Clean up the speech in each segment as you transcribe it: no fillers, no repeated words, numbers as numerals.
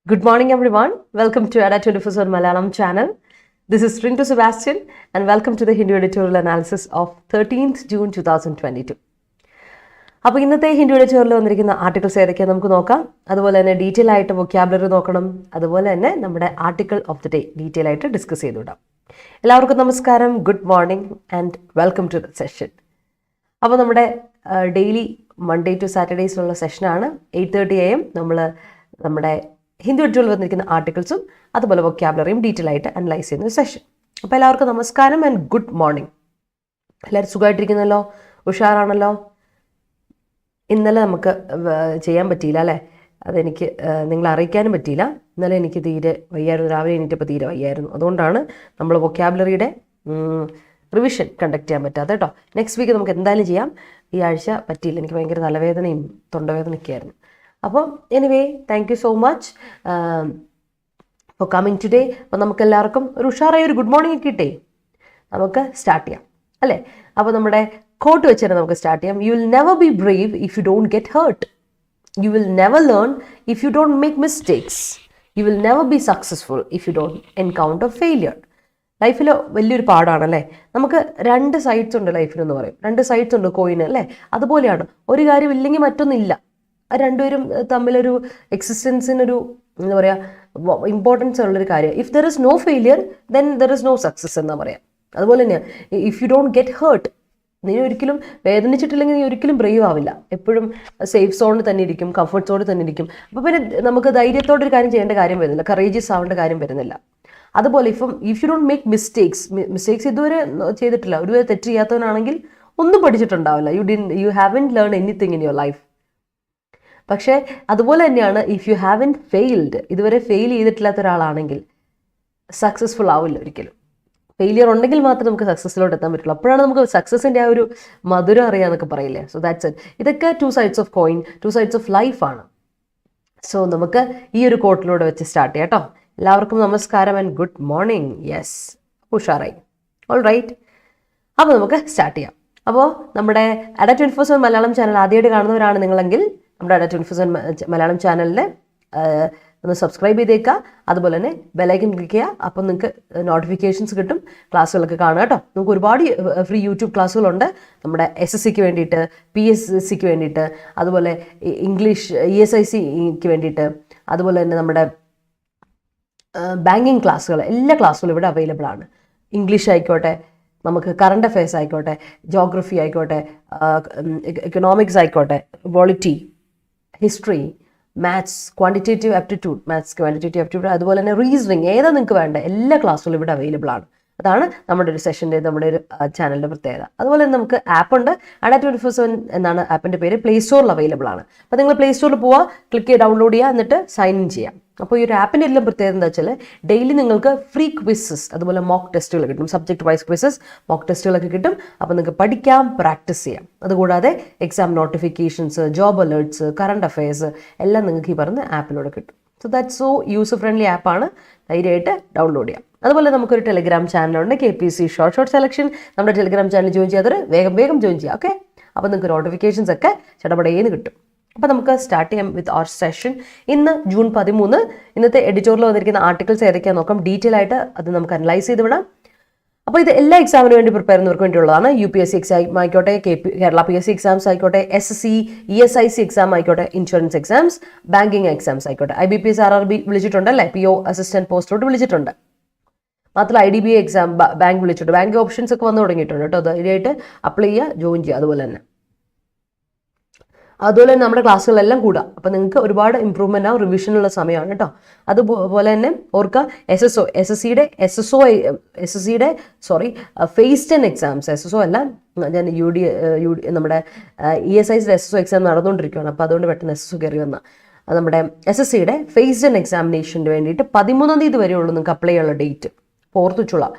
Good morning everyone. Welcome to Adda247 Malayalam channel. This is Structures-13th and welcome to the Hindu editorial analysis of 13th June 2022. അപ്പോൾ ഇന്നത്തെ ഹിന്ദു എഡിറ്റോറിയലിൽ വന്നിരിക്കുന്ന articles ഏതൊക്കെയാണ് നമുക്ക് നോക്കാം. അതുപോലെ തന്നെ ഡീറ്റെയിൽ ആയിട്ട് വൊക്കാബുലറി നോക്കണം. അതുപോലെ തന്നെ നമ്മുടെ article of the day detail ആയിട്ട് ഡിസ്കസ് ചെയ്തുവിടാം. എല്ലാവർക്കും നമസ്കാരം, good morning and welcome to the session. അപ്പോൾ നമ്മുടെ ഡെയിലി മൺഡേ ടു സാറ്റർഡേസിലുള്ള സെഷനാണ്. 8:30 AM നമ്മൾ നമ്മുടെ ഹിന്ദു എഡിറ്റോറിയൽ വന്നിരിക്കുന്ന ആർട്ടിക്കിൾസും അതുപോലെ വൊക്കാബുലറിയും ഡീറ്റെയിൽ ആയിട്ട് അനലൈസ് ചെയ്യുന്ന ഒരു സെഷൻ. അപ്പോൾ എല്ലാവർക്കും നമസ്കാരം ആൻഡ് ഗുഡ് മോർണിംഗ്. എല്ലാവരും സുഖമായിട്ടിരിക്കുന്നല്ലോ, ഉഷാറാണല്ലോ. ഇന്നലെ നമുക്ക് ചെയ്യാൻ പറ്റിയില്ല അല്ലേ, അതെനിക്ക് നിങ്ങളെ അറിയിക്കാനും പറ്റിയില്ല. ഇന്നലെ എനിക്ക് തീരെ വയ്യായിരുന്നു, രാവിലെ എണീറ്റപ്പോൾ തീരെ വയ്യായിരുന്നു. അതുകൊണ്ടാണ് നമ്മൾ വൊക്കാബുലറിയുടെ റിവിഷൻ കണ്ടക്ട് ചെയ്യാൻ പറ്റാതെ കേട്ടോ. നെക്സ്റ്റ് വീക്ക് നമുക്ക് എന്തായാലും ചെയ്യാം. ഈ ആഴ്ച പറ്റിയില്ല, എനിക്ക് ഭയങ്കര തലവേദനയും തൊണ്ടവേദനയൊക്കെ ആയിരുന്നു. അപ്പോൾ anyway thank you so much for coming today. അപ്പോൾ നമുക്ക് എല്ലാവർക്കും ഒരു ഉഷാറായ ഒരു ഗുഡ് മോർണിംഗ് കിട്ടേ, നമുക്ക് സ്റ്റാർട്ട് ചെയ്യാം അല്ലേ. അപ്പോൾ നമ്മുടെ കോട്ട് വെച്ച് തന്നെ നമുക്ക് സ്റ്റാർട്ട് ചെയ്യാം. You will never be brave if you don't get hurt. You will never learn if you don't make mistakes. You will never be successful if you don't encounter failure. ലൈഫിൽ വലിയൊരു പാടാണല്ലേ. നമുക്ക് രണ്ട് sides ഉണ്ട് ലൈഫിലെന്ന് പറയും, രണ്ട് sides ഉണ്ട് കോയിന് അല്ലേ. അതുപോലെയാണ്, ഒരു കാര്യം ഇല്ലെങ്കിൽ മറ്റൊന്നില്ല. രണ്ടുപേരും തമ്മിലൊരു എക്സിസ്റ്റൻസിനൊരു എന്താ പറയുക ഇമ്പോർട്ടൻസ് ഉള്ളൊരു കാര്യം. If there is no failure then there is no success എന്നാ പറയാം. അതുപോലെ തന്നെയാണ് if you don't get hurt. നീ ഒരിക്കലും വേദനിച്ചിട്ടില്ലെങ്കിൽ നീ ഒരിക്കലും ബ്രേവ് ആവില്ല. എപ്പോഴും സേഫ് സോണിൽ തന്നെ ഇരിക്കും, കംഫർട്ട് സോണിൽ തന്നെ ഇരിക്കും. അപ്പോൾ പിന്നെ നമുക്ക് ധൈര്യത്തോടെ ഒരു കാര്യം ചെയ്യേണ്ട കാര്യം വരുന്നില്ല, കറേജിയസ് ആവേണ്ട കാര്യം വരുന്നില്ല. അതുപോലെ if you don't make mistakes ഇതുവരെ ചെയ്തിട്ടില്ല, ഒരുവരെ തെറ്റ് ചെയ്യാത്തവനാണെങ്കിൽ ഒന്നും പഠിച്ചിട്ടുണ്ടാവില്ല. You haven't learn anything in your life. പക്ഷേ അതുപോലെ തന്നെയാണ് ഇഫ് യു ഹാവൻ ഫെയിൽഡ്, ഇതുവരെ ഫെയിൽ ചെയ്തിട്ടില്ലാത്ത ഒരാളാണെങ്കിൽ സക്സസ്ഫുൾ ആവില്ല ഒരിക്കലും. ഫെയിലിയർ ഉണ്ടെങ്കിൽ മാത്രമേ നമുക്ക് സക്സസ്സിലോട്ട് എത്താൻ പറ്റുള്ളൂ. അപ്പോഴാണ് നമുക്ക് സക്സസിൻ്റെ ആ ഒരു മധുരം അറിയാമെന്നൊക്കെ പറയില്ലേ. So that's it. ഇതൊക്കെ two sides of coin, two sides of ലൈഫാണ്. സോ നമുക്ക് ഈ ഒരു കോട്ടിലൂടെ വെച്ച് സ്റ്റാർട്ട് ചെയ്യാം കേട്ടോ. എല്ലാവർക്കും നമസ്കാരം ആൻഡ് ഗുഡ് മോർണിംഗ്. യെസ്, ഉഷാറായി. ഓൾ റൈറ്റ്, അപ്പോൾ നമുക്ക് സ്റ്റാർട്ട് ചെയ്യാം. അപ്പോൾ നമ്മുടെ Adda247 മലയാളം ചാനൽ ആദ്യമായിട്ട് കാണുന്നവരാണ് നിങ്ങളെങ്കിൽ നമ്മുടെ Adda247 മലയാളം ചാനലിൽ ഒന്ന് സബ്സ്ക്രൈബ് ചെയ്തേക്കുക. അതുപോലെ തന്നെ ബെലൈക്കൻ ക്ലിക്ക് ചെയ്യുക. അപ്പം നിങ്ങൾക്ക് നോട്ടിഫിക്കേഷൻസ് കിട്ടും, ക്ലാസ്സുകളൊക്കെ കാണുക കേട്ടോ. നമുക്ക് ഒരുപാട് ഫ്രീ യൂട്യൂബ് ക്ലാസ്സുകളുണ്ട് നമ്മുടെ SSCക്ക് വേണ്ടിയിട്ട്, PSCക്ക് വേണ്ടിയിട്ട്, അതുപോലെ ഇംഗ്ലീഷ് ESICക്ക് വേണ്ടിയിട്ട്, അതുപോലെ തന്നെ നമ്മുടെ ബാങ്കിങ് ക്ലാസ്സുകൾ, എല്ലാ ക്ലാസ്സുകളും ഇവിടെ അവൈലബിൾ ആണ്. ഇംഗ്ലീഷ് ആയിക്കോട്ടെ, നമുക്ക് കറണ്ട് അഫയേഴ്സ് ആയിക്കോട്ടെ, ജോഗ്രഫി ആയിക്കോട്ടെ, എക്കണോമിക്സ് ആയിക്കോട്ടെ, polity, history, maths, quantitative aptitude, അതുപോലെ തന്നെ റീസണിങ്, ഏതാ നിങ്ങൾക്ക് വേണ്ട എല്ലാ ക്ലാസ്സുകളും ഇവിടെ അവൈലബിൾ ആണ്. അതാണ് നമ്മുടെ ഒരു സെഷൻ്റെ, നമ്മുടെ ഒരു ചാനലിൻ്റെ പ്രത്യേകത. അതുപോലെ തന്നെ നമുക്ക് ആപ്പുണ്ട്, Adda247 എന്നാണ് ആപ്പിൻ്റെ പേര്. പ്ലേ സ്റ്റോറിൽ അവൈലബിൾ ആണ്. അപ്പോൾ നിങ്ങൾ പ്ലേ സ്റ്റോറിൽ പോവുക, ക്ലിക്ക് ചെയ്ത് ഡൗൺലോഡ് ചെയ്യുക, എന്നിട്ട് സൈൻ ഇൻ ചെയ്യാം. അപ്പോൾ ഈ ഒരു ആപ്പിൻ്റെ എല്ലാം പ്രത്യേകത എന്താ വെച്ചാൽ ഡെയിലി നിങ്ങൾക്ക് ഫ്രീ ക്വിസസ്, അതുപോലെ മോക്ക് ടെസ്റ്റുകൾ കിട്ടും. സബ്ജക്ട് വൈസ് ക്വിസസ്, മോക്ക് ടെസ്റ്റുകളൊക്കെ കിട്ടും. അപ്പോൾ നിങ്ങൾക്ക് പഠിക്കാം, പ്രാക്ടീസ് ചെയ്യാം. അതുകൂടാതെ exam notifications, job alerts, current affairs എല്ലാം നിങ്ങൾക്ക് ഈ പറഞ്ഞ ആപ്പിലൂടെ കിട്ടും. So that's so user friendly ആപ്പാണ്, ധൈര്യമായിട്ട് ഡൗൺലോഡ് ചെയ്യാം. അതുപോലെ നമുക്കൊരു ടെലിഗ്രാം ചാനലുണ്ട്, KPSC ഷോർട്ട് സെലക്ഷൻ. നമ്മുടെ ടെലിഗ്രാം ചാനൽ ജോയിൻ ചെയ്യാതെ വേഗം ജോയിൻ ചെയ്യാം. ഓക്കെ, അപ്പോൾ നിങ്ങൾക്ക് നോട്ടിഫിക്കേഷൻസ് ഒക്കെ ചടപടേന്ന് കിട്ടും. അപ്പോൾ നമുക്ക് സ്റ്റാർട്ട് ചെയ്യാം വിത്ത് അവർ സെഷൻ. ഇന്ന് June 13. ഇന്നത്തെ എഡിറ്റോറിയൽ വന്നിരിക്കുന്ന ആർട്ടിക്കിൾസ് ഏതൊക്കെയാണെന്ന് നോക്കാം. ഡീറ്റെയിൽ ആയിട്ട് അത് നമുക്ക് അനലൈസ് ചെയ്ത് വിടാം. അപ്പോൾ ഇത് എല്ലാ എക്സാമിന് വേണ്ടി പ്രിപ്പയർ ചെയ്യുന്നവർക്ക് വേണ്ടിയുള്ളതാണ്. UPSC എക്സാം ആയിക്കോട്ടെ, കേരള PSC എക്സാംസ് ആയിക്കോട്ടെ, SSC ESIC എക്സാം ആയിക്കോട്ടെ, ഇൻഷുറൻസ് എക്സാംസ്, ബാങ്കിങ് എക്സാംസ് ആയിക്കോട്ടെ. IBPS RRB വിളിച്ചിട്ടുണ്ട് അല്ലേ, PO അസിസ്റ്റന്റ് പോസ്റ്റിലോട്ട് വിളിച്ചിട്ടുണ്ട്. മാത്രമല്ല IDBA എക്സാം, ബാങ്ക് വിളിച്ചിട്ടുണ്ട്. ബാങ്ക് ഓപ്ഷൻസ് ഒക്കെ വന്നു തുടങ്ങിയിട്ടുണ്ട് കേട്ടോ. ധൈര്യമായിട്ട് അപ്ലൈ ചെയ്യുക, ജോയിൻ ചെയ്യുക. അതുപോലെ തന്നെ നമ്മുടെ ക്ലാസ്സുകളെല്ലാം കൂടുക. അപ്പോൾ നിങ്ങൾക്ക് ഒരുപാട് ഇമ്പ്രൂവ്മെൻ്റ് ആവും, റിവിഷനുള്ള സമയമാണ് കേട്ടോ. അതുപോലെ തന്നെ ഓർക്കുക, SSCയുടെ phase 10 എക്സാംസ്, SSO അല്ല, ഞാൻ നമ്മുടെ ESICയുടെ SSO എക്സാം നടന്നുകൊണ്ടിരിക്കുകയാണ്. അപ്പോൾ അതുകൊണ്ട് പെട്ടെന്ന് SSO കയറി വന്ന നമ്മുടെ SSCയുടെ phase 10 എക്സാമിനേഷന് വേണ്ടിയിട്ട് 13 വരെയുള്ളൂ നിങ്ങൾക്ക് അപ്ലൈ ചെയ്യാനുള്ള ഡേറ്റ്. ഓർത്ത് വെച്ചോളൂ,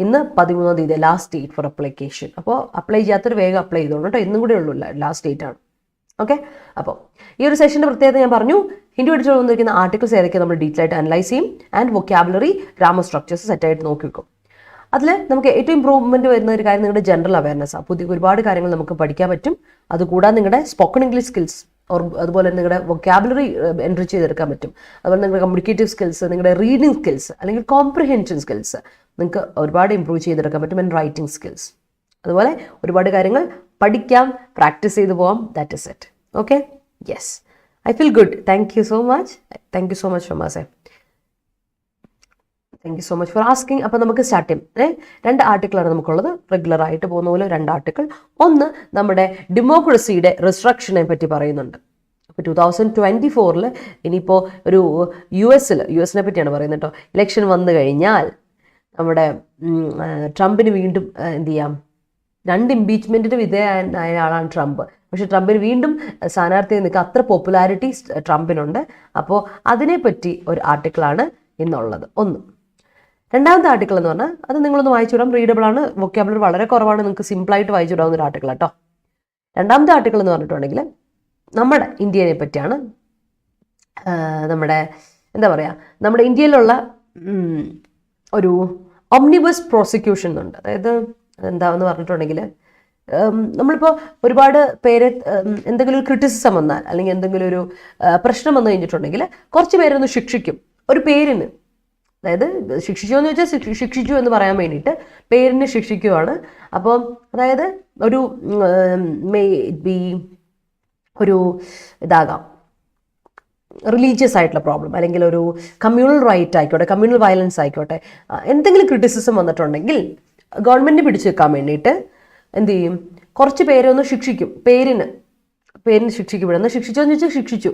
ഇന്ന് 13 ലാസ്റ്റ് ഡേറ്റ് ഫോർ അപ്ലിക്കേഷൻ. അപ്പോൾ അപ്ലൈ ചെയ്യാത്തൊരു വേഗം അപ്ലൈ ചെയ്തോളൂ കേട്ടോ. ഇന്നും കൂടെ ഉള്ളൂ, ലാസ്റ്റ് ഡേറ്റ് ആണ്. ഓക്കെ, അപ്പോൾ ഈ ഒരു സെഷൻ്റെ പ്രത്യേകത ഞാൻ പറഞ്ഞു. ഹിന്ദു എഡിറ്റോറിയൽ വന്നിരിക്കുന്ന ആർട്ടിക്കിൾസ് ഏതൊക്കെ നമ്മൾ ഡീറ്റെയിൽ ആയിട്ട് അനലൈസ് ചെയ്യും. ആൻഡ് വൊക്കാബുലറി, ഗ്രാമർ സ്ട്രക്ചേഴ്സ് സെറ്റായിട്ട് നോക്കി വെക്കും. അതിൽ നമുക്ക് ഏറ്റവും ഇമ്പ്രൂവ്മെൻറ്റ് വരുന്ന ഒരു കാര്യം നിങ്ങളുടെ ജനറൽ അവയർനെസ്സാണ്. ഒരുപാട് കാര്യങ്ങൾ നമുക്ക് പഠിക്കാൻ പറ്റും. അതുകൂടാതെ നിങ്ങളുടെ സ്പോക്കൺ ഇംഗ്ലീഷ് സ്കിൽസ് അതുപോലെ നിങ്ങളുടെ വൊക്കാബുലറി എൻട്രി ചെയ്തെടുക്കാൻ പറ്റും. അതുപോലെ നിങ്ങളുടെ കമ്മ്യൂണിക്കേറ്റീവ് സ്കിൽസ്, നിങ്ങളുടെ റീഡിംഗ് സ്കിൽസ് അല്ലെങ്കിൽ കോംപ്രിഹെൻഷൻ സ്കിൽസ് നിങ്ങൾക്ക് ഒരുപാട് ഇമ്പ്രൂവ് ചെയ്തെടുക്കാൻ പറ്റും. ആൻഡ് റൈറ്റിംഗ് സ്കിൽസ്, അതുപോലെ ഒരുപാട് കാര്യങ്ങൾ പഠിക്കാം, പ്രാക്ടീസ് ചെയ്ത് പോവാം. That is it. Okay, yes, I feel good. Thank you so much. Thank you so much ഷൊമാസെ. Thank you so much for asking. അപ്പോൾ നമുക്ക് സ്റ്റാർട്ട് ചെയ്യാം. 2 ആർട്ടിക്കിളാണ് നമുക്കുള്ളത്. റെഗുലർ ആയിട്ട് പോകുന്ന പോലെ 2 ആർട്ടിക്കിൾ. ഒന്ന് നമ്മുടെ ഡെമോക്രസിയുടെ റിസ്ട്രക്ഷനെ പറ്റി പറയുന്നുണ്ട്. അപ്പോൾ 2024 ഇനിയിപ്പോൾ ഒരു യുഎസിനെ പറ്റിയാണ് പറയുന്നത് കേട്ടോ. ഇലക്ഷൻ വന്നു കഴിഞ്ഞാൽ നമ്മുടെ ട്രംപിന് വീണ്ടും എന്ത് ചെയ്യാം, 2 ഇംപീച്ച്മെൻറ്റിന് വിധേയനായ ആളാണ് ട്രംപ്. പക്ഷേ ട്രംപിന് വീണ്ടും സ്ഥാനാർത്ഥിയെ നിൽക്കുക, അത്ര പോപ്പുലാരിറ്റി ട്രംപിനുണ്ട്. അപ്പോൾ അതിനെപ്പറ്റി ഒരു ആർട്ടിക്കിളാണ് ഇന്നുള്ളത്. ഒന്ന്. രണ്ടാമത്തെ ആർട്ടിക്കിൾ എന്ന് പറഞ്ഞാൽ അത് നിങ്ങളൊന്ന് വായിച്ചു വിടാം. റീഡബിൾ ആണ്, വൊക്കാബുലറി വളരെ കുറവാണ്, നിങ്ങൾക്ക് സിമ്പിളായിട്ട് വായിച്ചു വിടാവുന്ന ഒരു ആർട്ടിക്കിൾ കേട്ടോ. രണ്ടാമത്തെ ആർട്ടിക്കിൾ എന്ന് പറഞ്ഞിട്ടുണ്ടെങ്കിൽ നമ്മുടെ ഇന്ത്യയെ പറ്റിയാണ്. നമ്മുടെ എന്താ പറയുക, നമ്മുടെ ഇന്ത്യയിലുള്ള ഒരു ഒംനിബസ് പ്രോസിക്യൂഷൻ ഉണ്ട്. അതായത് എന്താണെന്ന് പറഞ്ഞിട്ടുണ്ടെങ്കിൽ നമ്മളിപ്പോൾ ഒരുപാട് പേര് എന്തെങ്കിലും ഒരു ക്രിറ്റിസിസം വന്നാൽ അല്ലെങ്കിൽ എന്തെങ്കിലും ഒരു പ്രശ്നം വന്നു കഴിഞ്ഞിട്ടുണ്ടെങ്കിൽ കുറച്ച് പേരൊന്ന് ശിക്ഷിക്കും ഒരു പേരിന്. അതായത് ശിക്ഷിച്ചു എന്ന് വെച്ചാൽ ശിക്ഷിച്ചു എന്ന് പറയാൻ വേണ്ടിയിട്ട് പേരിന് ശിക്ഷിക്കുകയാണ്. അപ്പോൾ അതായത് ഒരു ഒരു ഇതാകാം, റിലീജിയസ് ആയിട്ടുള്ള പ്രോബ്ലം, അല്ലെങ്കിൽ ഒരു കമ്മ്യൂണൽ റൈറ്റ് ആയിക്കോട്ടെ, കമ്മ്യൂണൽ വയലൻസ് ആയിക്കോട്ടെ, എന്തെങ്കിലും ക്രിറ്റിസിസം വന്നിട്ടുണ്ടെങ്കിൽ ഗവൺമെൻറ് പിടിച്ചു വെക്കാൻ വേണ്ടിയിട്ട് എന്ത് ചെയ്യും, കുറച്ച് പേരെ ഒന്ന് ശിക്ഷിക്കും. പേരിന് ശിക്ഷിക്കപ്പെടും. എന്നാൽ ശിക്ഷിച്ചോ എന്ന് ചോദിച്ചാൽ ശിക്ഷിച്ചു,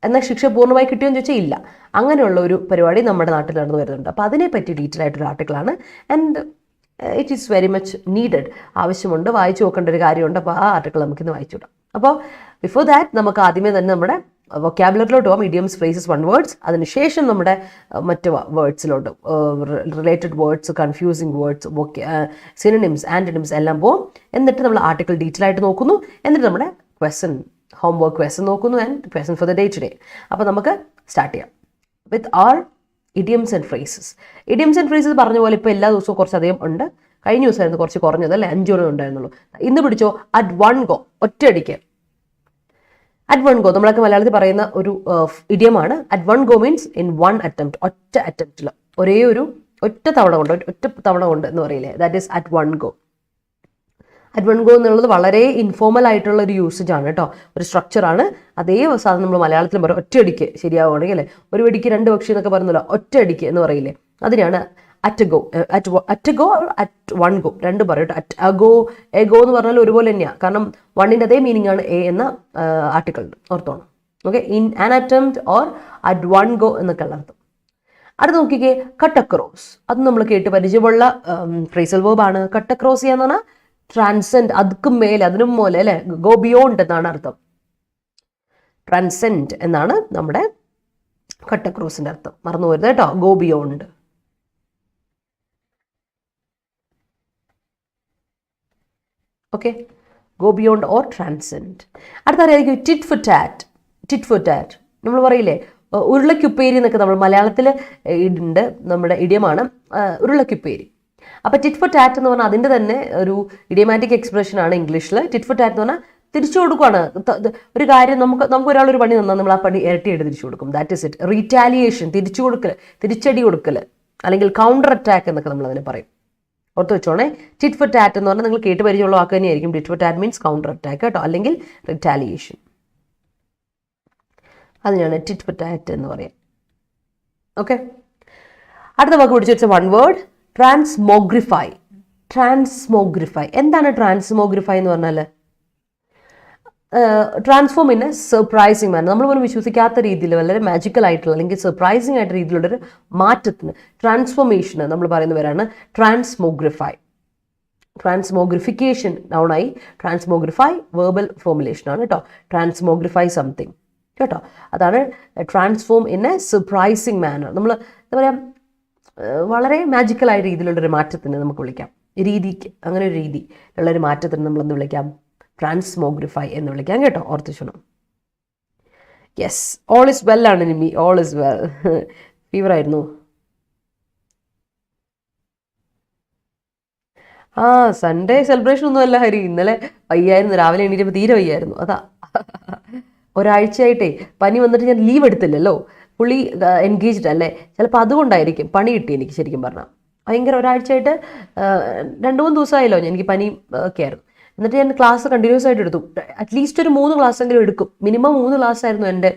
എന്നാൽ ശിക്ഷ പൂർണ്ണമായി കിട്ടിയോ എന്ന് ചോദിച്ചാൽ ഇല്ല. അങ്ങനെയുള്ള ഒരു പരിപാടി നമ്മുടെ നാട്ടിൽ നടന്നു വരുന്നുണ്ട്. അപ്പോൾ അതിനെപ്പറ്റി ഡീറ്റെയിൽ ആയിട്ടൊരു ആർട്ടിക്കിളാണ്. And it is very much needed. ആവശ്യമുണ്ട്, വായിച്ചു നോക്കേണ്ട ഒരു കാര്യമുണ്ട്. അപ്പോൾ ആ ആർട്ടിക്കിൾ നമുക്കിന്ന് വായിച്ചു വിടാം. അപ്പോൾ ബിഫോർ ദാറ്റ് നമുക്ക് ആദ്യമേ തന്നെ നമ്മുടെ വൊക്കാബുലറിലോട്ട് പോകാം. Idioms, phrases, one words. അതിനുശേഷം നമ്മുടെ മറ്റ് വേർഡ്സിലോട്ട്, related words, confusing words, synonyms, antonyms എല്ലാം പോകും. എന്നിട്ട് നമ്മൾ ആർട്ടിക്കിൾ ഡീറ്റെയിൽ ആയിട്ട് നോക്കുന്നു. എന്നിട്ട് നമ്മുടെ ക്വസ്റ്റൻ, ഹോംവർക്ക് ക്വസ്റ്റൻ നോക്കുന്നു. And question for the day today. അപ്പോൾ നമുക്ക് സ്റ്റാർട്ട് ചെയ്യാം with our idioms and phrases. Idioms and phrases പറഞ്ഞ പോലെ ഇപ്പോൾ എല്ലാ ദിവസവും കുറച്ചധികം ഉണ്ട്. കഴിഞ്ഞ ദിവസമായിരുന്നു കുറച്ച് കുറഞ്ഞത് അല്ലേ, 5 ഉണ്ടായിരുന്നുള്ളൂ. ഇന്ന് പിടിച്ചോ, അറ്റ് വൺ ഗോ, ഒറ്റയടിക്ക്. അറ്റ് വൺ ഗോ നമ്മളൊക്കെ മലയാളത്തിൽ പറയുന്ന ഒരു ഇഡിയമാണ്. At one go means in one attempt, ഒറ്റ അറ്റംപ്റ്റിൽ, ഒറ്റ തവണ കൊണ്ട് എന്ന് പറയില്ലേ, that is at one go. At one go എന്നുള്ളത് വളരെ ഇൻഫോർമൽ ആയിട്ടുള്ള ഒരു യൂസേജ് ആണ് കേട്ടോ, ഒരു സ്ട്രക്ചറാണ്. അതേ സാധനം നമ്മൾ മലയാളത്തിലും പറയും, ഒറ്റയടിക്ക് ശരിയാവുകയാണെങ്കിൽ അല്ലേ, ഒരു വെടിക്ക് 2 പക്ഷി എന്നൊക്കെ പറയുന്നല്ലോ, ഒറ്റയടിക്ക് എന്ന് പറയില്ലേ, അതിനാണ് at go. At go, at one go രണ്ടും പറയും. അറ്റ് അഗോ, എഗോ എന്ന് പറഞ്ഞാൽ ഒരുപോലെ തന്നെയാണ്. കാരണം വണ്ണിൻ്റെ അതേ മീനിങ് ആണ് എ എന്ന ആർട്ടിക്കിൾ, ഓർത്തോണം. Okay, in an attempt or at one go എന്നൊക്കെ ഉള്ള അർത്ഥം. അടുത്ത് നോക്കിക്കേ, കട്ട് അക്രോസ്. അത് നമ്മൾ കേട്ട് പരിചയമുള്ള ഫ്രേസൽ വേർബാണ്. കട്ട് അക്രോസ് ചെയ്യാന്ന് പറഞ്ഞാൽ ട്രാൻസെൻഡ്, അതുക്കും മേലെ, അതിനും പോലെ അല്ലെ, ഗോ ബിയോണ്ട് എന്നാണ് അർത്ഥം. ട്രാൻസെൻഡ് എന്നാണ് നമ്മുടെ കട്ട് അക്രോസിന്റെ അർത്ഥം, മറന്നു പോരുത് കേട്ടോ. Go beyond. Okay, go beyond or transcend. അടുത്ത അറിയായിരിക്കും tit for tat. Tit for tat നമ്മൾ പറയില്ലേ, ഉരുളക്കുപ്പേരി എന്നൊക്കെ നമ്മൾ മലയാളത്തിൽ ഉണ്ട്, നമ്മുടെ ഇഡിയമാണ് ഉരുളക്കുപ്പേരി. അപ്പോൾ ടിറ്റ് ഫോർ ടാറ്റ് എന്ന് പറഞ്ഞാൽ അതിൻ്റെ തന്നെ ഒരു ഇഡിയമാറ്റിക് എക്സ്പ്രഷൻ ആണ് ഇംഗ്ലീഷിൽ. ടിറ്റ് ഫോർ ടാറ്റ് എന്ന് പറഞ്ഞാൽ തിരിച്ചു കൊടുക്കുകയാണ്. ഒരു കാര്യം നമുക്ക് ഒരാളൊരു പണി തന്നാൽ നമ്മൾ ആ പണി ഇരട്ടിയായിട്ട് തിരിച്ചു കൊടുക്കും. That is it. റീറ്റാലിയേഷൻ, തിരിച്ചു കൊടുക്കൽ, തിരിച്ചടി കൊടുക്കൽ, അല്ലെങ്കിൽ കൗണ്ടർ അറ്റാക്ക് എന്നൊക്കെ നമ്മൾ അതിനെ പറയും. ഓർത്ത് വെച്ചോണേ. ടിറ്റ് ഫോർ ടാറ്റ് എന്ന് പറഞ്ഞാൽ നിങ്ങൾ കേട്ട് പരിചയമുള്ള വാക്ക് തന്നെയായിരിക്കും. Tit for tat means counter attack കേട്ടോ, അല്ലെങ്കിൽ റിറ്റാലിയേഷൻ. അതിനാണ് ടിറ്റ് ഫോർ ടാറ്റ് എന്ന് പറയാം. ഓക്കെ, അടുത്ത വാക്ക് പിടിച്ചു വെച്ച വൺ വേർഡ്, ട്രാൻസ്മോഗ്രിഫൈ. ട്രാൻസ്മോഗ്രിഫൈ എന്താണ് ട്രാൻസ്മോഗ്രിഫൈ എന്ന് പറഞ്ഞാൽ? Transform in a surprising manner. നമ്മൾ പോലും വിശ്വസിക്കാത്ത രീതിയിൽ വളരെ മാജിക്കൽ ആയിട്ടുള്ള അല്ലെങ്കിൽ സർപ്രൈസിങ് ആയിട്ട് രീതിയിലുള്ളൊരു മാറ്റത്തിന്, ട്രാൻസ്ഫോർമേഷന് നമ്മൾ പറയുന്ന പേരാണ് ട്രാൻസ്മോഗ്രിഫൈ. ട്രാൻസ്മോഗ്രിഫിക്കേഷൻ നൗണായി, ട്രാൻസ്മോഗ്രിഫൈ വേർബൽ ഫോർമുലേഷനാണ് കേട്ടോ. ട്രാൻസ്മോഗ്രിഫൈ സംതിങ് കേട്ടോ, അതാണ് transform in a surprising manner. നമ്മൾ എന്താ പറയുക, വളരെ മാജിക്കലായ രീതിയിലുള്ളൊരു മാറ്റത്തിന് നമുക്ക് വിളിക്കാം. രീതിക്ക്, അങ്ങനെ ഒരു രീതി ഉള്ളൊരു മാറ്റത്തിന് നമ്മൾ എന്ത് വിളിക്കാം? ട്രാൻസ്മോഗ്രിഫൈ എന്ന് വിളിക്കാം കേട്ടോ, ഓർത്തിച്ചോണം. യെസ്, ഓൾ ഇസ് വെൽ ആണ് നിമി, ഓൾ ഇസ് വെൽ. ഫീവർ ആയിരുന്നു. സൺഡേ സെലിബ്രേഷൻ ഒന്നും അല്ല ഹരി, ഇന്നലെ വയ്യായിരുന്നു, രാവിലെ എണീറ്റപ്പോൾ തീരെ വയ്യായിരുന്നു, അതാ. ഒരാഴ്ചയായിട്ടേ പനി വന്നിട്ട് ഞാൻ ലീവ് എടുത്തില്ലല്ലോ, പുള്ളി എൻഗേജ്ഡ് അല്ലേ, ചിലപ്പോൾ അതുകൊണ്ടായിരിക്കും പണി കിട്ടി എനിക്ക്. ശരിക്കും പറഞ്ഞാൽ ഭയങ്കര ഒരാഴ്ചയായിട്ട് 2-3 ദിവസമായല്ലോ എനിക്ക് പനി ഒക്കെ ആയിരുന്നു. എന്നിട്ട് ഞാൻ ക്ലാസ് കണ്ടിന്യൂസ് ആയിട്ട് എടുത്തു. അറ്റ്ലീസ്റ്റ് ഒരു 3 ക്ലാസ് എങ്കിലും എടുക്കും. മിനിമം 3 ക്ലാസ് ആയിരുന്നു എൻ്റെ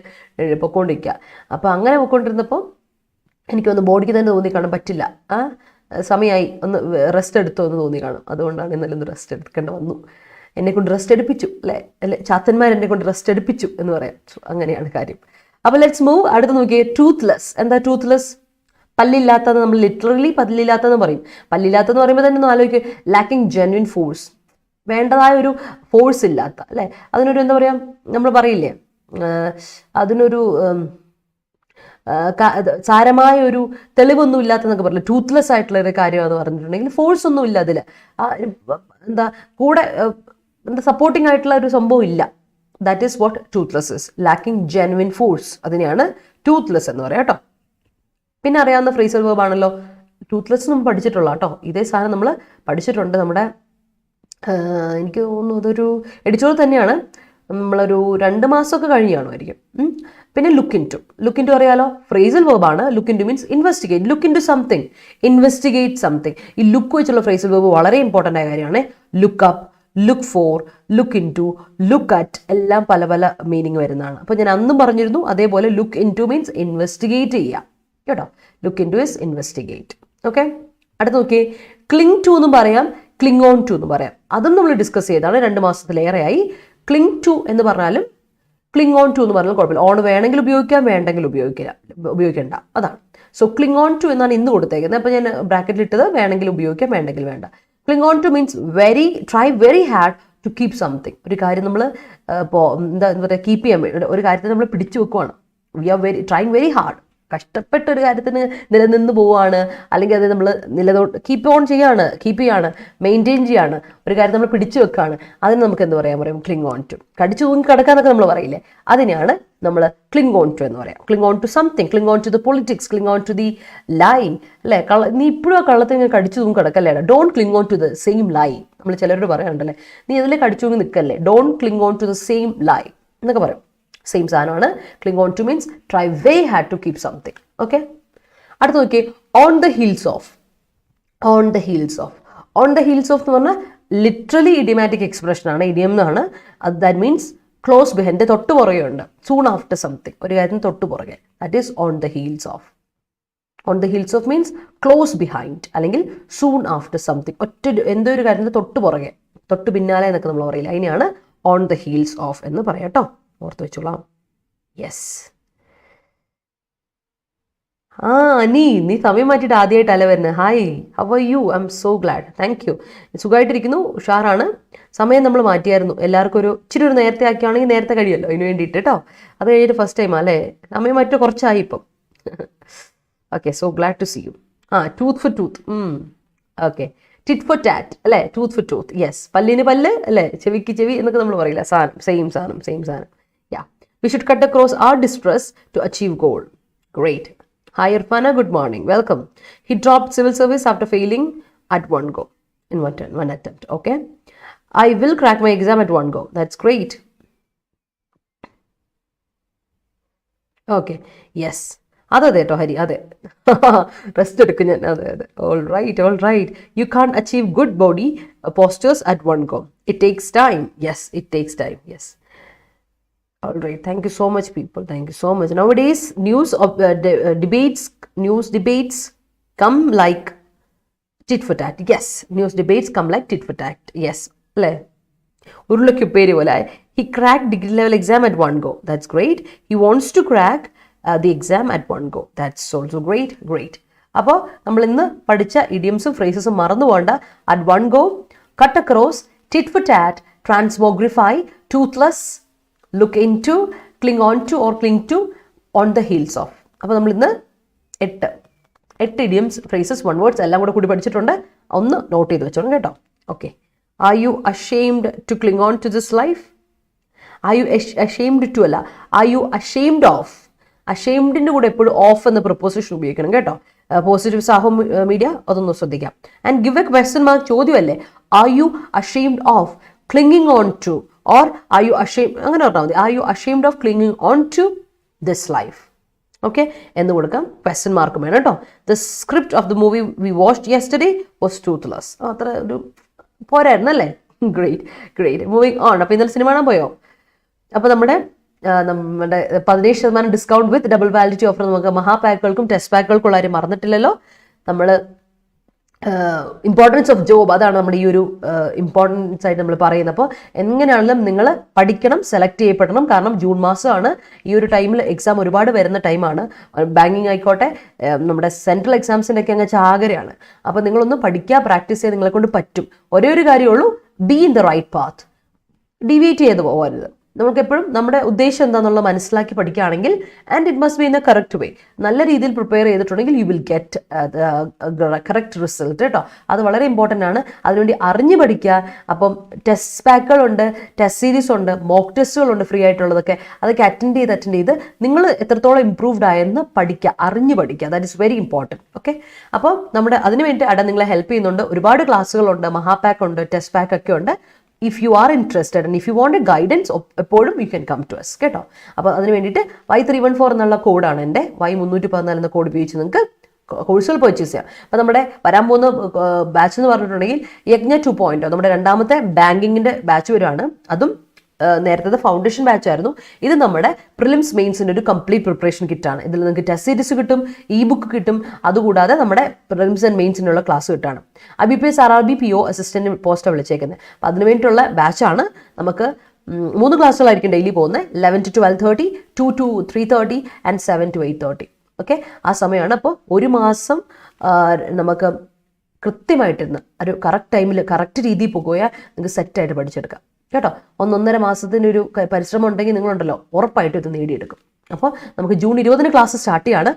പൊയ്ക്കൊണ്ടിരിക്കുക. അപ്പോൾ അങ്ങനെ പൊയ്ക്കൊണ്ടിരുന്നപ്പോൾ എനിക്കൊന്ന് ബോഡിക്ക് തന്നെ തോന്നി കാണാൻ പറ്റില്ല, സമയമായി ഒന്ന് റെസ്റ്റ് എടുത്തോ എന്ന് തോന്നി കാണും. അതുകൊണ്ടാണ് ഇന്നലെ ഒന്ന് റെസ്റ്റ് എടുക്കേണ്ട വന്നു. എന്നെക്കൊണ്ട് റെസ്റ്റ് എടുപ്പിച്ചു അല്ലേ ചാത്തന്മാർ എന്നെക്കൊണ്ട് റെസ്റ്റ് എടുപ്പിച്ചു എന്ന് പറയാം. അങ്ങനെയാണ് കാര്യം. അപ്പോൾ ലെറ്റ്സ് മൂവ്. അടുത്ത് നോക്കിയേ, ടൂത്ത്ലെസ്. എന്താ ടൂത്ത്ലെസ്? പല്ലില്ലാത്തത്. നമ്മൾ ലിറ്ററലി പല്ലില്ലാത്തതെന്ന് പറയും. പല്ലില്ലാത്തതെന്ന് പറയുമ്പോൾ തന്നെ ഒന്ന് ആലോചിക്കുക, ലാക്കിംഗ് ജെന്യുവൻ ഫോഴ്സ്, വേണ്ടതായ ഒരു ഫോഴ്സ് ഇല്ലാത്ത അല്ലേ, അതിനൊരു എന്താ പറയുക, നമ്മൾ പറയില്ലേ, അതിനൊരു സാരമായ ഒരു തെളിവൊന്നും ഇല്ലാത്തതെന്നൊക്കെ പറയില്ല. ടൂത്ത്ലെസ് ആയിട്ടുള്ള ഒരു കാര്യമാണെന്ന് പറഞ്ഞിട്ടുണ്ടെങ്കിൽ ഫോഴ്സ് ഒന്നും ഇല്ല അതിൽ, എന്താ കൂടെ എന്താ സപ്പോർട്ടിംഗ് ആയിട്ടുള്ള ഒരു സംഭവം ഇല്ല. That is what toothless is, lacking genuine force. അതിനെയാണ് ടൂത്ത്ലെസ് എന്ന് പറയാം കേട്ടോ. പിന്നെ അറിയാവുന്ന ഫ്രേസൽ വേർബ് ആണല്ലോ ടൂത്ത്ലെസ്. നമ്മൾ പഠിച്ചിട്ടുള്ള കേട്ടോ, ഇതേ സാധനം നമ്മൾ പഠിച്ചിട്ടുണ്ട്. നമ്മുടെ എനിക്ക് തോന്നുന്നു അതൊരു എഡിറ്റോറിയൽ തന്നെയാണ്, നമ്മളൊരു 2 മാസമൊക്കെ കഴിഞ്ഞാണുമായിരിക്കും. പിന്നെ ലുക്ക് ഇൻ ടു അറിയാലോ, ഫ്രേസൽ വേർബാണ്. Look into means investigate, look into something, investigate something. ഈ ലുക്ക് വെച്ചുള്ള ഫ്രേസൽ വേർബ് വളരെ ഇമ്പോർട്ടൻ്റ് ആയ കാര്യമാണ്. Look up, look for, look into, look at എല്ലാം പല പല മീനിങ് വരുന്നതാണ്. അപ്പോൾ ഞാൻ അന്നും പറഞ്ഞിരുന്നു, അതേപോലെ look into means investigate ചെയ്യുക കേട്ടോ. Look into is investigate. Okay, അടുത്ത് നോക്കിയേ, ക്ലിങ് ടു എന്നും പറയാം, ക്ലിങ് ഓൺ ടു എന്ന് പറയാം. അതും നമ്മൾ ഡിസ്കസ് ചെയ്താണ്, 2 മാസത്തിലേറെയായി. ക്ലിങ് ടു എന്ന് പറഞ്ഞാലും ക്ലിങ് ഓൺ ടു എന്ന് പറഞ്ഞാലും കുഴപ്പമില്ല. ഓൺ വേണമെങ്കിൽ ഉപയോഗിക്കാം, വേണ്ടെങ്കിൽ ഉപയോഗിക്കേണ്ട, അതാണ്. സോ ക്ലിങ് ഓൺ ടു എന്നാണ് ഇന്ന് കൊടുത്തേക്കുന്നത്. അപ്പോൾ ഞാൻ ബ്രാക്കറ്റിൽ ഇട്ടത് വേണമെങ്കിൽ ഉപയോഗിക്കാം, വേണ്ടെങ്കിൽ വേണ്ട. Cling on to means try very hard to keep something. ഒരു കാര്യം നമ്മൾ എന്താ പറയുക, കീപ്പ് ചെയ്യാൻ ഒരു കാര്യത്തെ നമ്മൾ പിടിച്ചു വെക്കുവാണ്. We are trying very hard. കഷ്ടപ്പെട്ട ഒരു കാര്യത്തിന് നിലനിന്ന് പോവുകയാണ്, അല്ലെങ്കിൽ അത് നമ്മൾ കീപ്പ് ചെയ്യാണ്, മെയിൻറ്റെയിൻ ചെയ്യാണ്, ഒരു കാര്യം നമ്മൾ പിടിച്ചു വെക്കുകയാണ്. അതിന് നമുക്ക് എന്ത് പറയും, ക്ലിങ് ഓൺ ടു. കടിച്ചു തൂങ്ങി കിടക്കാന്നൊക്കെ നമ്മൾ പറയില്ലേ, അതിനെയാണ് നമ്മൾ ക്ലിങ് ഓൺ ടു എന്ന് പറയാം. Cling on to something, cling on to the politics, cling on to the line അല്ലേ. നീ ഇപ്പോഴും ആ കള്ളത്തിൽ ഇങ്ങനെ കടിച്ചു തൂങ്ങി കിടക്കല്ലേ, don't cling on to the same lie. നമ്മൾ ചിലരോട് പറയാറുണ്ടല്ലേ, നീ അതിൽ കടിച്ചു തൂങ്ങി നിൽക്കല്ലേ, don't cling on to the same lie എന്നൊക്കെ പറയും. സെയിം സാധനമാണ്. Cling on to means try very hard to keep something. Okay, അടുത്ത് നോക്കിയേ, on the heels of. On the heels of എന്ന് പറഞ്ഞാൽ ലിറ്ററലി ഇഡിയമാറ്റിക് എക്സ്പ്രഷൻ ആണ്, ഇഡിയം എന്നാണ്. That means close behind, തൊട്ട് പുറകെ ഉണ്ട്. സൂൺ ആഫ്റ്റർ സംതിങ്, ഒരു കാര്യത്തിന് തൊട്ട് പുറകെ. That is on the heels of. On the heels of means close behind അല്ലെങ്കിൽ സൂൺ ആഫ്റ്റർ സംതിങ്. എന്തോ ഒരു കാര്യത്തിന് തൊട്ട് പുറകെ, തൊട്ട് പിന്നാലെ എന്നൊക്കെ നമ്മൾ പറയില്ല, അതിനെയാണ് ഓൺ ദ ഹീൽസ് ഓഫ് എന്ന് പറയാം കേട്ടോ. ഓർത്ത് വെച്ചോളാം. യെസ്. നീ സമയം മാറ്റിയിട്ട് ആദ്യമായിട്ടല്ല വരുന്നത്. Hi, how are you? I M so GLAAD. Thank you. സുഖമായിട്ടിരിക്കുന്നു, ഉഷാറാണ്. സമയം നമ്മൾ മാറ്റിയായിരുന്നു. എല്ലാവർക്കും ഇച്ചിരി ഒരു നേരത്തെ ആക്കിയാണെങ്കിൽ നേരത്തെ കഴിയുമല്ലോ, അതിന് വേണ്ടിയിട്ട് കേട്ടോ. അത് കഴിഞ്ഞിട്ട് ഫസ്റ്റ് ടൈം അല്ലേ, സമയം മാറ്റി കുറച്ചായി ഇപ്പം. Okay, so glad to see you. Tooth for tooth. Okay, tit for tat അല്ലേ, ടൂത്ത് ഫോർ ടൂത്ത്. യെസ്, പല്ലിന് പല്ല് അല്ലേ, ചെവിക്ക് ചെവി എന്നൊക്കെ നമ്മൾ പറയില്ല. സെയിം സാധനം. Yeah, we should cut across our distress to achieve goal. Great. Hi Irfana, good morning, welcome. He dropped civil service after failing at one go in one attempt. Okay, I will crack my exam at one go. That's great. Okay, yes, അതെ കേട്ടോ ഹരി, അതെ. Rest എടുക്കും ഞാൻ. അതെ. All right. You can't achieve good body postures at one go. It takes time. Yes, it takes time. Yes. All right, thank you so much people, thank you so much. Nowadays news debates come like tit for tat. Yes, news debates come like tit for tat. Yes, le urulukku peri pole. He cracked degree level exam at one go. That's great. He wants to crack the exam at one go. That's also great. അപ്പോൾ നമ്മൾ ഇന്ന് പഠിച്ച ഇഡിയംസും ഫ്രേസസും മറന്നു പോകണ്ട. at one go, cut across, tit for tat, transmogrify, toothless, look into, cling on to or cling to, on the heels of. അപ്പോൾ നമ്മൾ ഇന്ന് 8 idioms, phrases, one words എല്ലാം കൂടി പഠിച്ചിട്ടുണ്ട്. ഒന്ന് നോട്ട് ചെയ്ത് വെച്ചോണം കേട്ടോ. Okay, are you ashamed to cling on to this life? Are you ashamed to അല്ല, ആർ യു അഷെയിംഡ് ഓഫ്? അഷെയിംഡിൻ്റെ കൂടെ എപ്പോഴും ഓഫ് എന്ന പ്രപ്പോസിഷൻ ഉപയോഗിക്കണം കേട്ടോ. പോസിറ്റീവ് സാഹോ മീഡിയ, അതൊന്ന് ശ്രദ്ധിക്കാം. And give a question mark, ചോദ്യമല്ലേ. Are you ashamed of clinging on to or are you ashamed, അങ്ങനെ പറഞ്ഞാൽ മതി, are you ashamed of clinging on to this life? Okay എന്ന് കൊടുക്കാം. ക്വസ്റ്റ്യൻ മാർക്കും വേണം കേട്ടോ. The script of the movie we watched yesterday was truthless. അത്ര ഒരു പോരായിരുന്നല്ലേ? ഗ്രേറ്റ്. Moving on. അപ്പോൾ ഇന്നലെ സിനിമ കാണാൻ പോയോ? അപ്പോൾ നമ്മുടെ 15% discount with double validity offer നമുക്ക് മഹാപാക്കുകൾക്കും ടെസ്റ്റ് പാക്കുകൾക്കുള്ള കാര്യം മറന്നിട്ടില്ലല്ലോ. നമ്മൾ ഇമ്പോർട്ടൻസ് ഓഫ് ജോബ്, അതാണ് നമ്മുടെ ഈ ഒരു ഇമ്പോർട്ടൻസ് ആയിട്ട് നമ്മൾ പറയുന്നത്. അപ്പോൾ എങ്ങനെയാണെങ്കിലും നിങ്ങൾ പഠിക്കണം, സെലക്ട് ചെയ്യപ്പെടണം. കാരണം ജൂൺ മാസമാണ്, ഈ ഒരു ടൈമിൽ എക്സാം ഒരുപാട് വരുന്ന ടൈമാണ്. ബാങ്കിങ് ആയിക്കോട്ടെ, നമ്മുടെ സെൻട്രൽ എക്സാംസിൻ്റെ ഒക്കെ അങ്ങ് ചാകരയാണ്. അപ്പോൾ നിങ്ങളൊന്ന് പഠിക്കുക, പ്രാക്ടീസ് ചെയ്ത് നിങ്ങളെ കൊണ്ട് പറ്റും. ഒരേ ഒരു കാര്യമുള്ളൂ, be in the right path, deviate ചെയ്ത് പോകരുത്. നമുക്ക് എപ്പോഴും നമ്മുടെ ഉദ്ദേശം എന്താണെന്നുള്ളത് മനസ്സിലാക്കി പഠിക്കുകയാണെങ്കിൽ, and it must be in a correct way, നല്ല രീതിയിൽ പ്രിപ്പയർ ചെയ്തിട്ടുണ്ടെങ്കിൽ you will get correct result കേട്ടോ. അത് വളരെ ഇമ്പോർട്ടൻ്റ് ആണ്. അതിനുവേണ്ടി അറിഞ്ഞു പഠിക്കുക. അപ്പം ടെസ്റ്റ് പാക്കുകളുണ്ട്, ടെസ്റ്റ് സീരീസ് ഉണ്ട്, മോക്ക് ടെസ്റ്റുകളുണ്ട് ഫ്രീ ആയിട്ടുള്ളതൊക്കെ. അതൊക്കെ അറ്റൻഡ് ചെയ്ത് നിങ്ങൾ എത്രത്തോളം ഇംപ്രൂവ്ഡ് ആയെന്ന് പഠിക്കുക, അറിഞ്ഞു പഠിക്കുക. That is very important. Okay, അപ്പോൾ നമ്മുടെ അതിന് വേണ്ടി അട നിങ്ങളെ ഹെൽപ്പ് ചെയ്യുന്നുണ്ട്. ഒരുപാട് ക്ലാസ്സുകളുണ്ട്, മഹാപാക്ക് ഉണ്ട്, ടെസ്റ്റ് പാക്ക് ഒക്കെ ഉണ്ട്. If you are interested and if you want a guidance, എപ്പോഴും you can come to us കേട്ടോ. അപ്പോൾ അതിന് വേണ്ടിയിട്ട് Y314 എന്നുള്ള കോഡാണ് എൻ്റെ, Y314 എന്ന കോഡ് ഉപയോഗിച്ച് നിങ്ങൾക്ക് കോഴ്സുകൾ പർച്ചേസ് ചെയ്യാം. അപ്പോൾ നമ്മുടെ വരാൻ പോകുന്ന ബാച്ച് എന്ന് പറഞ്ഞിട്ടുണ്ടെങ്കിൽ യജ്ഞ 2.0 നമ്മുടെ രണ്ടാമത്തെ ബാങ്കിങ്ങിൻ്റെ ബാച്ച് വരുവാണ്. അതും നേരത്തെ ഫൗണ്ടേഷൻ ബാച്ച് ആയിരുന്നു. ഇത് നമ്മുടെ പ്രിലിംസ് മെയിൻസിൻ്റെ ഒരു കംപ്ലീറ്റ് പ്രിപ്പറേഷൻ കിറ്റാണ്. ഇതിൽ നിങ്ങൾക്ക് ടെസ്റ്റ് സീരീസ് കിട്ടും, ഇ ബുക്ക് കിട്ടും, അതുകൂടാതെ നമ്മുടെ പ്രിലിംസ് ആൻഡ് മെയിൻസിനുള്ള ക്ലാസ് കിട്ടാണ്. IBPS RRB PO അസിസ്റ്റന്റ് പോസ്റ്റാണ് വിളിച്ചേക്കുന്നത്. അപ്പോൾ അതിന് വേണ്ടിയിട്ടുള്ള ബാച്ചാണ്. നമുക്ക് 3 ക്ലാസ്സുകളായിരിക്കും ഡെയിലി പോകുന്നത്. 11 to 12:30, 2 to 3:30 and 7 to 8:30. Okay, ആ സമയമാണ്. അപ്പോൾ ഒരു മാസം നമുക്ക് കൃത്യമായിട്ടിരുന്ന് ഒരു കറക്റ്റ് ടൈമിൽ കറക്റ്റ് രീതിയിൽ പോകുകയാൽ നിങ്ങൾക്ക് സെറ്റായിട്ട് പഠിച്ചെടുക്കാം കേട്ടോ. 1.5 മാസത്തിനൊരു പരിശ്രമം ഉണ്ടെങ്കിൽ നിങ്ങളുണ്ടല്ലോ ഉറപ്പായിട്ടും ഇത് നേടിയെടുക്കും. അപ്പോൾ നമുക്ക് ജൂൺ 20 ക്ലാസ് സ്റ്റാർട്ട് ചെയ്യാണ്.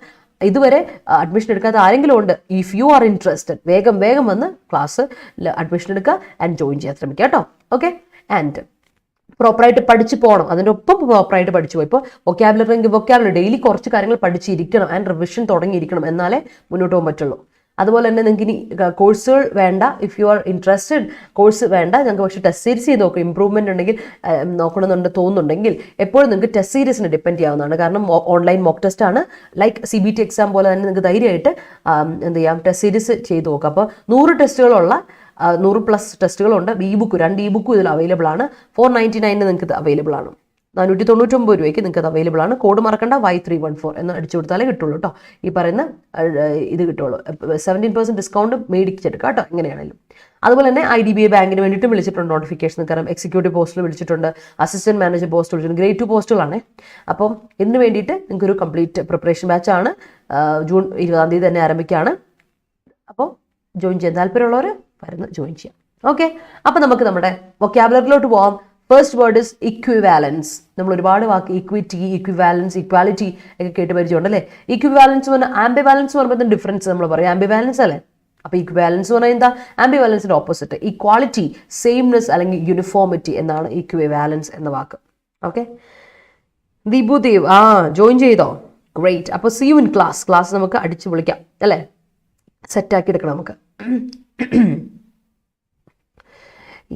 ഇതുവരെ അഡ്മിഷൻ എടുക്കാത്ത ആരെങ്കിലും ഉണ്ട്, ഇഫ് യു ആർ ഇൻട്രസ്റ്റഡ് വേഗം വന്ന് ക്ലാസ്സിൽ അഡ്മിഷൻ എടുക്കുക ആൻഡ് ജോയിൻ ചെയ്യാൻ ശ്രമിക്കുക കേട്ടോ. ഓക്കെ, ആൻഡ് പ്രോപ്പറായിട്ട് പഠിച്ചു പോകണം. അതിൻ്റെ ഒപ്പം പ്രോപ്പറായിട്ട് പഠിച്ചു പോയി. ഇപ്പോൾ വൊക്കാബുലറി ഡെയിലി കുറച്ച് കാര്യങ്ങൾ പഠിച്ചിരിക്കണം ആൻഡ് റിവിഷൻ തുടങ്ങിയിരിക്കണം, എന്നാലേ മുന്നോട്ട് പോകാൻ പറ്റുള്ളൂ. അതുപോലെ തന്നെ നിങ്ങൾക്ക് ഇനി കോഴ്സുകൾ വേണ്ട, if you are interested course വേണ്ട, ഞങ്ങൾക്ക് പക്ഷേ ടെസ്റ്റ് സീരീസ് ചെയ്ത് നോക്കും. ഇമ്പ്രൂവ്മെൻറ്റ് ഉണ്ടെങ്കിൽ നോക്കണമെന്നുണ്ട് തോന്നുന്നുണ്ടെങ്കിൽ എപ്പോഴും നിങ്ങൾക്ക് ടെസ്റ്റ് സീരീസിന് ഡിപ്പെൻഡ് ചെയ്യാവുന്നതാണ്. കാരണം ഓൺലൈൻ മോക്ക് ടെസ്റ്റ് ആണ്. ലൈക്ക് CBT എക്സാം പോലെ തന്നെ നിങ്ങൾക്ക് ധൈര്യമായിട്ട് എന്ത് ചെയ്യാം, ടെസ്റ്റ് സീരീസ് ചെയ്ത് നോക്കാം. അപ്പോൾ 100 ടെസ്റ്റുകളുള്ള 100+ ടെസ്റ്റുകളുണ്ട്. ഇ ബുക്ക് 2 ഇ ബുക്കും ഇതിൽ അവൈലബിൾ ആണ്. 499 നിങ്ങൾക്ക് ഇത് അവൈലബിൾ ആണ്. 499 രൂപയ്ക്ക് നിങ്ങൾക്ക് അത് അവൈലബിൾ ആണ്. കോഡ് മറക്കണ്ട, Y314 എന്ന് അടിച്ചു കൊടുത്താലേ കിട്ടുള്ളൂ കേട്ടോ. ഈ പറയുന്ന ഇത് കിട്ടുള്ളൂ. 17% ഡിസ്കൗണ്ട് മേടിച്ചെടുക്കാം കേട്ടോ എങ്ങനെയാണെങ്കിലും. അതുപോലെ തന്നെ IDBI ബാങ്കിന് വേണ്ടിയിട്ട് വിളിച്ചിട്ടുണ്ട് നോട്ടിഫിക്കേഷൻ. കാരണം എക്സിക്യൂട്ടീവ് പോസ്റ്റിൽ വിളിച്ചിട്ടുണ്ട്, അസിസ്റ്റന്റ് മാനേജർ പോസ്റ്റ് വിളിച്ചിട്ടുണ്ട്, ഗ്രേഡ് 2 പോസ്റ്റുകളാണ്. അപ്പം ഇതിന് വേണ്ടിയിട്ട് നിങ്ങൾക്കൊരു കംപ്ലീറ്റ് പ്രിപ്പറേഷൻ ബാച്ചാണ്. ജൂൺ 20 തീയതി തന്നെ ആരംഭിക്കുകയാണ്. അപ്പോൾ ജോയിൻ ചെയ്യാൻ താല്പര്യമുള്ളവർ വരുന്ന ജോയിൻ ചെയ്യാം. ഓക്കെ, അപ്പോൾ നമുക്ക് നമ്മുടെ വൊക്കാബുലറിയിലോട്ട് പോകാം. First word is equivalence. നമ്മൾ ഒരുപാട് വാക്ക് ഇക്വിറ്റി, ഇക്വിവാലൻസ്, ഇക്വാലിറ്റി ഒക്കെ കേട്ട് പരിചയമുണ്ടല്ലേ. ഇക്വിവാലൻസ് പറഞ്ഞാൽ ആംബിവാലൻസ് പറയുമ്പോൾ ഡിഫറൻസ് നമ്മൾ പറയും ആംബിവാലൻസ് അല്ലേ. അപ്പോൾ ഇക്വിവാലൻസ് പറഞ്ഞാൽ എന്താ? ആംബിവാലൻസിന്റെ ഓപ്പോസിറ്റ്. ഇക്വാലിറ്റി, സെയിംനെസ് അല്ലെങ്കിൽ യൂണിഫോമിറ്റി എന്നാണ് ഇക്വിവാലൻസ് എന്ന വാക്ക്. ഓക്കെ, ദീപുദേവ് ജോയിൻ ചെയ്തോ? ഗ്രേറ്റ്. അപ്പോൾ സീ യു ഇൻ ക്ലാസ് നമുക്ക് അടിച്ചു വിളിക്കാം അല്ലേ, സെറ്റാക്കി എടുക്കണം നമുക്ക്.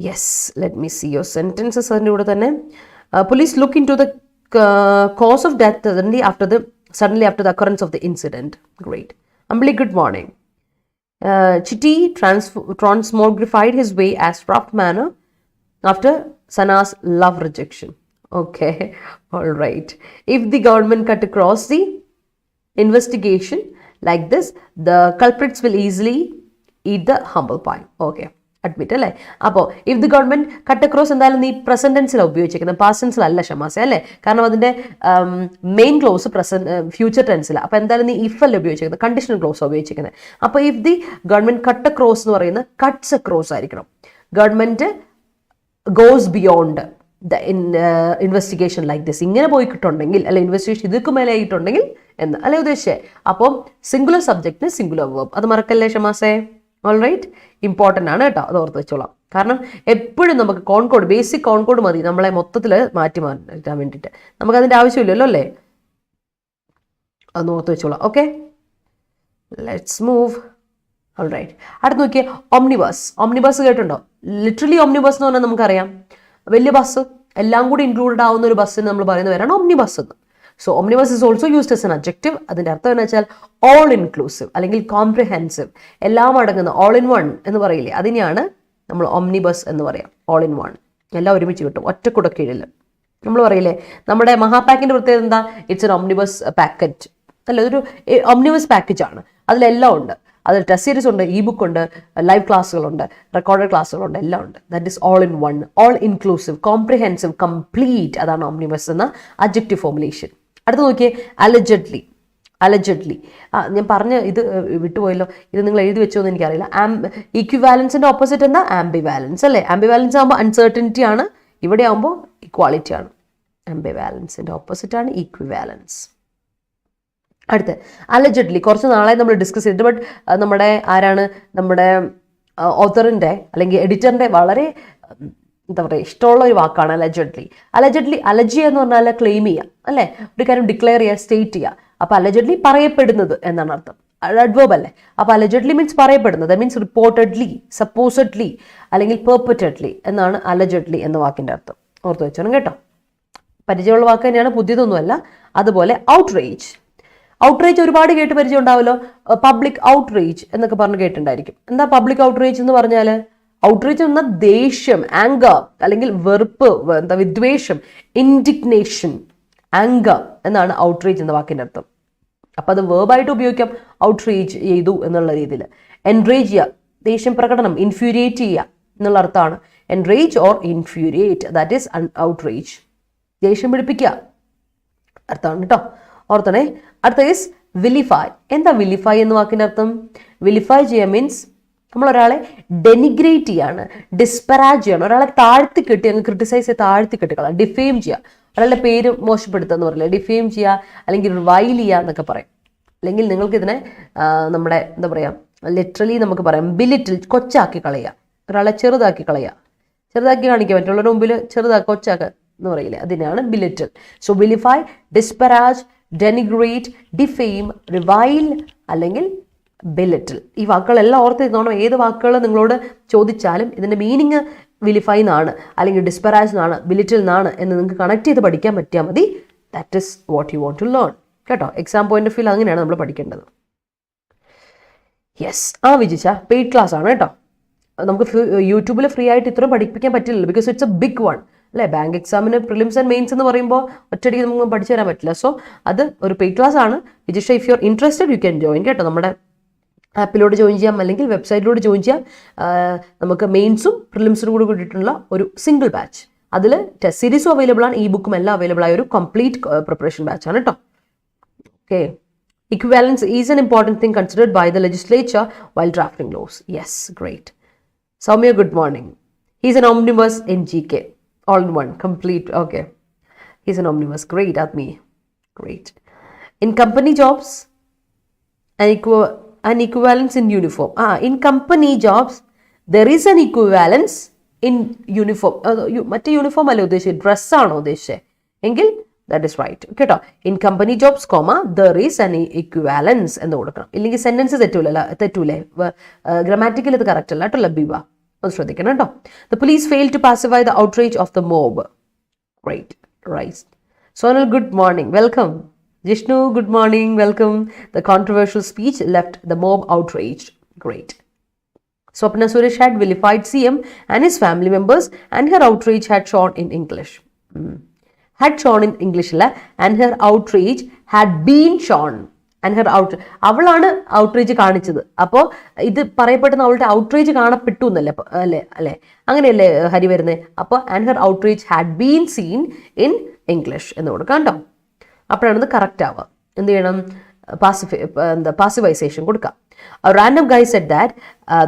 Yes, let me see your sentences. അതിൻ്റെ കൂടെ തന്നെ police look into the cause of death suddenly after the occurrence of the incident. Great. Ambli, good morning. Chitti transmogrified his way as rough manner after Sana's love rejection. Okay, all right. If the government cut across the investigation like this, the culprits will easily eat the humble pie. Okay. Admit അല്ലേ. അപ്പോൾ if the government cut across എന്തായാലും നീ present ടെൻസിലാണ് ഉപയോഗിച്ചിരിക്കുന്നത്, past ടെൻസിലല്ല ഷമാസ അല്ലേ. കാരണം അതിന്റെ main clause future ടെൻസിലാണ്. അപ്പോൾ എന്തായാലും നീ ഇഫ് അല്ല ഉപയോഗിച്ചിരിക്കുന്നത്, കണ്ടീഷണൽ ക്ലോസ് ഉപയോഗിച്ചിരിക്കുന്നത്. അപ്പോൾ if the government cut across എന്ന് പറയുന്നത് കട്ട്സ് അക്രോസ് ആയിരിക്കണം. Government goes beyond the investigation like this, ഇങ്ങനെ പോയിട്ടുണ്ടെങ്കിൽ അല്ലെ, ഇൻവെസ്റ്റിഗേഷൻ ഇതൊക്കെ മേലെ ആയിട്ടുണ്ടെങ്കിൽ എന്ന് അല്ലെ ഉദ്ദേശിച്ചേ. അപ്പം സിംഗുലർ സബ്ജക്റ്റിന് സിംഗുലർ വേർബ്, അത് മറക്കല്ലേ ഷമാസേ. ഓൾ റൈറ്റ്, ഇമ്പോർട്ടൻ്റ് ആണ് കേട്ടോ, അത് ഓർത്ത് വെച്ചോളാം. കാരണം എപ്പോഴും നമുക്ക് കോൺകോഡ്, ബേസിക് കോൺകോഡ് മതി നമ്മളെ മൊത്തത്തിൽ മാറ്റാൻ വേണ്ടിയിട്ട്. നമുക്കതിൻ്റെ ആവശ്യമില്ലല്ലോ അല്ലേ, അതൊന്ന് ഓർത്ത് വെച്ചോളാം. Okay, let's move. All right, അടുത്ത് നോക്കിയേ, ഓംനിബസ്. ഓംനിബസ് കേട്ടുണ്ടോ? ലിറ്ററലി ഓംനിബസ് എന്ന് പറഞ്ഞാൽ നമുക്കറിയാം വലിയ ബസ് എല്ലാം കൂടി ഇൻക്ലൂഡഡ് ആവുന്ന ഒരു ബസ്സിന് നമ്മൾ പറയുന്ന പേരാണ് omnibus എന്ന്. So omnibus is also used as an adjective. അതിൻ്റെ അർത്ഥം എന്ന് വെച്ചാൽ ഓൾ ഇൻക്ലൂസീവ് അല്ലെങ്കിൽ കോംപ്രിഹെൻസീവ്, എല്ലാം അടങ്ങുന്ന, ഓൾ ഇൻ വൺ എന്ന് പറയില്ലേ, അതിനെയാണ് നമ്മൾ omnibus എന്ന് പറയാം. ഓൾ ഇൻ വൺ, എല്ലാം ഒരുമിച്ച് കിട്ടും ഒറ്റ കുടക്കീഴിൽ. നമ്മൾ പറയില്ലേ നമ്മുടെ മഹാപാക്കിൻ്റെ പ്രത്യേകത എന്താ? ഇറ്റ്സ് എൻ omnibus പാക്കറ്റ് അല്ല, ഇതൊരു omnibus പാക്കേജ് ആണ്. അതിലെല്ലാം ഉണ്ട്. അതിൽ ടെസ്റ്റ് സീരീസ് ഉണ്ട്, ഇ ബുക്ക് ഉണ്ട്, ലൈവ് ക്ലാസ്സുകളുണ്ട്, റെക്കോർഡഡ് ക്ലാസ്സുകളുണ്ട്, എല്ലാം ഉണ്ട്. That is all in one, all inclusive, comprehensive, complete. അതാണ് omnibus എന്ന അഡ്ജക്റ്റീവ് ഫോർമുലേഷൻ. അടുത്ത് നോക്കിയേ, അലജഡ്ലി. അലജഡ്ലി ഞാൻ പറഞ്ഞ ഇത് വിട്ടുപോയല്ലോ, ഇത് നിങ്ങൾ എഴുതി വെച്ചോ എന്ന് എനിക്കറിയില്ല. ഈക്വിവാലൻസിന്റെ ഓപ്പോസിറ്റ് എന്താ? ആംബിവാലൻസ് അല്ലേ? ആംബിവാലൻസ് ആകുമ്പോൾ അൺസർട്ടനിറ്റി ആണ്, ഇവിടെ ആകുമ്പോൾ ഇക്വാളിറ്റി ആണ്. ആംബിവാലൻസിന്റെ ഓപ്പോസിറ്റ് ആണ് ഈക്വിവാലൻസ്. അടുത്ത് അലജഡ്ലി കുറച്ച് നാളെ നമ്മൾ ഡിസ്കസ് ചെയ്തിട്ട്, ബട്ട് നമ്മുടെ ആരാണ് നമ്മുടെ ഓത്തറിൻ്റെ അല്ലെങ്കിൽ എഡിറ്ററിൻ്റെ വളരെ എന്താ പറയുക ഇഷ്ടമുള്ള ഒരു വാക്കാണ് അലജഡ്ലി. അലജഡ്ലി, അലജി എന്ന് പറഞ്ഞാൽ ക്ലെയിം ചെയ്യുക അല്ലേ, ഒരു കാര്യം ഡിക്ലെയർ ചെയ്യുക, സ്റ്റേറ്റ് ചെയ്യുക. അപ്പോൾ അലജഡ്ലി പറയപ്പെടുന്നത് എന്നാണ് അർത്ഥം, അഡ്വേർബ് അല്ലേ. അപ്പോൾ അലജഡ്ലി മീൻസ് പറയപ്പെടുന്നത്, മീൻസ് റിപ്പോർട്ടഡ്ലി, സപ്പോസഡ്ലി അല്ലെങ്കിൽ പെർപെറ്റഡ്ലി എന്നാണ് അലജഡ്ലി എന്ന വാക്കിൻ്റെ അർത്ഥം. ഓർത്ത് വെച്ചോണം കേട്ടോ, പരിചയമുള്ള വാക്ക് തന്നെയാണ്, പുതിയതൊന്നുമല്ല. അതുപോലെ ഔട്ട്റേജ്. ഔട്ട്റേജ് ഒരുപാട് കേട്ട് പരിചയം ഉണ്ടാവുമല്ലോ. പബ്ലിക് ഔട്ട്റേജ് എന്നൊക്കെ പറഞ്ഞ് കേട്ടിട്ടുണ്ടായിരിക്കും. എന്താ പബ്ലിക് ഔട്ട്റേജ് എന്ന് പറഞ്ഞാൽ? ഔട്ട്റേജ് എന്ന ദേഷ്യം, ആങ്കർ അല്ലെങ്കിൽ വെറുപ്പ്, എന്താ വിദ്വേഷം, ഇൻഡിഗ്നേഷൻ, ആങ്കർ എന്നാണ് ഔട്ട്റേജ് എന്ന വാക്കിൻ്റെ അർത്ഥം. അപ്പം അത് വേർബായിട്ട് ഉപയോഗിക്കാം, ഔട്ട്റേജ് ചെയ്തു എന്നുള്ള രീതിയിൽ. എൻറേജ് ചെയ്യുക, ദേഷ്യം പ്രകടനം, ഇൻഫ്യൂരിയേറ്റ് ചെയ്യുക എന്നുള്ള അർത്ഥമാണ്. എൻറേജ് ഓർ ഇൻഫ്യൂരിയേറ്റ്, ദാറ്റ് ഈസ് ഔട്ട്റേജ്, ദേഷ്യം പിടിപ്പിക്കുക അർത്ഥമാണ് കേട്ടോ, ഓർത്തണേ. അടുത്ത ഈസ് വിലിഫൈ. എന്താ വിലിഫൈ എന്ന വാക്കിൻ്റെ അർത്ഥം? വിലിഫൈ ചെയ്യുക മീൻസ് നമ്മൾ ഒരാളെ ഡെനിഗ്രേറ്റ് ചെയ്യാണ്, ഡിസ്പരാജ് ചെയ്യാണ്, ഒരാളെ താഴ്ത്തി കെട്ടി, അങ്ങ് ക്രിട്ടിസൈസ് ചെയ്ത് താഴ്ത്തി കെട്ടിക്കളാം, ഡിഫെയിം ചെയ്യുക, ഒരാളുടെ പേര് മോശപ്പെടുത്തുക എന്ന് പറയില്ല, ഡിഫെയിം ചെയ്യുക അല്ലെങ്കിൽ റിവൈൽ ചെയ്യുക എന്നൊക്കെ പറയും. അല്ലെങ്കിൽ നിങ്ങൾക്ക് ഇതിനെ നമ്മുടെ എന്താ പറയുക ലിറ്ററലി നമുക്ക് പറയാം ബിലിറ്റിൽ, കൊച്ചാക്കി കളയുക, ഒരാളെ ചെറുതാക്കി കളയുക, ചെറുതാക്കി കാണിക്കുക, മറ്റുള്ളവരുടെ മുമ്പിൽ ചെറുതാക്കി കൊച്ചാക്കുക എന്ന് പറയില്ലേ, അതിനാണ് belittle. So vilify, disparage, denigrate, defame, revile അല്ലെങ്കിൽ ബിലിറ്റിൽ. ഈ വാക്കുകളെല്ലാം ഓർത്ത് ഇരുന്നോണം. ഏത് വാക്കുകൾ നിങ്ങളോട് ചോദിച്ചാലും ഇതിൻ്റെ മീനിങ് വിലിഫൈ എന്നാണ് അല്ലെങ്കിൽ ഡിസ്പരാജ് എന്നാണ്, ബിലിറ്റിൽ എന്നാണ് എന്ന് നിങ്ങൾക്ക് കണക്ട് ചെയ്ത് പഠിക്കാൻ പറ്റിയാൽ മതി. That is what you want to learn കേട്ടോ. എക്സാം പോയിന്റ് ഓഫ് വ്യൂ അങ്ങനെയാണ് നമ്മൾ പഠിക്കേണ്ടത്. യെസ്, വിജിച്ച പെയ്ഡ് ക്ലാസ് ആണ് കേട്ടോ. നമുക്ക് യൂട്യൂബിൽ ഫ്രീ ആയിട്ട് ഇത്രയും പഠിപ്പിക്കാൻ പറ്റില്ലല്ലോ, because it's a big one അല്ലേ. ബാങ്ക് എക്സാമിന് പ്രിലിംസ് ആൻഡ് മെയിൻസ് എന്ന് പറയുമ്പോൾ ഒറ്റയടിക്ക് നമുക്ക് പഠിച്ചു തരാൻ പറ്റില്ല. സോ അത് ഒരു പെയ്ഡ് ക്ലാസ് ആണ്. Vijisha, if you are interested you can join കേട്ടോ. നമ്മുടെ ആപ്പിലൂടെ ജോയിൻ ചെയ്യാം അല്ലെങ്കിൽ വെബ്സൈറ്റിലൂടെ ജോയിൻ ചെയ്യാം. നമുക്ക് മെയിൻസും പ്രിലിംസിനും കൂടി കൂടിയിട്ടുള്ള ഒരു സിംഗിൾ ബാച്ച്. അതിൽ ടെസ്റ്റ് സീരീസും അവൈലബിൾ ആണ്, ഇ ബുക്കും എല്ലാം അവൈലബിൾ ആയ ഒരു കംപ്ലീറ്റ് പ്രിപ്പറേഷൻ ബാച്ച് ആണ് കേട്ടോ. Okay, equivalence is an important thing considered by the legislature while drafting laws. Yes, great. Soumya, good morning. He's an omnibus in GK. All in one, complete. Okay. He's an omnibus. Great, Admi. Great. In company jobs, an equivalence in uniform. In company jobs, there is an equivalence in uniform. മറ്റേ uniform അല്ലേ ഉദ്ദേശിച്ചത്, ഡ്രസ്സാണോ ഉദ്ദേശിച്ചത് എങ്കിൽ that is right കേട്ടോ. In company jobs there is an equivalence എന്ന് കൊടുക്കണം. ഇല്ലെങ്കിൽ സെന്റൻസ് തെറ്റൂലേ, ഗ്രാമാറ്റിക്കൽ ഇത് കറക്റ്റ് അല്ല കേട്ടോ. ലബീബ ഒന്ന് ശ്രദ്ധിക്കണം കേട്ടോ. The police fail to pacify the outrage of the mob. Right, right. Sonal, good morning, welcome. Jishnu, good morning, welcome. The controversial speech left the mob outraged. Great. Swapna Suresh had vilified CM and his family members, and her outrage had shown in English. Had shown in English, and her outrage had been shown. And her അവളാണ് outrage കാണിച്ചത്. അപ്പോൾ ഇത് പറയപ്പെടുന്ന അവളുടെ outrage കാണപ്പെട്ടു എന്നല്ലേ അല്ലേ, അങ്ങനെയല്ലേ ഹരി വരുന്നത്. അപ്പോൾ and her outrage had been scene in English എന്ന് കൊടുക്കാം കേട്ടോ. അപ്പോഴാണ് ഇത് കറക്റ്റ് ആവുക. എന്ത് ചെയ്യണം? പാസിവൈസേഷൻ കൊടുക്കാം. A random guy said that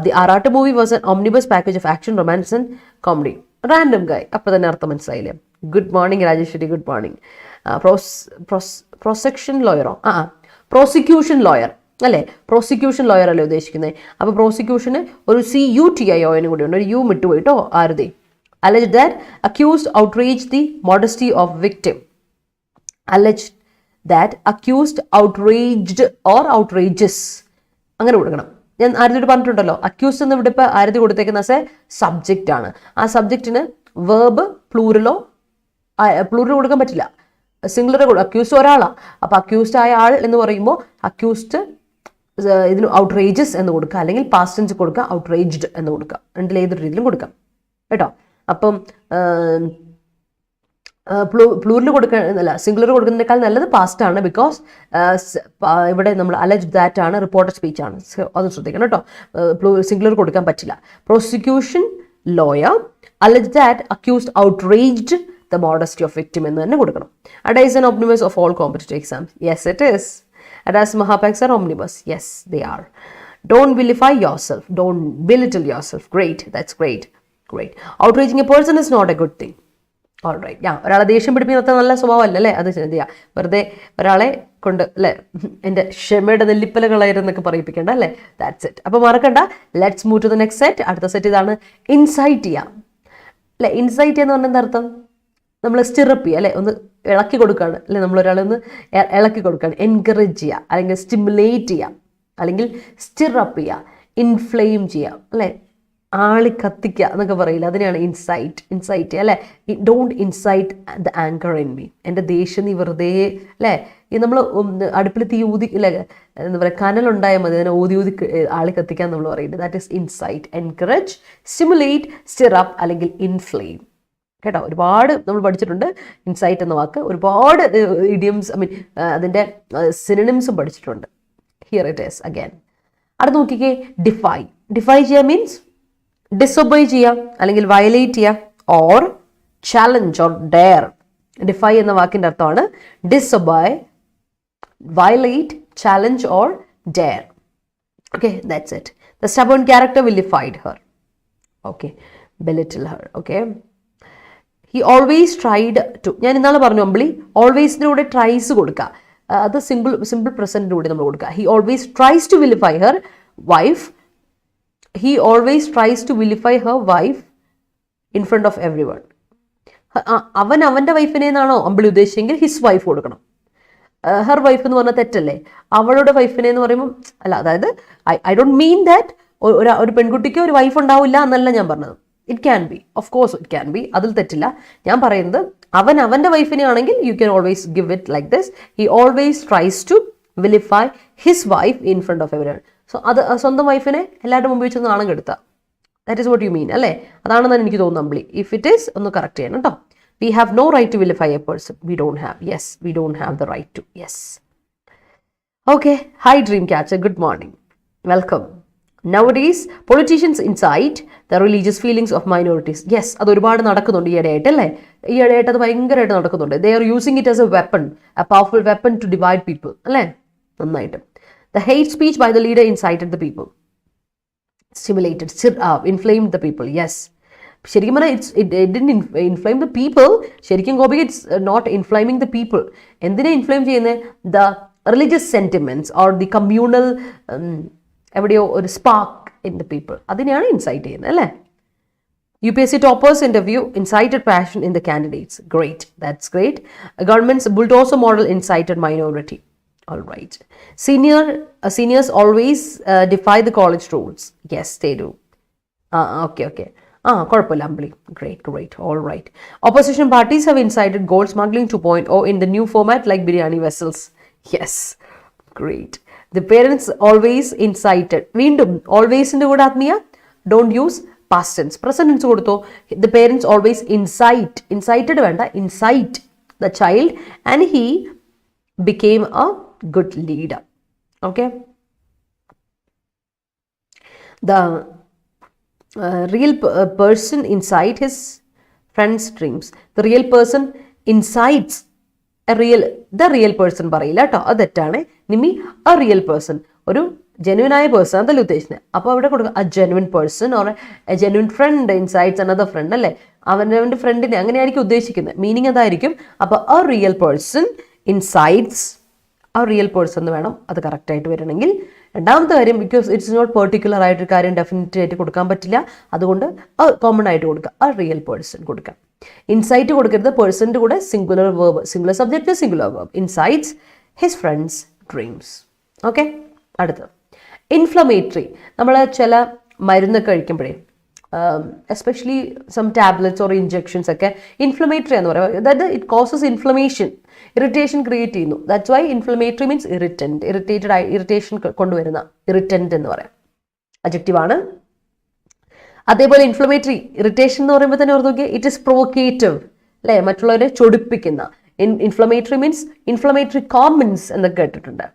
the Arata movie was an omnibus package of action, romance and comedy. Random guy. അപ്പോൾ തന്നെ അർത്ഥം മനസ്സിലായില്ലേ? Good morning Rajeshwari, good morning. Prosecution ലോയറോ? പ്രോസിക്യൂഷൻ ലോയർ അല്ലേ, പ്രോസിക്യൂഷൻ ലോയർ അല്ലേ ഉദ്ദേശിക്കുന്നത്. അപ്പോൾ പ്രോസിക്യൂഷന് ഒരു CUTION കൂടി ഉണ്ട്, ഒരു യു വിട്ടുപോയിട്ടോ ആരുതി. Alleged that accused outraged the modesty of victim. Alleged that accused outraged or outrageous അങ്ങനെ കൊടുക്കണം. ഞാൻ ആരതിയോട് പറഞ്ഞിട്ടുണ്ടല്ലോ, അക്യൂസ് എന്ന് ഇവിടെ ഇപ്പോൾ ആരതി കൊടുത്തേക്കുന്ന സബ്ജക്റ്റ് ആണ്. ആ സബ്ജക്റ്റിന് വേർബ് പ്ലൂറലോ പ്ലൂറൽ കൊടുക്കാൻ പറ്റില്ല, സിംഗുലർ അക്യൂസ്ഡ് ഒരാളാണ്. അപ്പോൾ അക്യൂസ്ഡ് ആയ ആൾ എന്ന് പറയുമ്പോൾ അക്യൂസ്ഡ് ഇതിന് ഔട്ട്റേജസ് എന്ന് കൊടുക്കുക, അല്ലെങ്കിൽ പാസ്റ്റ് ടെൻസ് കൊടുക്കുക, ഔട്ട്റേജ്ഡ് എന്ന് കൊടുക്കുക. രണ്ടിൽ ഏതൊരു രീതിയിലും കൊടുക്കാം കേട്ടോ. അപ്പം പ്ലൂറിൽ കൊടുക്കുക സിംഗുലർ കൊടുക്കുന്നതിനേക്കാൾ നല്ലത് പാസ്റ്റ് ആണ്. ബിക്കോസ് ഇവിടെ നമ്മൾ അലജ് ദാറ്റ് ആണ്, റിപ്പോർട്ടഡ് സ്പീച്ച് ആണ്. അത് ശ്രദ്ധിക്കണം കേട്ടോ. സിംഗുലർ കൊടുക്കാൻ പറ്റില്ല. Prosecution lawyer allege that accused outraged the modesty of victim എന്ന് തന്നെ കൊടുക്കണം. Adda is an omnibus of all competitive exams. Yes, it is. Adda's Mahapacks are omnibus. Yes, they are. Don't vilify yourself. Don't belittle yourself. Great. That's great. Great. Outraging a person is not a good thing. All right. ഒരാളെ ദേഷ്യം പിടിപ്പിക്കുന്ന നല്ല സ്വഭാവമല്ല അല്ലേ? അത് ചെയ്യാം. വെറുതെ ഒരാളെ കൊണ്ട് അല്ലേ എൻ്റെ ക്ഷമയുടെ നെല്ലിപ്പലകളായിരുന്നൊക്കെ പറയിപ്പിക്കേണ്ട അല്ലേ? That's it. അപ്പോൾ മറക്കണ്ട. Let's move to the next set. അടുത്ത സെറ്റ് ഇതാണ്, ഇൻസൈറ്റ് ചെയ്യാം അല്ലേ? ഇൻസൈറ്റ് എന്ന് പറഞ്ഞാൽ എന്താ അർത്ഥം? നമ്മൾ സ്റ്റിറപ്പ് ചെയ്യുക അല്ലെ, ഒന്ന് ഇളക്കി കൊടുക്കുകയാണ് അല്ലെ, നമ്മളൊരാളെ ഒന്ന് ഇളക്കി കൊടുക്കുകയാണ്. എൻകറേജ് ചെയ്യുക, അല്ലെങ്കിൽ സ്റ്റിമുലേറ്റ് ചെയ്യാം, അല്ലെങ്കിൽ സ്റ്റിറപ്പ് ചെയ്യുക, ഇൻഫ്ലെയിം ചെയ്യാം അല്ലെ, ആളി കത്തിക്കുക എന്നൊക്കെ പറയില്ല, അതിനെയാണ് ഇൻസൈറ്റ് അല്ലേ. Don't insight the anchor in me. എൻ്റെ ദേഷ്യം നീ വെറുതെ അല്ലേ, ഈ നമ്മൾ അടുപ്പിൽ തീ ഊതി അല്ലേ, എന്താ പറയുക, കനലുണ്ടായാൽ മതി, അതിനെ ഊതി ആളി കത്തിക്കാൻ നമ്മൾ പറയുന്നത്. That is insight. Encourage, stimulate, stirrup അല്ലെങ്കിൽ ഇൻഫ്ലെയിം കേട്ടോ. ഒരുപാട് നമ്മൾ പഠിച്ചിട്ടുണ്ട് ഇൻസൈറ്റ് എന്ന വാക്ക്. ഒരുപാട് ഇഡിയംസ് അതിൻ്റെ സിനണിംസും പഠിച്ചിട്ടുണ്ട്. Here it is again. അടുത്ത് നോക്കിക്കേ, ഡിഫൈ. ഡിഫൈ ചെയ്യുക മീൻസ് ഡിസൊബൈ ചെയ്യുക അല്ലെങ്കിൽ വയലേറ്റ് ചെയ്യുക, or challenge or dare. Defy എന്ന വാക്കിൻ്റെ അർത്ഥമാണ് disobey, violate, challenge or dare. Okay, that's it. The stubborn character vilified her. Okay, belittle her. Okay. He always tried to. ഞാൻ ഇന്നാളെ പറഞ്ഞു അമ്പിളി, ഓൾവേസിൻ്റെ കൂടെ ട്രൈസ് കൊടുക്കുക, അത് സിമ്പിൾ പ്രസൻറ്റിൻ്റെ കൂടെ നമ്മൾ കൊടുക്കുക. He always tries to vilify her wife. He always tries to vilify her wife in front of everyone. അവൻ്റെ വൈഫിനെ എന്നാണോ അമ്പിളി ഉദ്ദേശിച്ചെങ്കിൽ ഹിസ് വൈഫ് കൊടുക്കണം. ഹെർ വൈഫ് എന്ന് പറഞ്ഞാൽ തെറ്റല്ലേ? അവളുടെ വൈഫിനെ എന്ന് പറയുമ്പോൾ അല്ല, അതായത് ഐ ഡോണ്ട് മീൻ ദാറ്റ് ഒരു പെൺകുട്ടിക്ക് ഒരു വൈഫ് ഉണ്ടാവില്ല എന്നല്ല ഞാൻ പറഞ്ഞത്. It can be, of course it can be, അതിൽ തെറ്റില്ല. ഞാൻ പറയുന്നത് അവൻ്റെ വൈഫിനെ ആണെങ്കിൽ you can always give it like this. He always tries to vilify his wife in front of everyone. So അത് സ്വന്തം വൈഫിനെ എല്ലാവരുടെ മുമ്പ് വെച്ച് നാണം കെടുത്തുക. That is what you mean അല്ലേ? അതാണെന്നാണ് എനിക്ക് തോന്നുന്നത് അമ്പിളി. ഇഫ് ഇറ്റ് ഈസ് ഒന്ന് കറക്റ്റ് ചെയ്യണം കേട്ടോ. We have no right to vilify a person. We don't have. Yes, we don't have the right to. Yes. Okay. Hi, Dreamcatcher. Good morning. Welcome. Nowadays, politicians incite the religious feelings of minorities. Yes, അത് ഒരുപാട് നടക്കുന്നുണ്ട് ഈയിടെയായിട്ട് അല്ലേ? ഈയിടെയായിട്ട് അത് ഭയങ്കരമായിട്ട് നടക്കുന്നുണ്ട്. They are using it as a weapon, a powerful weapon to divide people. അല്ലേ? നന്നായിട്ട്. The hate speech by the leader incited the people. Stimulated, inflamed the people. Yes. ശരിക്കും പറഞ്ഞാൽ it didn't inflame the people. ശരിക്കും Gopika it's not inflaming the people. എന്തിനാ inflame ചെയ്യുന്നത്? The religious sentiments or the communal എവിടെയോ ഒരു spark in the people, അതിനെയാണ് incite ചെയ്യുന്നത് അല്ലേ? UPSC toppers interview incited passion in the candidates. Great, that's great. Government's bulldozer model incited minority. All right. Seniors always defy the college rules. Yes, they do. Okay. കുഴപ്പമില്ല അമ്പിളി. Great. All right. Opposition parties have incited gold smuggling 2.0 in the new format like biryani vessels. Yes. Great. The parents always incited. വീണ്ടും alwaysന്റെ കൂടെ ആത്മീയ don't use past tense. Present tense കൊടുത്തോ. The parents always incited വേണ്ട, incite the child and he became a good leader. Okay. The real person incite his friend's dreams. The real person incites the real person പറയില്ല കേട്ടോ, അത് തെറ്റാണ്. നിമി a real person, ഒരു ജെനുവിനായ person അതല്ല ഉദ്ദേശിക്കുന്നത്. അപ്പോൾ അവിടെ കൊടുക്കുക a genuine person or a genuine friend incites another friend അല്ലേ? അവൻ്റെ ഫ്രണ്ടിനെ അങ്ങനെയായിരിക്കും ഉദ്ദേശിക്കുന്നത്. മീനിങ് അതായിരിക്കും. അപ്പോൾ a real person incites, a real person എന്ന് വേണം അത് കറക്റ്റായിട്ട് വരണമെങ്കിൽ. രണ്ടാമത്തെ കാര്യം, ബിക്കോസ് ഇറ്റ്സ് നോട്ട് പെർട്ടിക്കുലർ ആയിട്ടൊരു കാര്യം ഡെഫിനറ്റ് ആയിട്ട് കൊടുക്കാൻ പറ്റില്ല, അതുകൊണ്ട് കോമൺ ആയിട്ട് കൊടുക്കുക, a real person കൊടുക്കാം. ഇൻസൈറ്റ് കൊടുക്കരുത്, പേഴ്സൻ്റെ കൂടെ singular verb, singular subject singular verb. Incites his friends dreams. Okay. അടുത്തത് ഇൻഫ്ലമേറ്ററി. നമ്മൾ ചില മരുന്നൊക്കെ കഴിക്കുമ്പോഴേ especially some tablets or injections ഒക്കെ ഇൻഫ്ലമേറ്ററി എന്ന് പറയുന്നത്, അതായത് it causes inflammation, irritation create ചെയ്യുന്നു. That's why inflammatory means irritant, irritation കൊണ്ടുവരുന്ന, ഇറിറ്റൻറ്റ് എന്ന് പറയാം, അഡ്ജക്റ്റീവാണ്. അതേപോലെ ഇൻഫ്ലമേറ്ററി, ഇറിറ്റേഷൻ എന്ന് പറയുമ്പോൾ തന്നെ ഓർത്ത് നോക്കിയാൽ ഇറ്റ് ഇസ് പ്രൊവോക്കേറ്റീവ്, അല്ലേ, മറ്റുള്ളവരെ ചൊടിപ്പിക്കുന്ന. ഇൻഫ്ലമേറ്ററി മീൻസ് ഇൻഫ്ലമേറ്ററി കോമൻസ് എന്നൊക്കെ കേട്ടിട്ടുണ്ട്.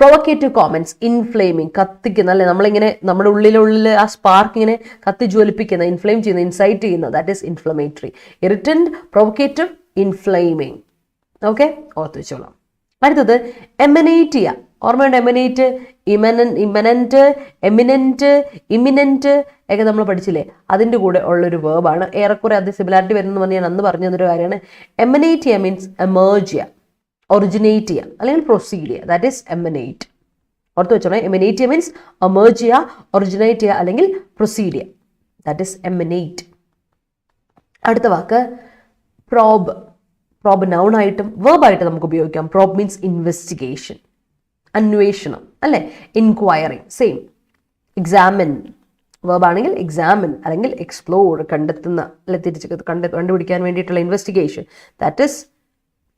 പ്രൊവോക്കേറ്റീവ് കോമൻസ്, ഇൻഫ്ലെയിമിങ്, കത്തിക്കുന്ന, അല്ലെ, നമ്മളിങ്ങനെ നമ്മുടെ ഉള്ളിൽ ആ സ്പാർക്ക് ഇങ്ങനെ കത്തി ജ്വലിപ്പിക്കുന്ന, ഇൻഫ്ലെയിം ചെയ്യുന്ന, ഇൻസൈറ്റ് ചെയ്യുന്ന, that is inflammatory. Irritant, provocative, inflaming. Okay, ഓർത്ത് വെച്ചോളാം. അടുത്തത് എമിനേറ്റ് ചെയ്യുക. ഓർമ്മയുണ്ട്, എമിനേറ്റ്, ഇമനന്റ്, എമിനന്റ്, ഇമിനന്റ് ഒക്കെ നമ്മൾ പഠിച്ചില്ലേ, അതിൻ്റെ കൂടെ ഉള്ളൊരു വേർബാണ്. ഏറെക്കുറെ അത് സിമിലാരിറ്റി വരുന്നത് പറഞ്ഞ് ഞാൻ അന്ന് പറഞ്ഞു തന്നൊരു കാര്യമാണ്. എമിനേറ്റ് ചെയ്യുക മീൻസ് എമേർജ് ചെയ്യുക, ഒറിജിനേറ്റ് ചെയ്യുക, അല്ലെങ്കിൽ പ്രൊസീഡ് ചെയ്യുക, ദാറ്റ് ഈസ് എമിനേറ്റ്. ഓർത്ത് വെച്ചോളാം, എമിനേറ്റ് ചെയ്യുക മീൻസ് എമേർജ് ചെയ്യുക, ഒറിജിനേറ്റ് ചെയ്യുക, അല്ലെങ്കിൽ പ്രൊസീഡ് ചെയ്യുക, ദാറ്റ് ഈസ് എമിനേറ്റ്. അടുത്ത വാക്ക് പ്രോബ്. പ്രോബ് നൗൺ ആയിട്ടും വേർബായിട്ടും നമുക്ക് ഉപയോഗിക്കാം. പ്രോബ് മീൻസ് ഇൻവെസ്റ്റിഗേഷൻ, അന്വേഷണം, അല്ലേ, ഇൻക്വയറി, സെയിം. എക്സാമിൻ വേർബാണെങ്കിൽ എക്സാമിൻ, അല്ലെങ്കിൽ എക്സ്പ്ലോർ, കണ്ടെത്തുന്ന, അല്ലെ, കണ്ടുപിടിക്കാൻ വേണ്ടിയിട്ടുള്ള ഇൻവെസ്റ്റിഗേഷൻ, ദാറ്റ് ഈസ്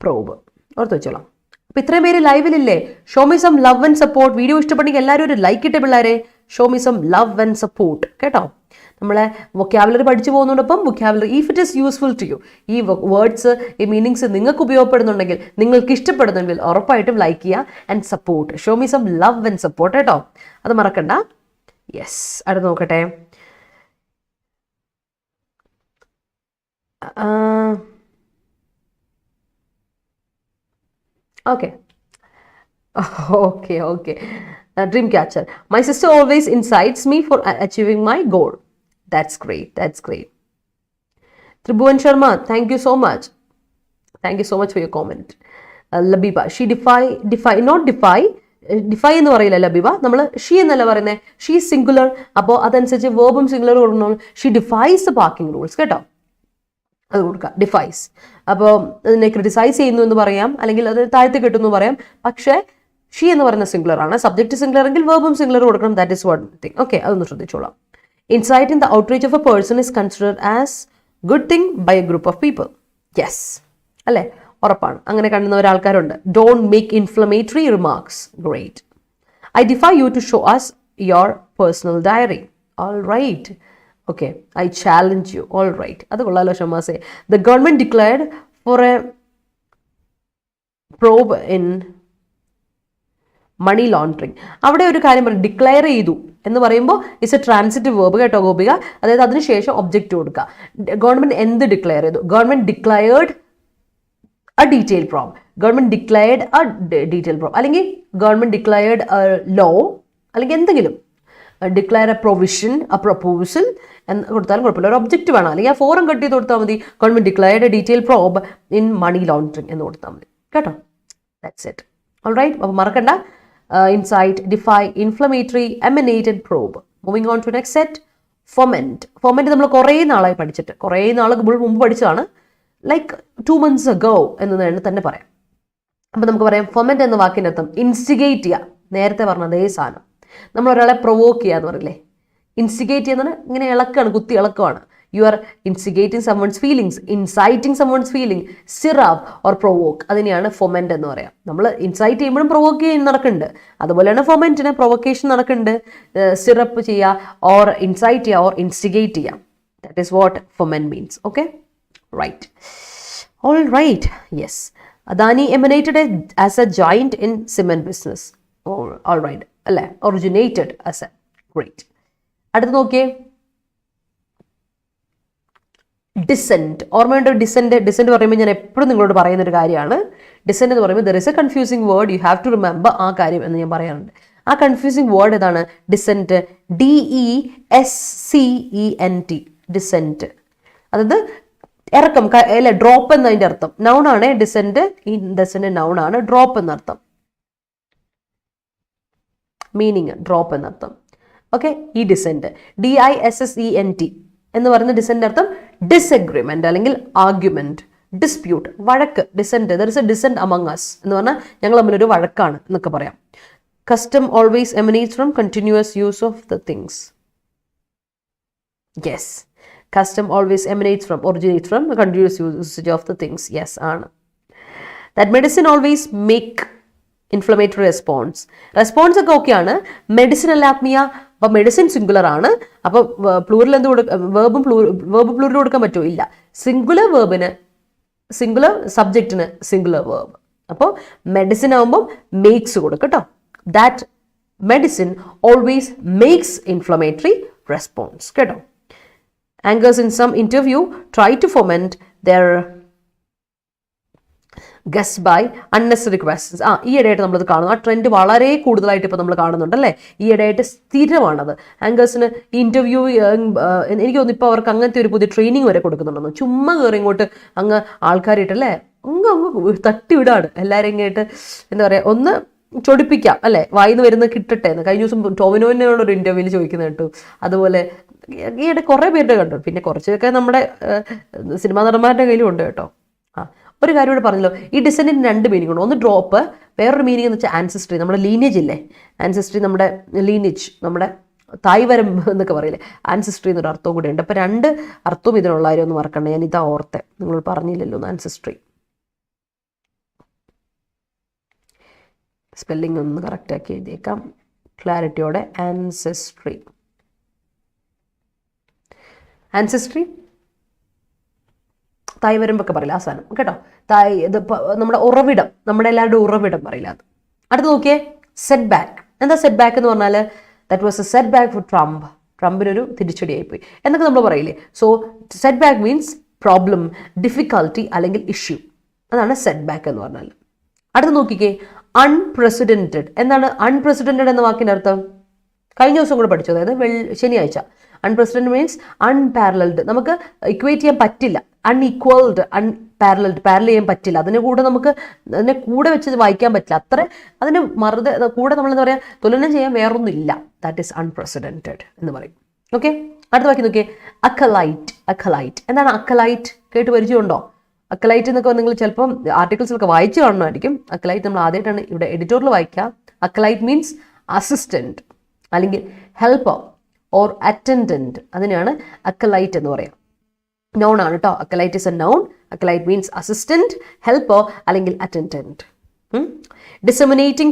പ്രോബ്. ഓർത്ത് വെച്ചോളാം. അപ്പോൾ ഇത്രയും പേര് ലൈവിലില്ലേ? Show me some love and support. Video ഇഷ്ടപ്പെട്ടെങ്കിൽ എല്ലാവരും ഒരു ലൈക്ക് ഇട്ടേ പിള്ളേരെ. Show me some love and support, കേട്ടോ. നമ്മളെ വൊക്കാബുലറി പഠിച്ചു പോകുന്നതോടൊപ്പം vocabulary, if it is useful to you, ഈ വേർഡ്സ്, ഈ മീനിങ്സ് നിങ്ങൾക്ക് ഉപയോഗപ്പെടുന്നുണ്ടെങ്കിൽ, നിങ്ങൾക്ക് ഇഷ്ടപ്പെടുന്നുണ്ടെങ്കിൽ ഉറപ്പായിട്ടും ലൈക്ക് ചെയ്യുക and support. Show me some love and support, കേട്ടോ, അത് മറക്കണ്ട. യെസ്, അടുത്ത് നോക്കട്ടെ. Okay. Dream catcher. My sister always incites me for achieving my goal. That's great. Tribhuvan Sharma, thank you so much. Thank you so much for your comment. Labiba, she defy എന്ന് പറയില്ല ലബിബ, നമ്മൾ she എന്നല്ല പറയുന്നത്, she singular. അപ്പോൾ അതനുസരിച്ച് വേർബും singular കൊടുക്കണം. She ഡിഫൈസ് the parking rules, കേട്ടോ, അത് കൊടുക്കുക, ഡിഫൈസ്. അപ്പോൾ അതിനെ ക്രിറ്റിസൈസ് ചെയ്യുന്നു എന്ന് പറയാം, അല്ലെങ്കിൽ അത് താഴ്ത്തി കിട്ടുന്നു പറയാം. പക്ഷേ ഷീ എന്ന് പറയുന്ന സിംഗുലർ ആണ്. സബ്ജക്റ്റ് സിംഗുലർ എങ്കിൽ വേർബും സിംഗുലർ കൊടുക്കണം. That is one thing. Okay, അതൊന്ന് ശ്രദ്ധിച്ചോളാം. Incite in the outrage of a person is considered as good thing by a group of people. Yes, അല്ലേ, ഉറപ്പാണ്, അങ്ങനെ കാണുന്ന ഒരാൾക്കാരുണ്ട്. Don't make inflammatory remarks. Great. I defy you to show us your personal diary. All right. Okay, I challenge you. All right, അത് കൊള്ളാലോ ഷമാസെ. The government declared for a probe in money laundering. അവിടെ ഒരു കാര്യം പറയും, declare ചെയ്തു എന്ന് പറയുമ്പോൾ ഇറ്റ്സ് എ ട്രാൻസിറ്റീവ് വേർബ്, കേട്ടോ ഗോപിക. അതായത് അതിനുശേഷം ഒബ്ജക്റ്റ് കൊടുക്കുക. ഗവൺമെന്റ് എന്ത് ഡിക്ലെയർ ചെയ്തു? Government declared a detailed probe. Government declared a detailed probe. അല്ലെങ്കിൽ ഗവൺമെന്റ് ഡിക്ലയർഡ് law, അല്ലെങ്കിൽ എന്തെങ്കിലും declare A provision, A proposal എന്ന് കൊടുത്താലും കുഴപ്പമില്ല. ഒരു ഒബ്ജക്റ്റ് വേണം, അല്ലെങ്കിൽ ആ ഫോറം കട്ട് ചെയ്ത് കൊടുത്താൽ മതി. Government declared a detail probe in money laundering എന്ന് കൊടുത്താൽ മതി, കേട്ടോ. That's it. ഓൾ റൈറ്റ്, അപ്പോൾ മറക്കണ്ട. Incite, defy, inflammatory, emanate and probe. Moving on to next set. Foment. Foment നമ്മൾ കുറേ നാളായി പഠിച്ചിട്ട്, കുറേ നാൾക്ക് മുമ്പ് പഠിച്ചതാണ്. ലൈക്ക് 2 months ago എന്ന് തന്നെ പറയാം. അപ്പം നമുക്ക് പറയാം ഫൊമെന്റ് എന്ന വാക്കിൻ്റെ അർത്ഥം ഇൻസ്റ്റിഗേറ്റ് ചെയ്യുക. നേരത്തെ പറഞ്ഞ അതേ സാധനം. നമ്മൾ ഒരാളെ പ്രൊവോക്ക് ചെയ്യുക എന്ന് പറയില്ലേ, ഇൻസ്റ്റിഗേറ്റ് ചെയ്യുന്നത് ഇങ്ങനെ ഇളക്കാണ്, കുത്തി ഇളക്കമാണ്. You are instigating someone's feelings, inciting someone's feeling, stir up or provoke. അതിനെയാണ് ഫൊമെന്റ് എന്ന് പറയാം. നമ്മൾ ഇൻസൈറ്റ് ചെയ്യുമ്പോഴും പ്രൊവോക്ക് ചെയ്യുന്ന നടക്കുന്നുണ്ട്. അതുപോലെയാണ് ഫൊമെന്റിന് പ്രൊവോക്കേഷൻ നടക്കുന്നുണ്ട്. സ്റ്റിർ അപ്പ് ചെയ്യുക, ഓർ ഇൻസൈറ്റ് ചെയ്യുക, ഓർ ഇൻസ്റ്റിഗേറ്റ് ചെയ്യുക. That is what foment means. Okay, right. All right. Yes. Adani emanated as a giant in cement business. Oh, all right. അല്ലേ, originated as a. Great. അടുത്ത് നോക്കിയേ, descent. ഓർമ്മയുണ്ട് descent? Descent പറയുമ്പോൾ ഞാൻ എപ്പോഴും നിങ്ങളോട് പറയുന്നൊരു കാര്യമാണ്. ഡിസെന്റ് എന്ന് പറയുമ്പോൾ there is A confusing word, you have to remember ആ കാര്യം എന്ന് ഞാൻ പറയാറുണ്ട്. ആ കൺഫ്യൂസിങ് വേർഡ് ഏതാണ്? ഡിസെന്റ്. DESCENT. ഡിസെന്റ്, അതായത് ഇറക്കം, അല്ലെ, ഡ്രോപ്പ് എന്നതിൻ്റെ അർത്ഥം. നൗൺ ആണ് ഡിസെന്റ്. ഈ ഡിസെന്റ് നൗൺ ആണ്. ഡ്രോപ്പ് എന്നർത്ഥം, മീനിങ് ഡ്രോപ്പ് എന്നർത്ഥം. ഓക്കെ, ഈ ഡിസെന്റ് DISSENT എന്ന് പറയുന്ന ഡിസെന്റ് അർത്ഥം ഡിസ്അഗ്രിമെന്റ് അല്ലെങ്കിൽ ആർഗ്യുമെന്റ്, ഡിസ്പ്യൂട്ട്, വഴക്ക്. Descent, there is A descent among us എന്ന് പറഞ്ഞാൽ ഞങ്ങൾ തമ്മിലൊരു വഴക്കാണ് എന്നൊക്കെ പറയാം. Custom always എമിനേറ്റ്സ് from continuous use of the things. Yes. Custom always originates from the continuous usage of the things. Yes, ആണ്. That medicine always make inflammatory response. Response ഒക്കെ ഓക്കെയാണ്. Medicine അല്ല ആത്മീയ. അപ്പോൾ മെഡിസിൻ സിംഗുലർ ആണ്. അപ്പോൾ പ്ലൂറൽ എന്ത് verb plural കൊടുക്കാൻ പറ്റുമോ? ഇല്ല. സിംഗുലർ വേർബിന് സിംഗുലർ സബ്ജക്റ്റിന് സിംഗുലർ വേർബ്. അപ്പോൾ മെഡിസിൻ ആകുമ്പോൾ മേക്സ് കൊടുക്കും കേട്ടോ. That medicine always makes inflammatory response കേട്ടോ. Anchors in some interview try to foment their guests by unnecessary questions. ഈ ഇടയായിട്ട് നമ്മളത് കാണുന്നു. ആ ട്രെൻഡ് വളരെ കൂടുതലായിട്ട് ഇപ്പോൾ നമ്മൾ കാണുന്നുണ്ടല്ലേ. ഈ ഇടയായിട്ട് സ്ഥിരമാണത്. ആങ്കേഴ്സിന് ഇന്റർവ്യൂ എനിക്ക് തോന്നുന്നു ഇപ്പോൾ അവർക്ക് അങ്ങനത്തെ ഒരു പുതിയ ട്രെയിനിങ് വരെ കൊടുക്കുന്നുണ്ടെന്ന്. ചുമ്മാ കയറി ഇങ്ങോട്ട് അങ്ങ് ആൾക്കാരായിട്ടല്ലേ അങ്ങ് തട്ടിവിടാണ് എല്ലാവരും ഇങ്ങോട്ട്. എന്താ പറയുക, ഒന്ന് ചൊടിപ്പിക്കാം അല്ലേ, വായിന്ന് വരുന്നത് കിട്ടട്ടെ എന്ന്. കഴിഞ്ഞ ദിവസം ടോവിനോനോട് ഒരു ഇന്റർവ്യൂവിൽ ചോദിക്കുന്നത് കേട്ടു. അതുപോലെ ഈയിടെ കുറേ പേരുടെ കണ്ടു. പിന്നെ കുറച്ചൊക്കെ നമ്മുടെ സിനിമാ നടന്മാരുടെ കയ്യിലും ഉണ്ട് കേട്ടോ. ഒരു കാര്യം ഇവിടെ പറഞ്ഞല്ലോ, ഈ ഡിസെൻഡിന് 2 മീനിങ് ഉണ്ട്. ഒന്ന് ഡ്രോപ്പ്, വേറൊരു മീനിങ് എന്ന് വെച്ചാൽ ആൻസിസ്ട്രി. നമ്മുടെ ലീനേജ് ഇല്ലേ, ആൻസിസ്ട്രി, നമ്മുടെ ലീനേജ്, നമ്മുടെ തായ്വരം എന്നൊക്കെ പറയില്ലേ, ആൻസിസ്ട്രി എന്നൊരു അർത്ഥവും കൂടെ ഉണ്ട്. അപ്പോൾ 2 അർത്ഥവും ഇതിനുള്ള കാര്യം ഒന്ന് മറക്കണ്ട. ഞാൻ ഇതാ ഓർത്തെ, നിങ്ങൾ പറഞ്ഞില്ലല്ലോ ആൻസിസ്ട്രി. സ്പെല്ലിംഗ് ഒന്ന് കറക്റ്റാക്കി എഴുതിയേക്കാം ക്ലാരിറ്റിയോടെ. ആൻസെസ്ട്രി, ആൻസെസ്ട്രി, തായ്വരമ്പൊക്കെ പറയില്ല ആ സാധനം കേട്ടോ. ഇത് നമ്മുടെ ഉറവിടം, നമ്മുടെ എല്ലാവരുടെ ഉറവിടം പറയില്ല അത്. അടുത്ത് നോക്കിയേ, സെറ്റ് ബാക്ക്. എന്താ സെറ്റ് ബാക്ക് എന്ന് പറഞ്ഞാൽ? That was a setback for Trump. ട്രംപിനൊരു തിരിച്ചടിയായിപ്പോയി എന്നൊക്കെ നമ്മൾ പറയില്ലേ. So setback means problem, difficulty അല്ലെങ്കിൽ ഇഷ്യൂ. അതാണ് സെറ്റ് ബാക്ക് എന്ന് പറഞ്ഞാൽ. അടുത്ത് നോക്കിക്കേ, അൺപ്രസിഡന്റഡ്. എന്താണ് അൺപ്രസിഡന്റഡ് എന്ന വാക്കിൻ്റെ അർത്ഥം? കഴിഞ്ഞ ദിവസം കൂടെ പഠിച്ചു, അതായത് ശനിയാഴ്ച. അൺപ്രസിഡന്റ് മീൻസ് അൺപാരലൽഡ്. നമുക്ക് ഇക്വേറ്റ് ചെയ്യാൻ പറ്റില്ല. അൺഈക്വൽഡ്, അൺപാരലൽഡ്, പാരൽ ചെയ്യാൻ പറ്റില്ല. അതിനെ കൂടെ വെച്ച് വായിക്കാൻ പറ്റില്ല. അത്ര അതിന് കൂടെ നമ്മൾ എന്താ പറയുക, തുലനം ചെയ്യാൻ വേറൊന്നുമില്ല. ദാറ്റ് ഈസ് അൺപ്രസിഡന്റഡ് എന്ന് പറയും. ഓക്കെ, അടുത്ത വാക്കി നോക്കിയേ, അക്കലൈറ്റ്. അക്കലൈറ്റ് എന്താണ്? അക്കലൈറ്റ് കേട്ട് പരിചയമുണ്ടോ? അക്കലൈറ്റ് എന്നൊക്കെ നിങ്ങൾ ചിലപ്പം ആർട്ടിക്കിൾസിലൊക്കെ വായിച്ചു കാണുമായിരിക്കും. അക്കലൈറ്റ് നമ്മൾ ആദ്യമായിട്ടാണ് ഇവിടെ എഡിറ്റോറിയൽ വായിക്കുക. അക്കലൈറ്റ് മീൻസ് അസിസ്റ്റന്റ് അല്ലെങ്കിൽ ഹെൽപ്പർ ഓർ അറ്റൻഡന്റ്. അതിനെയാണ് അക്കലൈറ്റ് എന്ന് പറയാം. നോൺ ആണ് കേട്ടോ. Acolyte is a noun. Acolyte means assistant, helper അല്ലെങ്കിൽ attendant. Disseminating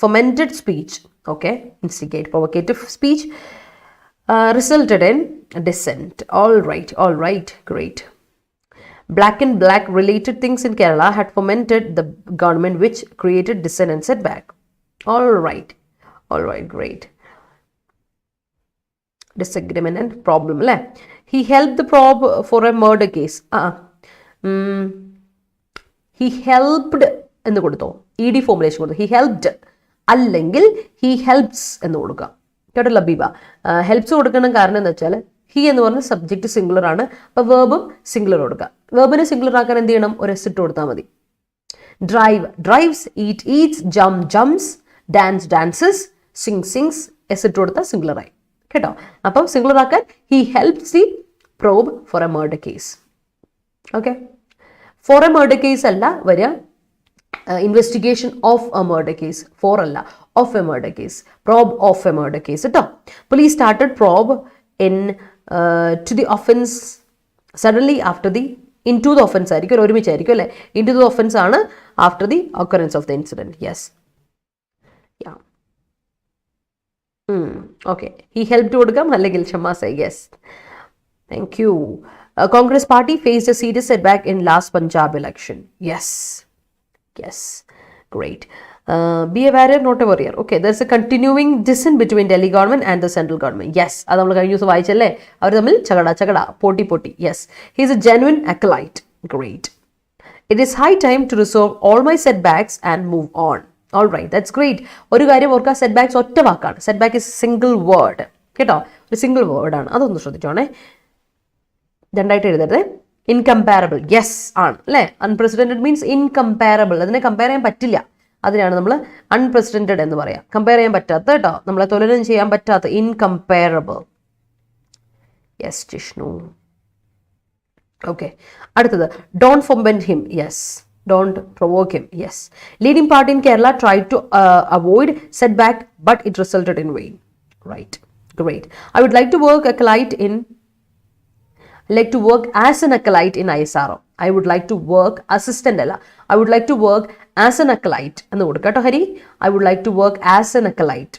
fomented speech. Okay, instigate provocative speech resulted in dissent. All right, great. Black and black related things in Kerala had fomented the government, which created dissent and setback. All right, great. Disagreement and problem. He helped the probe for a murder case. He helped എന്ന് കൊടുത്തോ, ED formulation കൊടുത്തു. He helped അല്ലെങ്കിൽ he helps എന്ന് കൊടുക്കുക കേട്ടല്ലോ Beeba. Helps കൊടുക്കണം. കാരണം എന്ന് വെച്ചാൽ ഹി എന്ന് പറഞ്ഞ സബ്ജക്റ്റ് സിംഗുലർ ആണ്. അപ്പോൾ വേർബും സിംഗുലർ കൊടുക്കുക. വേർബിനെ സിംഗുലർ ആക്കാൻ എന്ത് ചെയ്യണം? ഒരു എസ് ഇട്ട് കൊടുത്താൽ മതി. Drive, drives. Eat, eats. Jump, jumps. Dance, dances. Sing, sings. S ഇട്ട് കൊടുത്താൽ സിംഗുലറായി കേട്ടോ. അപ്പം സിംഗുലർ ആക്കാൻ he helps the probe for a murder case. Okay, for a murder case അല്ല വരിക, investigation of a murder case. For അല്ല, of a murder case. Probe of a murder case കേട്ടോ. Police started probe to the offense suddenly after the into the offense ആയിരിക്കും, ഒരുമിച്ചായിരിക്കും അല്ലേ. into the offense ആണ് after the occurrence of the incident. Yes, yeah. Okay, he helped കൊടുക്കാം അല്ലെങ്കിൽ ക്ഷമ say. Yes, thank you. Congress party faced a serious setback in last Punjab election. Yes, great. Be a warrior, not a warrior. Okay, there's a continuing dissent between Delhi government and the central government. Yes, അത് നമ്മൾ കഴിഞ്ഞ ദിവസം വായിച്ചല്ലേ. അവർ തമ്മിൽ ചകട പോട്ടി. Yes, he is a genuine acolyte. Great. It is high time to resolve all my setbacks and move on. All right, that's great. ഒരു കാര്യം ഓർക്കുക, സെറ്റ്ബാക്സ് ഒറ്റ വാക്കാണ്. സെറ്റ്ബാക്ക് ഇസ് സിംഗിൾ വേർഡ് കേട്ടോ. ഒരു സിംഗിൾ വേർഡാണ്. അതൊന്ന് ശ്രദ്ധിച്ചോണേ. രണ്ടായിട്ട് എഴുതരുത്. ഇൻകമ്പാരബിൾ. യെസ് ആണ് അല്ലേ. Unprecedented means incomparable. അതിനെ കമ്പയർ ചെയ്യാൻ പറ്റില്ല. അതിനാണ് നമ്മൾ അൺപ്രസിഡന്റഡ് എന്ന് പറയാം. കമ്പയർ ചെയ്യാൻ പറ്റാത്ത കേട്ടോ, നമ്മളെ തുലനം ചെയ്യാൻ പറ്റാത്ത. ഇൻകമ്പാരബിൾ. യെസ് ജിഷ്ണു. ഓക്കെ, അടുത്തത് don't foment him. Yes, don't provoke him. Yes. Leading party in Kerala try to avoid setback but it resulted in vain. Right, Great. I would like to work acolyte in like to work as an acolyte in ISRO. I would like to work assistant alla. I would like to work as an acolyte. And the Hari, I would like to work as an acolyte.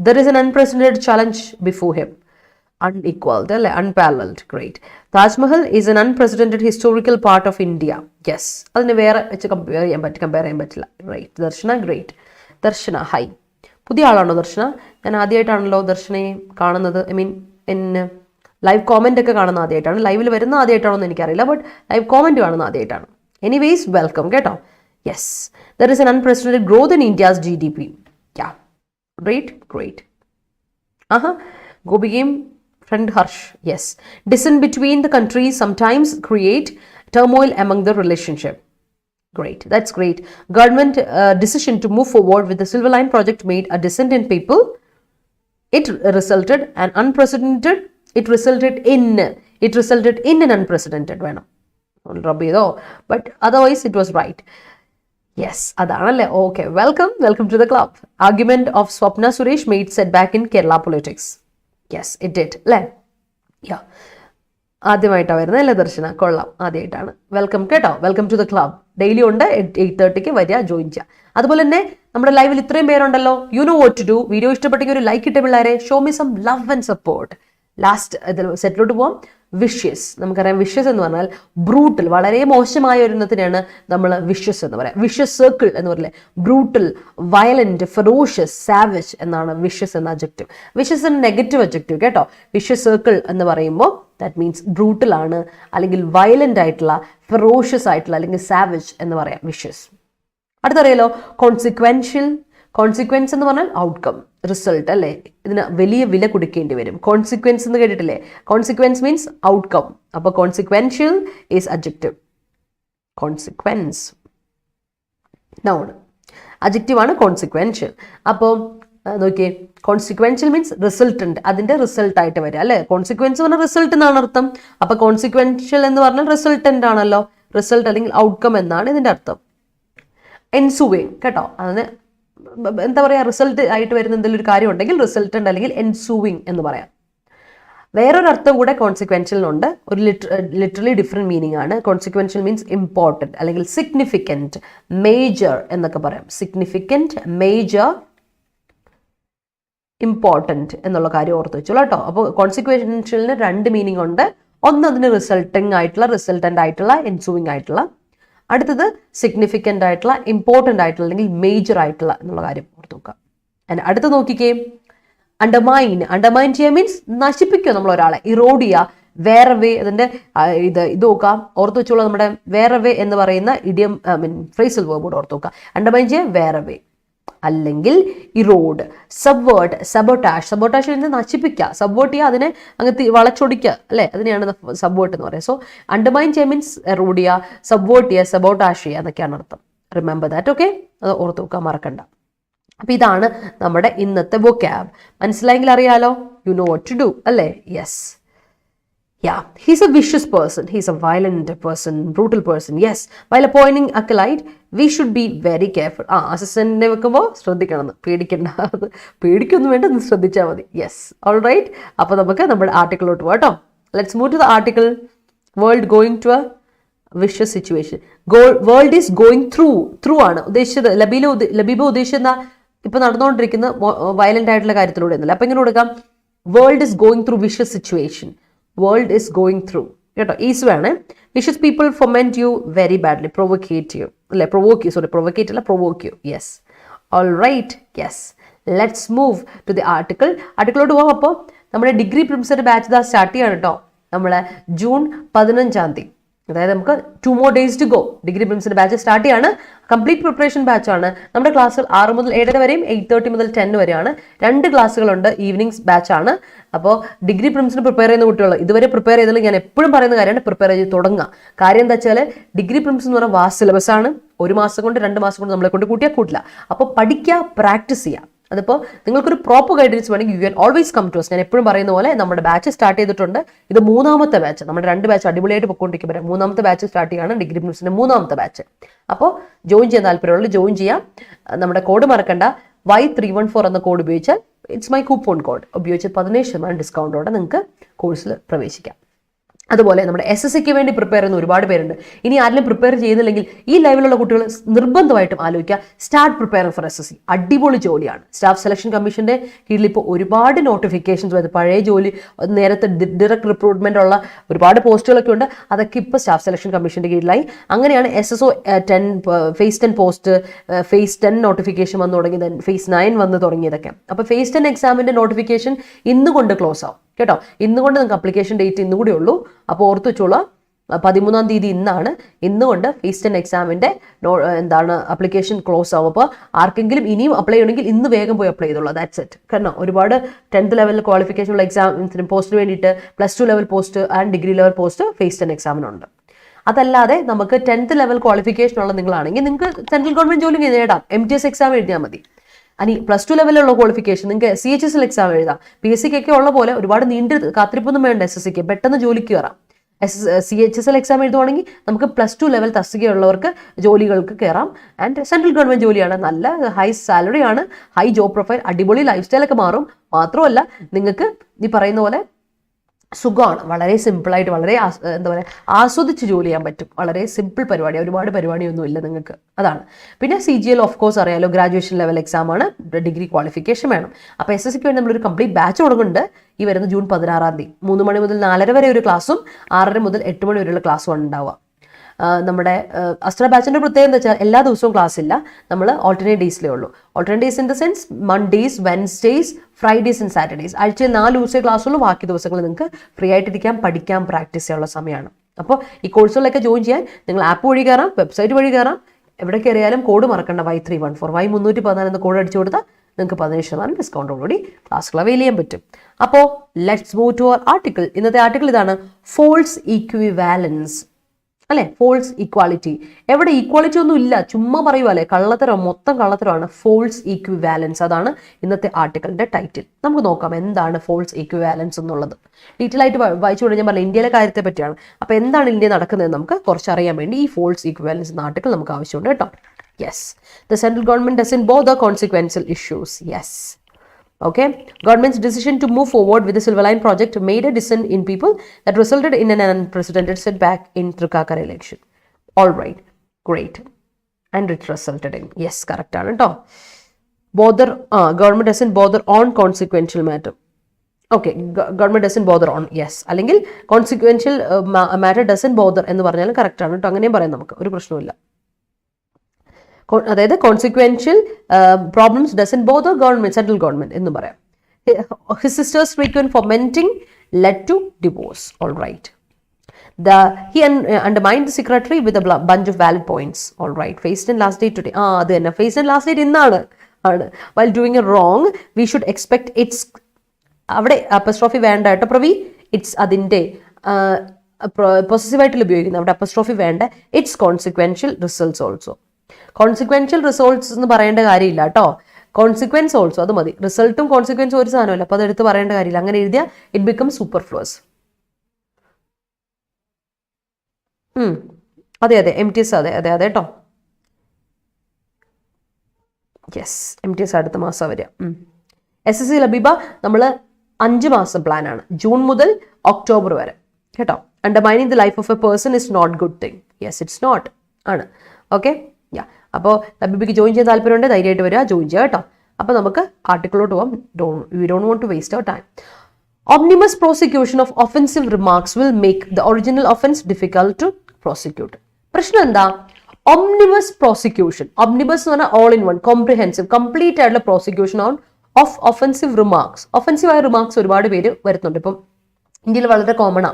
There is an unprecedented challenge before him. Unequaled, unparalleled. Great. Taj Mahal is an unprecedented historical part of India. Yes. Compare. Right. Darshana, great. Darshana, hi. പുതിയ ആളാണോ ദർശന? ഞാൻ ആദ്യമായിട്ടാണല്ലോ ദർശനയെ കാണുന്നത്. I mean in live comment ഒക്കെ കാണുന്ന ആദ്യമായിട്ടാണ്. ലൈവിൽ വരുന്ന ആദ്യമായിട്ടാണോ എന്ന് എനിക്കറിയില്ല, ബട്ട് ലൈവ് കോമെന്റ് കാണുന്ന ആദ്യമായിട്ടാണ്. എനിവേസ് വെൽക്കം കേട്ടോ. Yes, there is an unprecedented growth in India's GDP. Yeah, great. ഗോപികയും friend Harsh, yes. Dissent between the countries sometimes create turmoil among the relationship. Great, that's great. Government decision to move forward with the Silver Line project made a dissent in people. It resulted in an unprecedented one. But otherwise it was right. Yes, adanalle. Okay, welcome to the club. Argument of Swapna Suresh made setback in Kerala politics. Yes, it did. Yeah. ആദ്യമായിട്ടാണ് വരുന്നത് അല്ലേ ദർശന? കൊള്ളാം, ആദ്യമായിട്ടാണ്. Welcome കേട്ടോ. Welcome to the club. Daily ഉണ്ട്, 8:30 വരിക, join ചെയ്യുക. അതുപോലെ തന്നെ നമ്മുടെ ലൈവിൽ ഇത്രയും പേരുണ്ടല്ലോ. You know what to do. Video ഇഷ്ടപ്പെട്ടെങ്കിൽ ഒരു ലൈക്ക് ഇട്ട പിള്ളേരെ. Show me some love and support. Last ഇതിൽ സെറ്റിലോട്ട് പോവാം. വിഷ്യസ്. നമുക്കറിയാം വിഷ്യസ് എന്ന് പറഞ്ഞാൽ ബ്രൂട്ടൽ, വളരെ മോശമായ ഒരു ഇനത്തിനാണ് നമ്മൾ വിഷ്യസ് എന്ന് പറയാം. വിഷ്യസ് സർക്കിൾ എന്ന് പറയില്ലേ, ബ്രൂട്ടൽ, വയലന്റ്, ഫെറോഷ്യസ്, സാവേജ് എന്നാണ് വിഷ്യസ് എന്ന അഡ്ജക്റ്റീവ്. വിഷ്യസ് എന്ന നെഗറ്റീവ് അഡ്ജക്റ്റീവ് കേട്ടോ. വിഷ്യസ് സർക്കിൾ എന്ന് പറയുമ്പോൾ ദാറ്റ് മീൻസ് ബ്രൂട്ടൽ ആണ്, അല്ലെങ്കിൽ വയലന്റ് ആയിട്ടുള്ള, ഫെറോഷ്യസ് ആയിട്ടുള്ള, അല്ലെങ്കിൽ സാവേജ് എന്ന് പറയാം വിഷ്യസ്. അടുത്തറിയാലോ കോൺസിക്വൻഷ്യൽ. കോൺസിക്വൻസ് എന്ന് പറഞ്ഞാൽ ഔട്ട്കം, റിസൾട്ട് അല്ലേ. ഇതിന് വലിയ വില കൊടുക്കേണ്ടി വരും. കോൺസിക്വൻസ് എന്ന് കേട്ടിട്ടില്ലേ? Consequence means outcome. അപ്പോൾ consequential is adjective. Consequence noun, adjective ആണ് കോൺസിക്വൻഷ്യൽ. അപ്പോൾ നോക്കിയേ, കോൺസിക്വൻഷ്യൽ മീൻസ് റിസൾട്ടന്റ്, അതിന്റെ റിസൾട്ട് ആയിട്ട് വരിക അല്ലേ. കോൺസിക്വൻസ് പറഞ്ഞാൽ റിസൾട്ട് എന്നാണ് അർത്ഥം. അപ്പൊ കോൺസിക്വൻഷ്യൽ എന്ന് പറഞ്ഞാൽ റിസൾട്ടന്റ് ആണല്ലോ. റിസൾട്ട് അല്ലെങ്കിൽ ഔട്ട്കം എന്നാണ് ഇതിന്റെ അർത്ഥം. എൻസൂവിങ് കേട്ടോ, അതിന് എന്താ പറയുക, റിസൾട്ട് ആയിട്ട് വരുന്ന എന്തെങ്കിലും ഒരു കാര്യം ഉണ്ടെങ്കിൽ റിസൾട്ടന്റ് അല്ലെങ്കിൽ എൻസൂവിങ് എന്ന് പറയാം. വേറൊരു അർത്ഥം കൂടെ കോൺസിക്വൻഷ്യലിനുണ്ട്. ഒരു ലിറ്ററലി ഡിഫറെന്റ് മീനിങ് ആണ്. കോൺസിക്വൻഷ്യൽ മീൻസ് ഇമ്പോർട്ടൻറ്റ് അല്ലെങ്കിൽ സിഗ്നിഫിക്കൻറ്റ്, മേജർ എന്നൊക്കെ പറയാം. സിഗ്നിഫിക്കൻറ്റ്, മേജർ, ഇമ്പോർട്ടൻറ്റ് എന്നുള്ള കാര്യം ഓർത്ത് വെച്ചോളൂ കേട്ടോ. അപ്പോൾ കോൺസിക്വൻഷ്യലിന് രണ്ട് മീനിങ് ഉണ്ട്. ഒന്ന് അതിന് റിസൾട്ടിങ് ആയിട്ടുള്ള, റിസൾട്ടൻ്റ് ആയിട്ടുള്ള, എൻസൂവിങ് ആയിട്ടുള്ള. അടുത്തത് സിഗ്നിഫിക്കൻ്റ് ആയിട്ടുള്ള, ഇമ്പോർട്ടൻ്റ് ആയിട്ടുള്ള, അല്ലെങ്കിൽ മേജർ ആയിട്ടുള്ള എന്നുള്ള കാര്യം ഓർത്ത് നോക്കുക. അടുത്ത് നോക്കിക്കേ, അണ്ടർമൈൻ. അണ്ടർമൈൻ ചെയ്യുക മീൻസ് നശിപ്പിക്കുക നമ്മൾ ഒരാളെ. ഇറോഡ് ചെയ്യുക, വേറെ വേ. അതിൻ്റെ ഇത് നോക്കാം, ഓർത്ത് വെച്ചോളൂ. നമ്മുടെ വേറെ വേ എന്ന് പറയുന്ന ഇഡിയം ഫ്രേസൽ വേർഡ് കൂടെ ഓർത്ത് നോക്കുക. അണ്ടർമൈൻ ചെയ്യുക, വേറെ വേ, അല്ലെങ്കിൽ ഇറോഡ്. സബ്വേർട്ട്, സബോട്ടാഷ്. സബോട്ടാഷ് എന്ന് നശിപ്പിക്കുക, സബ്വേർട്ട് ചെയ്യുക, അതിനെ അങ്ങ് വളച്ചൊടിക്കുക അല്ലേ, അതിനെയാണ് സബ്വേർട്ട് എന്ന് പറയുക. സോ അണ്ടർമൈൻ ചെയ്യുക മീൻസ് എറോഡ് ചെയ്യുക, സബ്വേർട്ട് ചെയ്യുക, സബോട്ടാഷ് ചെയ്യുക എന്നൊക്കെയാണ് അർത്ഥം. Remember that. ഓക്കെ, അത് ഓർത്ത് വെക്കാൻ മറക്കണ്ട. അപ്പം ഇതാണ് നമ്മുടെ ഇന്നത്തെ വൊക്കാബ്. മനസ്സിലായെങ്കിൽ അറിയാലോ. You know what to do അല്ലേ. Yes. Yeah, he's a vicious person. He's a violent person, brutal person. Yes, while appointing acolyte, we should be very careful. അസിസ്റ്റന്റിനെ വെക്കുമ്പോൾ ശ്രദ്ധിക്കണം. പേടിക്കൊന്നും വേണ്ട, ശ്രദ്ധിച്ചാൽ മതി. Yes, all right. അപ്പോൾ നമുക്ക് നമ്മുടെ ആർട്ടിക്കിളോട്ട് പോകാം കേട്ടോ. Let's move to the article. World going to a vicious situation. World is going through ആണ് ഉദ്ദേശിച്ചത്. ലബീബ ഉദ്ദേശിക്കുന്ന ഇപ്പം നടന്നുകൊണ്ടിരിക്കുന്ന വയലന്റ് ആയിട്ടുള്ള കാര്യത്തിലൂടെ ഒന്നുമില്ല. അപ്പം ഇങ്ങനെ കൊടുക്കാം, world is going through vicious situation. World is going through കേട്ടോ. ഈസ് വേണേ. Vicious people foment you very badly. Provocate you അല്ലെ, പ്രൊവോക്കേറ്റ് അല്ല, provoke you. Yes, all right. Yes, let's move to the article. ആർട്ടിക്കിളോട്ട് പോകാം. അപ്പോൾ നമ്മുടെ degree പ്രിലിംസിന്റെ batch ഇതാ സ്റ്റാർട്ട് ചെയ്യാണ് കേട്ടോ. നമ്മളെ ജൂൺ 15 അതായത് നമുക്ക് 2 more days to go. Degree പ്രിലിംസിന്റെ ബാച്ച് സ്റ്റാർട്ട് ചെയ്യാണ്. കംപ്ലീറ്റ് പ്രിപ്പറേഷൻ ബാച്ചാണ്. നമ്മുടെ ക്ലാസ്സുകൾ 6 മുതൽ 7 വരെയും 8:30 മുതൽ 10 വരെയാണ്. 2 ക്ലാസ്സുകളുണ്ട്. ഈവനിങ്സ് ബാച്ചാണ്. അപ്പോൾ ഡിഗ്രി പ്രിലിംസിന് പ്രിപ്പയർ ചെയ്യുന്ന കുട്ടികൾ ഇതുവരെ പ്രിപ്പയർ ചെയ്തതിൽ ഞാൻ എപ്പോഴും പറയുന്ന കാര്യമാണ്, പ്രിപ്പയർ ചെയ്ത് തുടങ്ങുക. കാര്യം എന്താ വെച്ചാൽ ഡിഗ്രി പ്രിലിംസ് എന്ന് പറഞ്ഞാൽ വാസ്റ്റ് സിലബസ് ആണ്. 1 മാസം കൊണ്ട് 2 മാസം കൊണ്ട് നമ്മളെ കൊണ്ട് കൂട്ടിയാൽ കൂട്ടില്ല. അപ്പോൾ പഠിക്കുക, പ്രാക്ടീസ് ചെയ്യുക. അതിപ്പോൾ നിങ്ങൾക്കൊരു പ്രോപ്പർ ഗൈഡൻസ് വേണമെങ്കിൽ you can always come to us. ഞാൻ എപ്പോഴും പറയുന്ന പോലെ നമ്മുടെ ബാച്ച് സ്റ്റാർട്ട് ചെയ്തിട്ടുണ്ട്. ഇത് 3ാമത്തെ ബാച്ച്. നമ്മുടെ 2 ബാച്ച് അടിപൊളിയായിട്ട് പൊയ്ക്കൊണ്ടിരിക്കുമ്പോൾ 3ാമത്തെ ബാച്ച് സ്റ്റാർട്ട് ചെയ്യുകയാണ്. ഡിഗ്രി പ്രിലിംസിന്റെ 3ാമത്തെ ബാച്ച്. അപ്പോൾ ജോയിൻ ചെയ്യാൻ താല്പര്യമുള്ള ജോയിൻ ചെയ്യാം. നമ്മുടെ കോഡ് മറക്കണ്ട. Y314 എന്ന കോഡ് ഉപയോഗിച്ചാൽ ഇറ്റ്സ് മൈ കൂപ്പൺ കോഡ് ഉപയോഗിച്ച് 15% ഡിസ്കൗണ്ടോടെ നിങ്ങൾക്ക് കോഴ്സിൽ പ്രവേശിക്കാം. അതുപോലെ നമ്മുടെ SSCക്ക് വേണ്ടി പ്രിപ്പയർ ചെയ്യുന്ന ഒരുപാട് പേരുണ്ട്. ഇനി ആരെങ്കിലും പ്രിപ്പയർ ചെയ്യുന്നില്ലെങ്കിൽ ഈ ലെവലുള്ള കുട്ടികൾ നിർബന്ധമായിട്ടും ആലോചിക്കുക, സ്റ്റാർട്ട് പ്രിപ്പയറിംഗ് ഫോർ SSC. അടിപൊളി ജോലിയാണ്. സ്റ്റാഫ് സെലക്ഷൻ കമ്മീഷന്റെ കീഴിൽ ഇപ്പോൾ ഒരുപാട് നോട്ടിഫിക്കേഷൻസ് വരുന്നത്, പഴയ ജോലി നേരത്തെ ഡയറക്റ്റ് റിക്രൂട്ട്മെന്റ് ഉള്ള ഒരുപാട് പോസ്റ്റുകളൊക്കെ ഉണ്ട്. അതൊക്കെ ഇപ്പോൾ സ്റ്റാഫ് സെലക്ഷൻ കമ്മീഷന്റെ കീഴിലായി. അങ്ങനെയാണ് SSO 10 phase 10 post, phase 10 notification വന്നു തുടങ്ങിയത്, phase 9 വന്ന് തുടങ്ങിയതൊക്കെ. അപ്പോൾ phase 10 എക്സാമിന്റെ നോട്ടിഫിക്കേഷൻ ഇന്നുകൊണ്ട് ക്ലോസ് ആവും കേട്ടോ. ഇന്നുകൊണ്ട് നിങ്ങൾക്ക് അപ്ലിക്കേഷൻ ഡേറ്റ് ഇന്നുകൂടി ഉള്ളൂ. അപ്പോൾ ഓർത്ത് വെച്ചോളൂ, 13-ാം തീയതി ഇന്നാണ്. ഇന്നുകൊണ്ട് phase 10 എക്സാമിന്റെ അപ്ലിക്കേഷൻ ക്ലോസ് ആവും. അപ്പോൾ ആർക്കെങ്കിലും ഇനിയും അപ്ലൈ ചെയ്യണമെങ്കിൽ ഇന്ന് വേഗം പോയി അപ്ലൈ ചെയ്തോളൂ. That's it. കാരണം ഒരുപാട് 10th ലെവൽ ക്വാളിഫിക്കേഷൻ ഉള്ള എക്സാമിന് പോസ്റ്റിന് വേണ്ടിയിട്ട് +2 level post and degree level post phase 10 എക്സാമിനുണ്ട്. അതല്ലാതെ നമുക്ക് 10th ലെവൽ ക്വാളിഫിക്കേഷൻ ഉള്ള നിങ്ങളാണെങ്കിൽ നിങ്ങൾക്ക് സെൻട്രൽ ഗവൺമെന്റ് ജോലി നേടാം. MTS എക്സാം എഴുതിയാൽ മതി. അനി +2 ലെവലിലുള്ള ക്വാളിഫിക്കേഷൻ നിങ്ങൾക്ക് CHSL എക്സാം എഴുതാം. PSCക്കൊക്കെ ഉള്ള പോലെ ഒരുപാട് നീണ്ട കാത്തിരിപ്പൊന്നും വേണ്ട. SSCക്ക് പെട്ടെന്ന് ജോലിക്ക് കയറാം. CHSL എക്സാം എഴുതുവാണെങ്കിൽ നമുക്ക് +2 ലെവൽ തസ്തികയുള്ളവർക്ക് ജോലികൾക്ക് കയറാം. ആൻഡ് സെൻട്രൽ ഗവൺമെന്റ് ജോലിയാണ്, നല്ല ഹൈ സാലറി ആണ്, ഹൈ ജോബ് പ്രൊഫൈൽ, അടിപൊളി ലൈഫ് സ്റ്റൈലൊക്കെ മാറും. മാത്രമല്ല നിങ്ങൾക്ക് ഈ പറയുന്ന പോലെ സുഖമാണ്, വളരെ സിമ്പിളായിട്ട്, വളരെ എന്താ പറയുക, ആസ്വദിച്ച് ജോലി ചെയ്യാൻ പറ്റും. വളരെ സിമ്പിൾ പരിപാടി, ഒരുപാട് പരിപാടിയൊന്നും ഇല്ല നിങ്ങൾക്ക്. അതാണ്. പിന്നെ CGL ഓഫ് കോഴ്സ് അറിയാലോ, ഗ്രാജുവേഷൻ ലെവൽ എക്സാം ആണ്, ഡിഗ്രി ക്വാളിഫിക്കേഷൻ വേണം. അപ്പോൾ SSCക്ക് വേണ്ടി നമ്മളൊരു കംപ്ലീറ്റ് ബാച്ച് തുടങ്ങുന്നുണ്ട്. ഈ വരുന്ന ജൂൺ 16-ാം തീയതി 3 മണി മുതൽ 4:30 വരെ ഒരു ക്ലാസ്സും 6:30 മുതൽ 8 മണി വരെയുള്ള ക്ലാസ്സും ഉണ്ടാവുക. നമ്മുടെ അസ്ത്ര ബാച്ചിന്റെ പ്രത്യേകത എന്താ വെച്ചാൽ എല്ലാ ദിവസവും ക്ലാസ് ഇല്ല, നമ്മൾ ഓൾട്ടർനേറ്റ് ഡേയ്സിലേ ഉള്ളൂ. Alternate days in the sense Mondays, Wednesdays, Fridays and Saturdays. ആഴ്ചയിൽ 4 ദിവസമേ ക്ലാസ്സുള്ളൂ. ബാക്കി ദിവസങ്ങൾ നിങ്ങൾക്ക് ഫ്രീ ആയിട്ടിരിക്കാം, പഠിക്കാം, പ്രാക്ടീസ് ചെയ്യാനുള്ള സമയമാണ്. അപ്പോൾ ഈ കോഴ്സുകളിലൊക്കെ ജോയിൻ ചെയ്യാൻ നിങ്ങൾ ആപ്പ് വഴി കയറാം, വെബ്സൈറ്റ് വഴി കയറാം. എവിടെ കയറിയാലും കോഡ് മറക്കണ്ട, Y314 Y314 എന്ന കോഡ് അടിച്ചു കൊടുത്താൽ നിങ്ങൾക്ക് 15% ഡിസ്കൗണ്ടോടുകൂടി ക്ലാസ്സുകൾ അവൈൽ ചെയ്യാൻ പറ്റും. അപ്പോൾ let's move to our article. ഇന്നത്തെ ആർട്ടിക്കിൾ ഇതാണ്, ഫോൾസ് ഈക്വിവാലൻസ് അല്ലെ, ഫോൾസ് ഈക്വാലിറ്റി. എവിടെ ഈക്വാലിറ്റി ഒന്നും ഇല്ല, ചുമ്മാ പറയുക അല്ലെ, കള്ളത്തരം, മൊത്തം കള്ളത്തരമാണ്. ഫോൾസ് ഈക്വിവാലൻസ്, അതാണ് ഇന്നത്തെ ആർട്ടിക്കിളിന്റെ ടൈറ്റിൽ. നമുക്ക് നോക്കാം എന്താണ് ഫോൾസ് ഈക്വിവാലൻസ് എന്നുള്ളത്. ഡീറ്റെയിൽ ആയിട്ട് വായിച്ചു ഞാൻ പറഞ്ഞ ഇന്ത്യയിലെ കാര്യത്തെ പറ്റിയാണ്. അപ്പോൾ എന്താണ് ഇന്ത്യ നടക്കുന്നത് നമുക്ക് കുറച്ചറിയാൻ വേണ്ടി ഈ ഫോൾസ് ഈക്വിവാലൻസ് എന്ന ആർട്ടിക്കിൾ നമുക്ക് ആവശ്യമുണ്ട് കേട്ടോ. Yes, the central government doesn't bother consequential issues. Yes. Okay, government's decision to move forward with the Silver Line project made a dissent in people that resulted in an unprecedented setback in Trikakara election. All right, great. And it resulted in, yes, correct ആണ് കേട്ടോ. Bother, government doesn't bother on consequential matter. Okay, government doesn't bother on, yes. അല്ലെങ്കിൽ consequential matter doesn't bother എന്ന് പറഞ്ഞാലും correct ആണ് കേട്ടോ. അങ്ങനെയും പറയാം, നമുക്ക് ഒരു പ്രശ്നവുമില്ല. അതായത് consequential problems doesn't bother government, central government എന്ന് പറയാം. His sisters frequent fomenting led to divorce. All right. He undermined the secretary with a bunch of valid points. All right. Faced in last date today. അത് തന്നെ, faced in last date ഇന്നാണ്. While doing a wrong, we should expect its, അവിടെ അപ്പസ്ട്രോഫി വേണ്ട കേട്ടോ Pravi, it's അതിൻ്റെ പൊസസീവായിട്ടുള്ള ഉപയോഗിക്കുന്നത്, അവിടെ അപ്പസ്ട്രോഫി വേണ്ട. It's consequential results also. Consequential results എന്ന് പറയേണ്ട കാര്യമില്ല കേട്ടോ, കോൺസിക്വൻസ് ഓൾസോ അത് മതി. റിസൾട്ടും കോൺസിക്വൻസും ഒരു സാധനമല്ല, അപ്പോൾ അതെടുത്ത് പറയേണ്ട കാര്യമില്ല. അങ്ങനെ എഴുതിയാൽ ഇറ്റ് ബിക്കം സൂപ്പർഫ്ലുവസ്. അതെ MTS, അതെ കേട്ടോ. യെസ്, MTS അടുത്ത മാസം വരിക. SSC ലബീബ നമ്മൾ 5 മാസം പ്ലാനാണ്, ജൂൺ മുതൽ ഒക്ടോബർ വരെ കേട്ടോ. Undermining the life of a person is not good thing. Yes, it's not ആണ്. ഓക്കെ, അപ്പോൾ ലബീബിക്ക് ജോയിൻ ചെയ്യാൻ താല്പര്യമുണ്ട്, ധൈര്യമായിട്ട് വരിക, ജോയിൻ ചെയ്യുക കേട്ടോ. അപ്പോൾ നമുക്ക് ആർട്ടിക്കിളോട്ട് പോകാം. We don't want to waste our time. Omnibus prosecution of offensive remarks will make the original offense difficult to prosecute. പ്രശ്നം എന്താ? Omnibus prosecution. Omnibus എന്ന് പറഞ്ഞാൽ all in one, comprehensive, complete ആയിട്ടുള്ള prosecution of offensive remarks. Offensive ആയ remarks ഒരുപാട് പേര് വരുന്നുണ്ട്. ഇപ്പം ഇന്ത്യയിൽ വളരെ കോമണാ.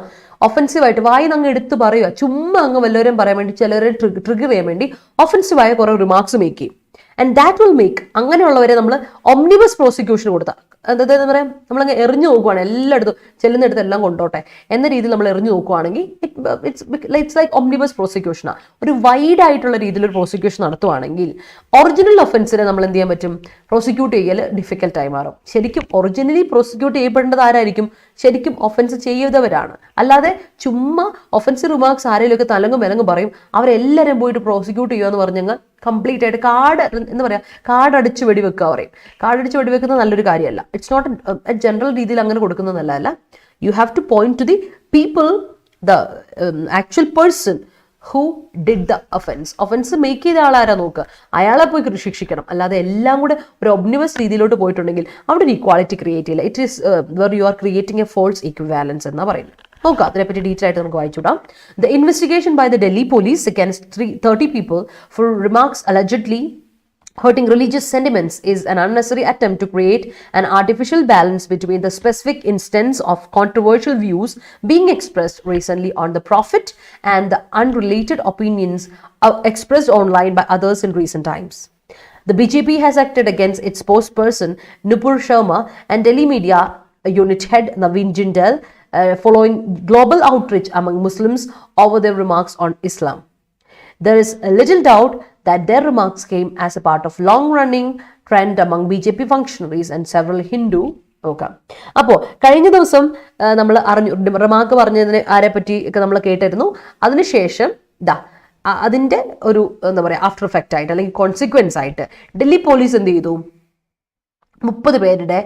ഒഫൻസീവായിട്ട് വായി അങ്ങ് എടുത്ത് പറയുക, ചുമ്മാ അങ്ങ് വല്ലവരും പറയാൻ വേണ്ടി, ചിലരെ ട്രിഗർ ചെയ്യാൻ വേണ്ടി ഒഫൻസീവായ കുറേ റിമാർക്സ് മേക്ക് ചെയ്യും. ആൻഡ് ദാറ്റ് വിൽ മേക്ക്, അങ്ങനെയുള്ളവരെ നമ്മൾ ഒംനിബസ് പ്രോസിക്യൂഷൻ കൊടുത്താൽ, എന്താ പറയാം, നമ്മളങ്ങ് എറിഞ്ഞു നോക്കുവാണ്, എല്ലായിടത്തും ചെല്ലുന്നിടത്ത് എല്ലാം കൊണ്ടോട്ടെ എന്ന രീതിയിൽ നമ്മൾ എറിഞ്ഞു നോക്കുവാണെങ്കിൽ ഇറ്റ്സ് ലൈക്ക് ഒംനിബസ് പ്രോസിക്യൂഷനാണ്. ഒരു വൈഡ് ആയിട്ടുള്ള രീതിയിൽ ഒരു പ്രോസിക്യൂഷൻ നടത്തുവാണെങ്കിൽ ഒറിജിനൽ ഒഫൻസിനെ നമ്മൾ എന്ത് ചെയ്യാൻ പറ്റും? പ്രോസിക്യൂട്ട് ചെയ്യൽ ഡിഫിക്കൽട്ടായി മാറും. ശരിക്കും ഒറിജിനലി പ്രോസിക്യൂട്ട് ചെയ്യപ്പെടേണ്ടത് ആരായിരിക്കും? ശരിക്കും ഒഫൻസ് ചെയ്തവരാണ്. അല്ലാതെ ചുമ്മാ ഒഫൻസ് റിമാർക്സ് ആരെങ്കിലുമൊക്കെ തലങ്ങും വിലങ്ങും പറയും, അവരെല്ലാവരും പോയിട്ട് പ്രോസിക്യൂട്ട് ചെയ്യുക എന്ന് പറഞ്ഞാൽ കംപ്ലീറ്റ് ആയിട്ട് എന്താ പറയുക, കാർഡടിച്ച് വെടിവെക്കുക പറയും. കാർഡടിച്ച് വെടിവെക്കുന്നത് നല്ലൊരു കാര്യമല്ല. ഇറ്റ്സ് നോട്ട് ജനറൽ രീതിയിൽ അങ്ങനെ കൊടുക്കുന്നത് നല്ലതല്ല. You have two point two the people, the actual person who did the offence make ചെയ്ത ആളാരാ നോക്കുക, അയാളെ പോയി ശിക്ഷിക്കണം. അല്ലാതെ എല്ലാം കൂടെ ഒരു ഒബ്നിവസ് രീതിയിലോട്ട് പോയിട്ടുണ്ടെങ്കിൽ അവിടെ ഒരു ഇക്വാളിറ്റി ക്രിയേറ്റ് ചെയ്യില്ല. It is where you are creating a false equivalence എന്നാണ് പറയുന്നത്. നോക്കാം, അതിനെപ്പറ്റി ഡീറ്റെയിൽ ആയിട്ട് നമുക്ക് വായിച്ചുവിടാം. The investigation by the Delhi police against 30 people for remarks allegedly hurting religious sentiments is an unnecessary attempt to create an artificial balance between the specific instance of controversial views being expressed recently on the Prophet and the unrelated opinions expressed online by others in recent times. The BJP has acted against its spokesperson Nupur Sharma and Delhi media unit head Naveen Jindal following global outrage among Muslims over their remarks on Islam. There is little doubt that their remarks came as a part of long-running trend among BJP functionaries and several Hindu. നോക്കാം. അപ്പോൾ കഴിഞ്ഞ ദിവസം നമ്മൾ remark പറഞ്ഞതിന് ആരെ പറ്റി ഒക്കെ നമ്മൾ കേട്ടിരുന്നു. അതിനുശേഷം അതിൻ്റെ ഒരു എന്താ പറയുക ആഫ്റ്റർ എഫക്റ്റ് ആയിട്ട് അല്ലെങ്കിൽ കോൺസിക്വൻസ് ആയിട്ട് ഡൽഹി പോലീസ് എന്ത് ചെയ്തു, 30 പേരുടെ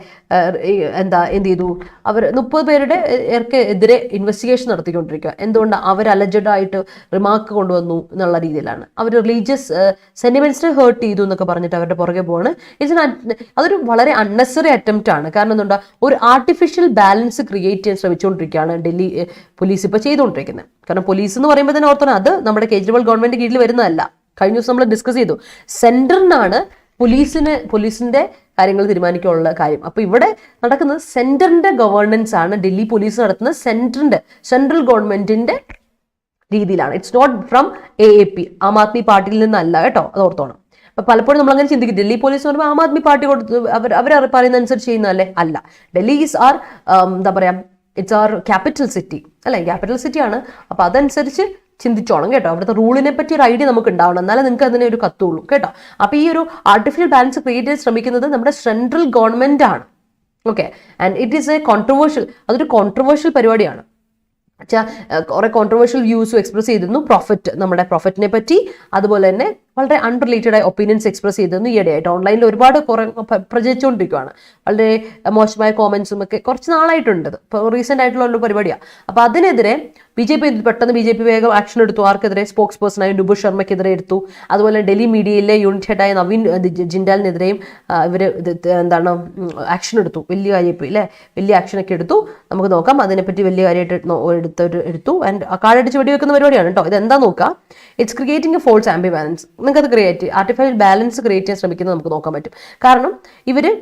എന്ത് ചെയ്തു, അവർ 30 പേരുടെ എതിരെ ഇൻവെസ്റ്റിഗേഷൻ നടത്തിക്കൊണ്ടിരിക്കുക. എന്തുകൊണ്ട് അവർ അലജഡ് ആയിട്ട് റിമാർക്ക് കൊണ്ടുവന്നു എന്നുള്ള രീതിയിലാണ്. അവർ റിലീജിയസ് സെന്റിമെന്റ്സിനെ ഹേർട്ട് ചെയ്തു എന്നൊക്കെ പറഞ്ഞിട്ട് അവരുടെ പുറകെ പോവാണ്. അതൊരു വളരെ അൺനെസറി അറ്റംപ്റ്റ് ആണ്. കാരണം എന്തുകൊണ്ടാ, ഒരു ആർട്ടിഫിഷ്യൽ ബാലൻസ് ക്രിയേറ്റ് ചെയ്യാൻ ശ്രമിച്ചുകൊണ്ടിരിക്കുകയാണ് ഡൽഹി പോലീസ് ഇപ്പോൾ ചെയ്തുകൊണ്ടിരിക്കുന്നത്. കാരണം പോലീസ് എന്ന് പറയുമ്പോൾ തന്നെ ഓർത്തണം, അത് നമ്മുടെ കേജ്രിവാൾ ഗവൺമെന്റ് കീഴിൽ വരുന്നതല്ല. കഴിഞ്ഞ ദിവസം നമ്മൾ ഡിസ്കസ് ചെയ്തു, സെന്ററിനാണ് പോലീസിന്റെ കാര്യങ്ങൾ തീരുമാനിക്കാനുള്ള കാര്യം. അപ്പോൾ ഇവിടെ നടക്കുന്നത് സെന്ററിന്റെ ഗവേണൻസ് ആണ്. ഡൽഹി പോലീസ് നടത്തുന്നത് സെൻട്രൽ ഗവൺമെന്റിന്റെ രീതിയിലാണ്. It's not from AAP, Aam Aadmi പാർട്ടിയിൽ നിന്നല്ല കേട്ടോ, അത് ഓർത്തോണം. അപ്പൊ പലപ്പോഴും നമ്മൾ അങ്ങനെ ചിന്തിക്കും, ഡൽഹി പോലീസ് എന്ന് പറയുമ്പോൾ ആം ആദ്മി പാർട്ടി അവർ പറയുന്ന അനുസരിച്ച് ചെയ്യുന്നതല്ലേ? അല്ല. ഡൽഹി ഈസ് ആർ എന്താ പറയാ, ഇറ്റ്സ് ആർ ക്യാപിറ്റൽ സിറ്റി അല്ലെ, ക്യാപിറ്റൽ സിറ്റി ആണ്. അപ്പൊ അതനുസരിച്ച് ചിന്തിച്ചോണം കേട്ടോ. അവിടുത്തെ റൂളിനെ പറ്റി ഒരു ഐഡിയ നമുക്ക് ഉണ്ടാവണം, എന്നാലേ നിങ്ങൾക്ക് അതിനെ ഒരു കത്തുള്ളൂ കേട്ടോ. അപ്പൊ ഈ ഒരു ആർട്ടിഫിഷ്യൽ ബാലൻസ് ക്രിയേറ്റ് ചെയ്യാൻ ശ്രമിക്കുന്നത് നമ്മുടെ സെൻട്രൽ ഗവൺമെന്റ് ആണ്. Okay, and it is A controversial, അതൊരു കോൺട്രവേഴ്ഷ്യൽ പരിപാടിയാണ്. കുറെ കോൺട്രവേഴ്ഷ്യൽ വ്യൂസും എക്സ്പ്രസ് ചെയ്തിരുന്നു നമ്മുടെ പ്രോഫറ്റിനെ പറ്റി. അതുപോലെ തന്നെ വളരെ അൺറിലേറ്റഡ് ആയ ഒപ്പീനിയൻസ് എക്സ്പ്രസ് ചെയ്തിരുന്നു ഈയിടെയായിട്ട്. ഓൺലൈനിൽ ഒരുപാട് പ്രചരിച്ചുകൊണ്ടിരിക്കുകയാണ്. വളരെ മോശമായ കോമന്റ്സും ഒക്കെ കുറച്ച് നാളായിട്ടുണ്ട്. ഇപ്പോൾ റീസെന്റ് ആയിട്ടുള്ള ഒരു പരിപാടിയാണ്. അപ്പൊ അതിനെതിരെ പെട്ടെന്ന് ബി ജെ പി വേഗം ആക്ഷൻ എടുത്തു. ആർക്കെതിരെ? സ്പോക്സ് പേഴ്സണായ നുപുർ ശർമ്മയ്ക്കെതിരെ എടുത്തു. അതുപോലെ ഡൽഹി മീഡിയയിലെ യൂണിറ്റ് ഹെഡായ നവീൻ ജിൻഡാലിനെതിരെയും ഇവർ ആക്ഷൻ എടുത്തു. വലിയ കാര്യമായി അല്ലേ, വലിയ ആക്ഷനൊക്കെ എടുത്തു. നമുക്ക് നോക്കാം അതിനെപ്പറ്റി വലിയ കാര്യമായിട്ട് എടുത്തു. ആൻഡ് കാർഡടിച്ച് വെടിവെക്കുന്ന പരിപാടിയാണ് കേട്ടോ. ഇതെന്താ നോക്കുക, it's creating a false ambivalence. നിങ്ങൾക്കത് ആർട്ടിഫിഷ്യൽ ബാലൻസ് ക്രിയേറ്റ് ചെയ്യാൻ ശ്രമിക്കുന്നത് നമുക്ക് നോക്കാൻ പറ്റും. കാരണം ഇവര്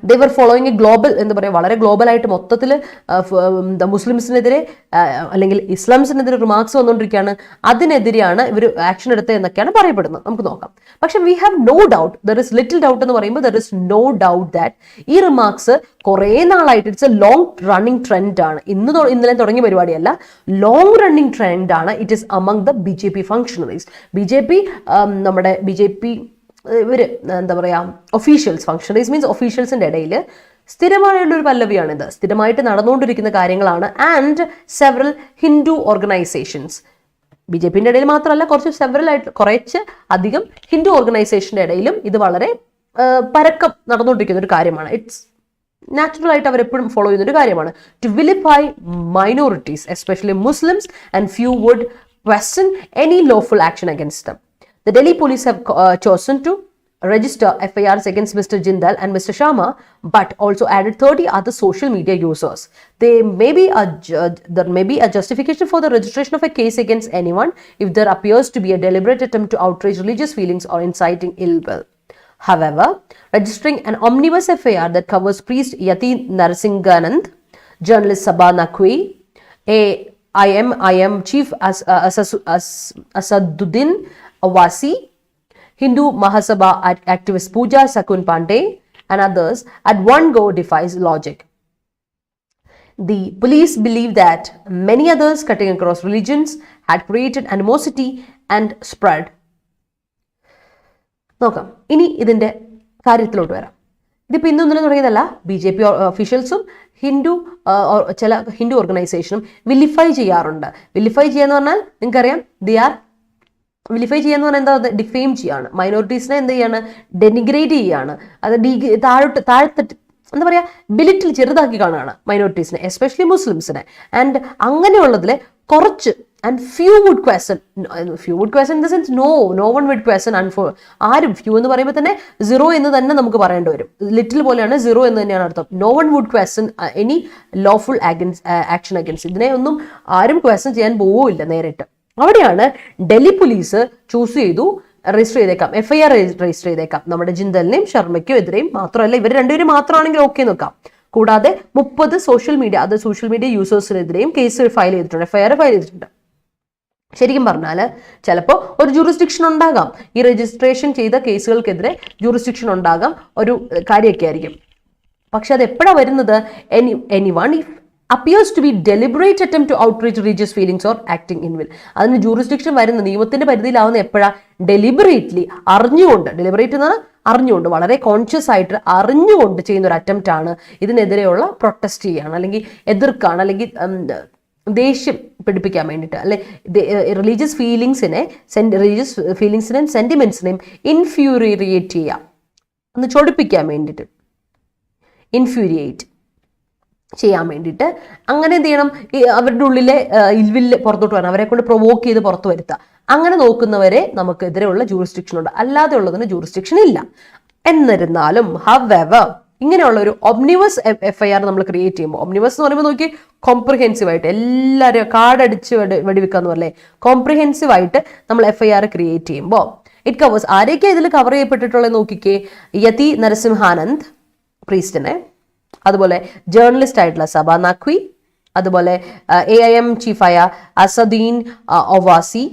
they were following a global എന്താ പറയുക, വളരെ ഗ്ലോബലായിട്ട് മൊത്തത്തിൽ മുസ്ലിംസിനെതിരെ അല്ലെങ്കിൽ ഇസ്ലാംസിനെതിരെ റിമാർക്സ് വന്നുകൊണ്ടിരിക്കുകയാണ്. അതിനെതിരെയാണ് ഇവർ ആക്ഷൻ എടുത്തത് എന്നൊക്കെയാണ് പറയപ്പെടുന്നത്. നമുക്ക് നോക്കാം. പക്ഷെ we have no doubt, there is little doubt എന്ന് പറയുമ്പോൾ there is no doubt that ഈ റിമാർക്സ് കുറേ നാളായിട്ട് it's a long running trend ആണ്. ഇന്നലെ തുടങ്ങിയ പരിപാടിയല്ല, ലോങ് റണ്ണിങ് ട്രെൻഡ് ആണ്. It is among the BJP functionaries. നമ്മുടെ BJP ഇവർ എന്താ പറയുക, ഒഫീഷ്യൽസ്, ഫങ്ഷണറീസ് മീൻസ് ഒഫീഷ്യൽസിൻ്റെ ഇടയിൽ സ്ഥിരമായുള്ളൊരു പല്ലവിയാണിത്. സ്ഥിരമായിട്ട് നടന്നുകൊണ്ടിരിക്കുന്ന കാര്യങ്ങളാണ്. ആൻഡ് സെവറൽ ഹിന്ദു ഓർഗനൈസേഷൻസ്, BJPന്റെ ഇടയിൽ മാത്രമല്ല, കുറച്ച് അധികം ഹിന്ദു ഓർഗനൈസേഷൻ്റെ ഇടയിലും ഇത് വളരെ പരക്കം നടന്നുകൊണ്ടിരിക്കുന്ന ഒരു കാര്യമാണ്. ഇറ്റ്സ് നാച്ചുറൽ ആയിട്ട് അവരെപ്പോഴും ഫോളോ ചെയ്യുന്ന ഒരു കാര്യമാണ്. To vilify minorities, especially Muslims, and few would question any lawful action against them. The Delhi police have chosen to register FIRs against Mr. Jindal and Mr. Sharma, but also added 30 other social media users. There may be a justification for the registration of a case against anyone if there appears to be a deliberate attempt to outrage religious feelings or inciting ill will. However, registering an omnibus FIR that covers priest Yati Narasimhanand, journalist Sabha Naqvi, IM chief Asaduddin Awasi, Hindu Mahasabha activist Pooja Sakun Pandey, and others at one go defies logic. The police believe that many others cutting across religions had created animosity and spread. നോക്കാം, ഇനി ഇതിന്റെ കാര്യത്തിലോട്ട് വരാം. ഇതിപ്പോൾ ഇന്നൊന്നും തുടങ്ങിയതല്ല. BJP ഒഫീഷ്യൽസും ചില ഹിന്ദു ഓർഗനൈസേഷനും vilify ചെയ്യാറുണ്ട്. Vilify ചെയ്യാന്ന് പറഞ്ഞാൽ നിങ്ങൾക്കറിയാം, ദേ ആർ വിലിഫൈ ചെയ്യാന്ന് പറഞ്ഞാൽ എന്താ, ഡിഫെയിം ചെയ്യാണ്, മൈനോറിറ്റീസിനെ എന്ത് ചെയ്യാണ്, ഡെനിഗ്രേറ്റ് ചെയ്യാണ്, അത് താഴ്ത്തിട്ട് എന്താ പറയുക, ബിലിറ്റിൽ ചെറുതാക്കി കാണുകയാണ് മൈനോറിറ്റീസിനെ, എസ്പെഷ്യലി മുസ്ലിംസിനെ. ആൻഡ് അങ്ങനെയുള്ളതിൽ കുറച്ച് and few would question in the sense no one would question. ആരും ഫ്യൂ എന്ന് പറയുമ്പോൾ തന്നെ സീറോ എന്ന് തന്നെ നമുക്ക് പറയേണ്ടി വരും. ലിറ്റിൽ പോലെയാണ് സീറോ എന്ന് തന്നെയാണ് അർത്ഥം. No one would question any lawful action against. ഇതിനെ ഒന്നും ആരും ക്വസ്റ്റൻ ചെയ്യാൻ പോവില്ല നേരിട്ട്. അവിടെയാണ് ഡൽഹി പോലീസ് ചൂസ് ചെയ്തു രജിസ്റ്റർ ചെയ്തേക്കാം, FIR രജിസ്റ്റർ ചെയ്തേക്കാം നമ്മുടെ ജിന്ദലിനെയും ശർമ്മയ്ക്കും എതിരെയും. മാത്രമല്ല ഇവർ രണ്ടുപേരും മാത്രമാണെങ്കിൽ ഓക്കെ നോക്കാം. കൂടാതെ 30 സോഷ്യൽ മീഡിയ യൂസേഴ്സിനെതിരെയും കേസ് ഫയൽ ചെയ്തിട്ടുണ്ട്, FIR ഫയൽ ചെയ്തിട്ടുണ്ട്. ശരിക്കും പറഞ്ഞാൽ ചിലപ്പോൾ ഒരു ജൂറിസ്ഡിക്ഷൻ ഉണ്ടാകാം, ഈ രജിസ്ട്രേഷൻ ചെയ്ത കേസുകൾക്കെതിരെ ജൂറിസ്ഡിക്ഷൻ ഉണ്ടാകാം, ഒരു കാര്യമൊക്കെ ആയിരിക്കും. പക്ഷെ അത് എപ്പോഴാണ് വരുന്നത്, anyone if appears to be deliberate attempt to outrage religious feelings or acting in will. അതിന് ജൂറിസ്ഡിക്ഷൻ വരുന്ന നിയമത്തിന്റെ പരിധിയിലാവുന്ന എപ്പോഴാ, ഡെലിബറേറ്റ്ലി അറിഞ്ഞുകൊണ്ട്, ഡെലിബറേറ്റ് എന്ന് പറഞ്ഞാൽ അറിഞ്ഞുകൊണ്ട്, വളരെ കോൺഷ്യസ് ആയിട്ട് അറിഞ്ഞുകൊണ്ട് ചെയ്യുന്ന ഒരു അറ്റംപ്റ്റ് ആണ് ഇതിനെതിരെയുള്ള പ്രൊട്ടസ്റ്റ് ചെയ്യാണ്, അല്ലെങ്കിൽ എതിർക്കാണ്, അല്ലെങ്കിൽ ദേഷ്യം പിടിപ്പിക്കാൻ വേണ്ടിയിട്ട്, അല്ലെ റിലീജിയസ് ഫീലിങ്സിനെയും സെന്റിമെന്റ്സിനെയും ഇൻഫ്യൂരിയേറ്റ് ചെയ്യാം, ഒന്ന് ചൊടിപ്പിക്കാൻ വേണ്ടിയിട്ട്, ഇൻഫ്യൂരിയേറ്റ് ചെയ്യാൻ വേണ്ടിയിട്ട്. അങ്ങനെ എന്ത് ചെയ്യണം, അവരുടെ ഉള്ളിലെ ഇൽവില്ല് പുറത്തോട്ട് വരണം, അവരെ കൊണ്ട് പ്രൊവോക്ക് ചെയ്ത് പുറത്തു വരുത്തുക. അങ്ങനെ നോക്കുന്നവരെ നമുക്കെതിരെയുള്ള ജൂറിസ്ഡിക്ഷൻ ഉണ്ട്, അല്ലാതെ ഉള്ളതിന് ജൂറിസ്ഡിക്ഷൻ ഇല്ല. എന്നിരുന്നാലും ഹവെവർ ഇങ്ങനെയുള്ള ഒരു ഒബ്നിവസ് FIR നമ്മൾ ക്രിയേറ്റ് ചെയ്യുമ്പോൾ, ഒബ്നിവസ് എന്ന് പറയുമ്പോൾ നോക്കി കോംപ്രിഹെൻസീവ് ആയിട്ട് എല്ലാവരും കാർഡടിച്ച് വെടിവെക്കാന്ന് പറയല്ലേ, കോംപ്രിഹെൻസീവ് ആയിട്ട് നമ്മൾ FIR ക്രിയേറ്റ് ചെയ്യുമ്പോൾ ഇറ്റ് കവേഴ്സ് ആരെയൊക്കെ ഇതിൽ കവർ ചെയ്യപ്പെട്ടിട്ടുള്ളത് നോക്കിക്കേ. യതി നരസിംഹാനന്ദ് പ്രീസ്റ്റിനെ, അതുപോലെ ജേർണലിസ്റ്റ് ആയിട്ടുള്ള സബ നഖ്വി, അതുപോലെ AIM ചീഫായ അസദീൻ ഒവാസി,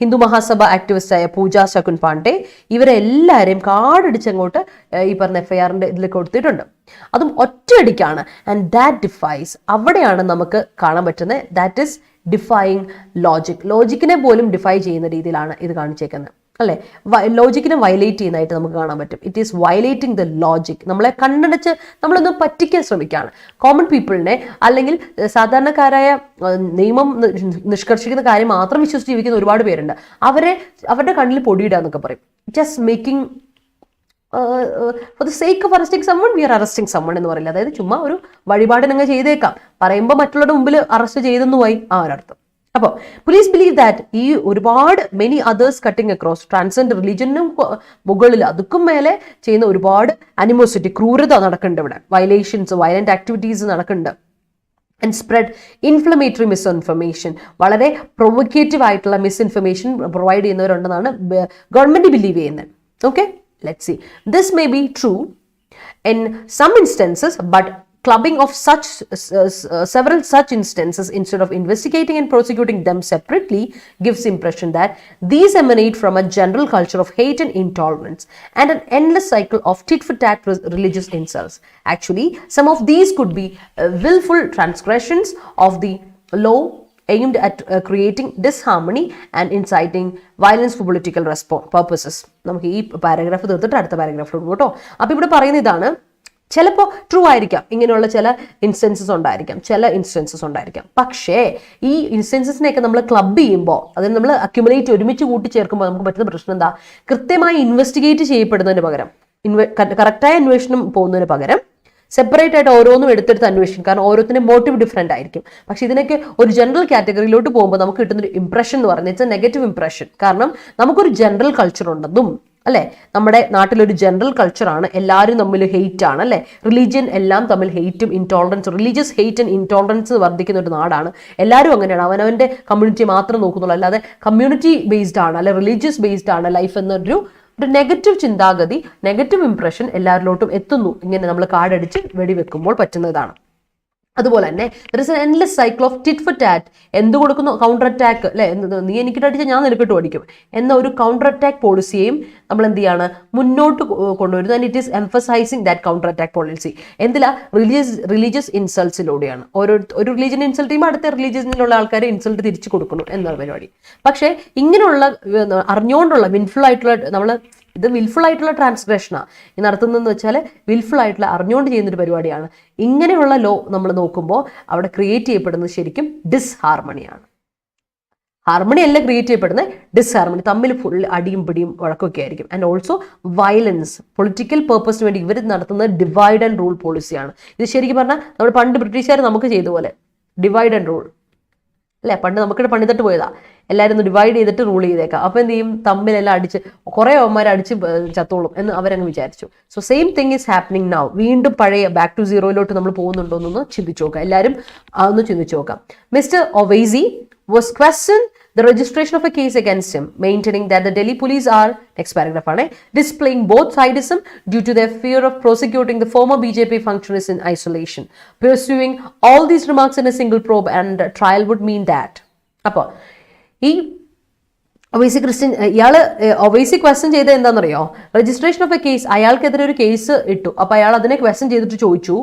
ഹിന്ദു മഹാസഭ ആക്ടിവിസ്റ്റായ പൂജ ശകുൻ പാണ്ഡെ, ഇവരെല്ലാവരെയും കാർഡടിച്ചങ്ങോട്ട് ഈ പറഞ്ഞ FIRന്റെ ഇതിൽ കൊടുത്തിട്ടുണ്ട്. അതും ഒറ്റയടിക്കാണ്. ആൻഡ് ദാറ്റ് ഡിഫൈസ്, അവിടെയാണ് നമുക്ക് കാണാൻ പറ്റുന്നത്, ദാറ്റ് ഈസ് ഡിഫൈയിങ് ലോജിക്കിനെ പോലും ഡിഫൈ ചെയ്യുന്ന രീതിയിലാണ് ഇത് കാണിച്ചേക്കുന്നത്, അല്ലെ? ലോജിക്കിനെ വയലേറ്റ് ചെയ്യുന്നതായിട്ട് നമുക്ക് കാണാൻ പറ്റും. It is violating the logic. നമ്മളെ കണ്ണടച്ച് നമ്മളൊന്ന് പറ്റിക്കാൻ ശ്രമിക്കുകയാണ്. കോമൺ പീപ്പിളിനെ, അല്ലെങ്കിൽ സാധാരണക്കാരായ നിയമം നിഷ്കർഷിക്കുന്ന കാര്യം മാത്രം വിശ്വസിച്ച് ജീവിക്കുന്ന ഒരുപാട് പേരുണ്ട്. അവരുടെ കണ്ണിൽ പൊടിയിടുക എന്നൊക്കെ പറയും. Just making for the sake of arresting summon we are arresting summon എന്ന് പറയില്ല. അതായത് ചുമ്മാ ഒരു വഴിപാടിനങ്ങ് ചെയ്തേക്കാം, പറയുമ്പോൾ മറ്റുള്ളവരുടെ മുമ്പിൽ അറസ്റ്റ് ചെയ്തെന്നു പോയി ആ ഒരർത്ഥം. അപ്പോൾ പോലീസ് ബിലീവ് ദാറ്റ് ഈ ഒരുപാട് many others cutting across transcend റിലീജിയനും മുകളിൽ അതുക്കും മേലെ ചെയ്യുന്ന ഒരുപാട് അനിമോസിറ്റി, ക്രൂരത നടക്കുന്നുണ്ട് ഇവിടെ, വയലേഷൻസ്, വയലന്റ് ആക്ടിവിറ്റീസ് നടക്കുന്നുണ്ട്. ആൻഡ് സ്പ്രെഡ് ഇൻഫ്ലമേറ്ററി മിസ്ഇൻഫർമേഷൻ, വളരെ പ്രൊവോക്കേറ്റീവ് ആയിട്ടുള്ള മിസ്ഇൻഫർമേഷൻ പ്രൊവൈഡ് ചെയ്യുന്നവരുണ്ടെന്നാണ് ഗവൺമെന്റ് ബിലീവ് ചെയ്യുന്നത്. Okay, let's see. This may be true in some instances, but clubbing of several such instances instead of investigating and prosecuting them separately gives the impression that these emanate from a general culture of hate and intolerance and an endless cycle of tit-for-tat religious insults. Actually, some of these could be willful transgressions of the law aimed at creating disharmony and inciting violence for political purposes. നമുക്ക് ഈ paragraph തീർത്തിട്ട് അടുത്ത പാരഗ്രാഫിലോട്ട് പോട്ടോ. അപ്പോൾ ഇവിടെ പറയുന്ന ഇതാണ്, ചിലപ്പോൾ ട്രൂ ആയിരിക്കാം, ഇങ്ങനെയുള്ള ചില ഇൻസ്റ്റൻസസ് ഉണ്ടായിരിക്കാം. പക്ഷേ ഈ ഇൻസ്റ്റൻസസിനെയൊക്കെ നമ്മൾ ക്ലബ് ചെയ്യുമ്പോൾ, അതിന് നമ്മൾ അക്യുമുലേറ്റ് ഒരുമിച്ച് കൂട്ടിച്ചേർക്കുമ്പോൾ നമുക്ക് പറ്റുന്ന പ്രശ്നം എന്താ, കൃത്യമായി ഇൻവെസ്റ്റിഗേറ്റ് ചെയ്യപ്പെടുന്നതിന് പകരം, കറക്റ്റായ അന്വേഷണം പോകുന്നതിന് പകരം സെപ്പറേറ്റ് ആയിട്ട് ഓരോന്നും എടുത്തെടുത്ത് അന്വേഷിക്കും. കാരണം ഓരോത്തിൻ്റെ മോട്ടീവ് ഡിഫറെൻ്റ് ആയിരിക്കും. പക്ഷെ ഇതിനൊക്കെ ഒരു ജനറൽ കാറ്റഗറിയിലോട്ട് പോകുമ്പോൾ നമുക്ക് കിട്ടുന്നൊരു ഇംപ്രഷൻ എന്ന് പറയുന്നത് ഇറ്റ്സ് എ നെഗറ്റീവ് ഇംപ്രഷൻ. കാരണം നമുക്കൊരു ജനറൽ കൾച്ചർ ഉണ്ടെന്നും, അല്ലെ, നമ്മുടെ നാട്ടിലൊരു ജനറൽ കൾച്ചറാണ്, എല്ലാവരും തമ്മിൽ ഹെയ്റ്റ് ആണ്, അല്ലെ, റിലീജിയൻ എല്ലാം തമ്മിൽ ഹെയ്റ്റും intolerance, religious hate and intolerance വർദ്ധിക്കുന്ന ഒരു നാടാണ്. എല്ലാവരും അങ്ങനെയാണ്, അവനവൻ്റെ കമ്മ്യൂണിറ്റി മാത്രം നോക്കുന്നുള്ളൂ, അല്ലാതെ കമ്മ്യൂണിറ്റി ബേസ്ഡ് ആണ്, അല്ലെ റിലീജിയസ് ബേസ്ഡ് ആണ് ലൈഫ് എന്നൊരു നെഗറ്റീവ് ചിന്താഗതി, നെഗറ്റീവ് ഇംപ്രഷൻ എല്ലാവരിലോട്ടും എത്തുന്നു. ഇങ്ങനെ നമ്മൾ കാർഡടിച്ച് വെടിവെക്കുമ്പോൾ പറ്റുന്നതാണ്. അതുപോലെ തന്നെ there is N endless cycle of tit for tat. എന്ത് കൊടുക്കുന്നു, കൗണ്ടർ അറ്റാക്ക്, അല്ലെ, നീ എനിക്കിട്ട് അടിച്ചാൽ ഞാൻ നിനക്കിട്ട് അടിക്കും എന്ന ഒരു കൗണ്ടർ അറ്റാക്ക് പോളിസിയെയും നമ്മൾ എന്ത് ചെയ്യാണ്, മുന്നോട്ട് കൊണ്ടുവരുന്നത്. And it is emphasizing that counter attack policy എന്തിലാ, റിലീജിയസ് ഇൻസൾട്ട്സിലൂടെയാണ്. ഒരു റിലീജിയൻ ഇൻസൾട്ട് ചെയ്യുമ്പോൾ അടുത്ത റിലീജിയനിലുള്ള ആൾക്കാരെ ഇൻസൾട്ട് തിരിച്ചു കൊടുക്കുന്നു എന്നുള്ള പരിപാടി. പക്ഷേ ഇങ്ങനെയുള്ള അറിഞ്ഞുകൊണ്ടുള്ള വിൻഫുൾ ആയിട്ടുള്ള, നമ്മൾ ഇത് വിൽഫുൾ ആയിട്ടുള്ള ട്രാൻസ്ഗ്രഷനാണ് ഈ നടത്തുന്നതെന്ന് വെച്ചാൽ, വിൽഫുൾ ആയിട്ടുള്ള അറിഞ്ഞുകൊണ്ട് ചെയ്യുന്നൊരു പരിപാടിയാണ്. ഇങ്ങനെയുള്ള ലോ നമ്മൾ നോക്കുമ്പോൾ അവിടെ ക്രിയേറ്റ് ചെയ്യപ്പെടുന്നത് ശരിക്കും ഡിസ്ഹാർമണിയാണ്. ഹാർമണി അല്ല ക്രിയേറ്റ് ചെയ്യപ്പെടുന്നത്, ഡിസ്ഹാർമണി, തമ്മിൽ ഫുൾ അടിയും പിടിയും വഴക്കൊക്കെ ആയിരിക്കും. ആൻഡ് ഓൾസോ വയലൻസ്, പൊളിറ്റിക്കൽ പേർപ്പസിന് വേണ്ടി ഇവർ നടത്തുന്നത് ഡിവൈഡ് ആൻഡ് റൂൾ പോളിസിയാണ്. ഇത് ശരിക്കും പറഞ്ഞാൽ നമ്മൾ പണ്ട് ബ്രിട്ടീഷുകാർ നമുക്ക് ചെയ്ത പോലെ ഡിവൈഡ് ആൻഡ് റൂൾ അല്ലേ, പണ്ട് നമുക്കിവിടെ പണിതിട്ട് പോയതാ, എല്ലാവരും ഒന്ന് ഡിവൈഡ് ചെയ്തിട്ട് റൂൾ ചെയ്തേക്കാം. അപ്പോൾ എന്ത് ചെയ്യും, തമ്മിലെല്ലാം അടിച്ച് കുറേ അവന്മാരെ അടിച്ച് ചത്തോളും എന്ന് അവരങ്ങ് വിചാരിച്ചു. So same thing is happening now. വീണ്ടും പഴയ ബാക്ക് ടു സീറോയിലോട്ട് നമ്മൾ പോകുന്നുണ്ടോ എന്നൊന്ന് ചിന്തിച്ചു നോക്കാം, എല്ലാവരും അതൊന്ന് ചിന്തിച്ചു നോക്കാം. Mister Owaisi was questioned the registration of a case against him, maintaining that the Delhi police are, next paragraph, displaying both sidism due to their fear of prosecuting the former BJP functionaries in isolation. Pursuing all these remarks in a single probe and trial would mean that. അപ്പോൾ ഈ Owaisi question ചെയ്തത് എന്താണെന്നറിയോ, registration of A case, അയാൾക്കെതിരെ ഒരു case ഇട്ടു. അപ്പോൾ അയാൾ അതിനെ question ചെയ്തിട്ട് ചോദിച്ചു,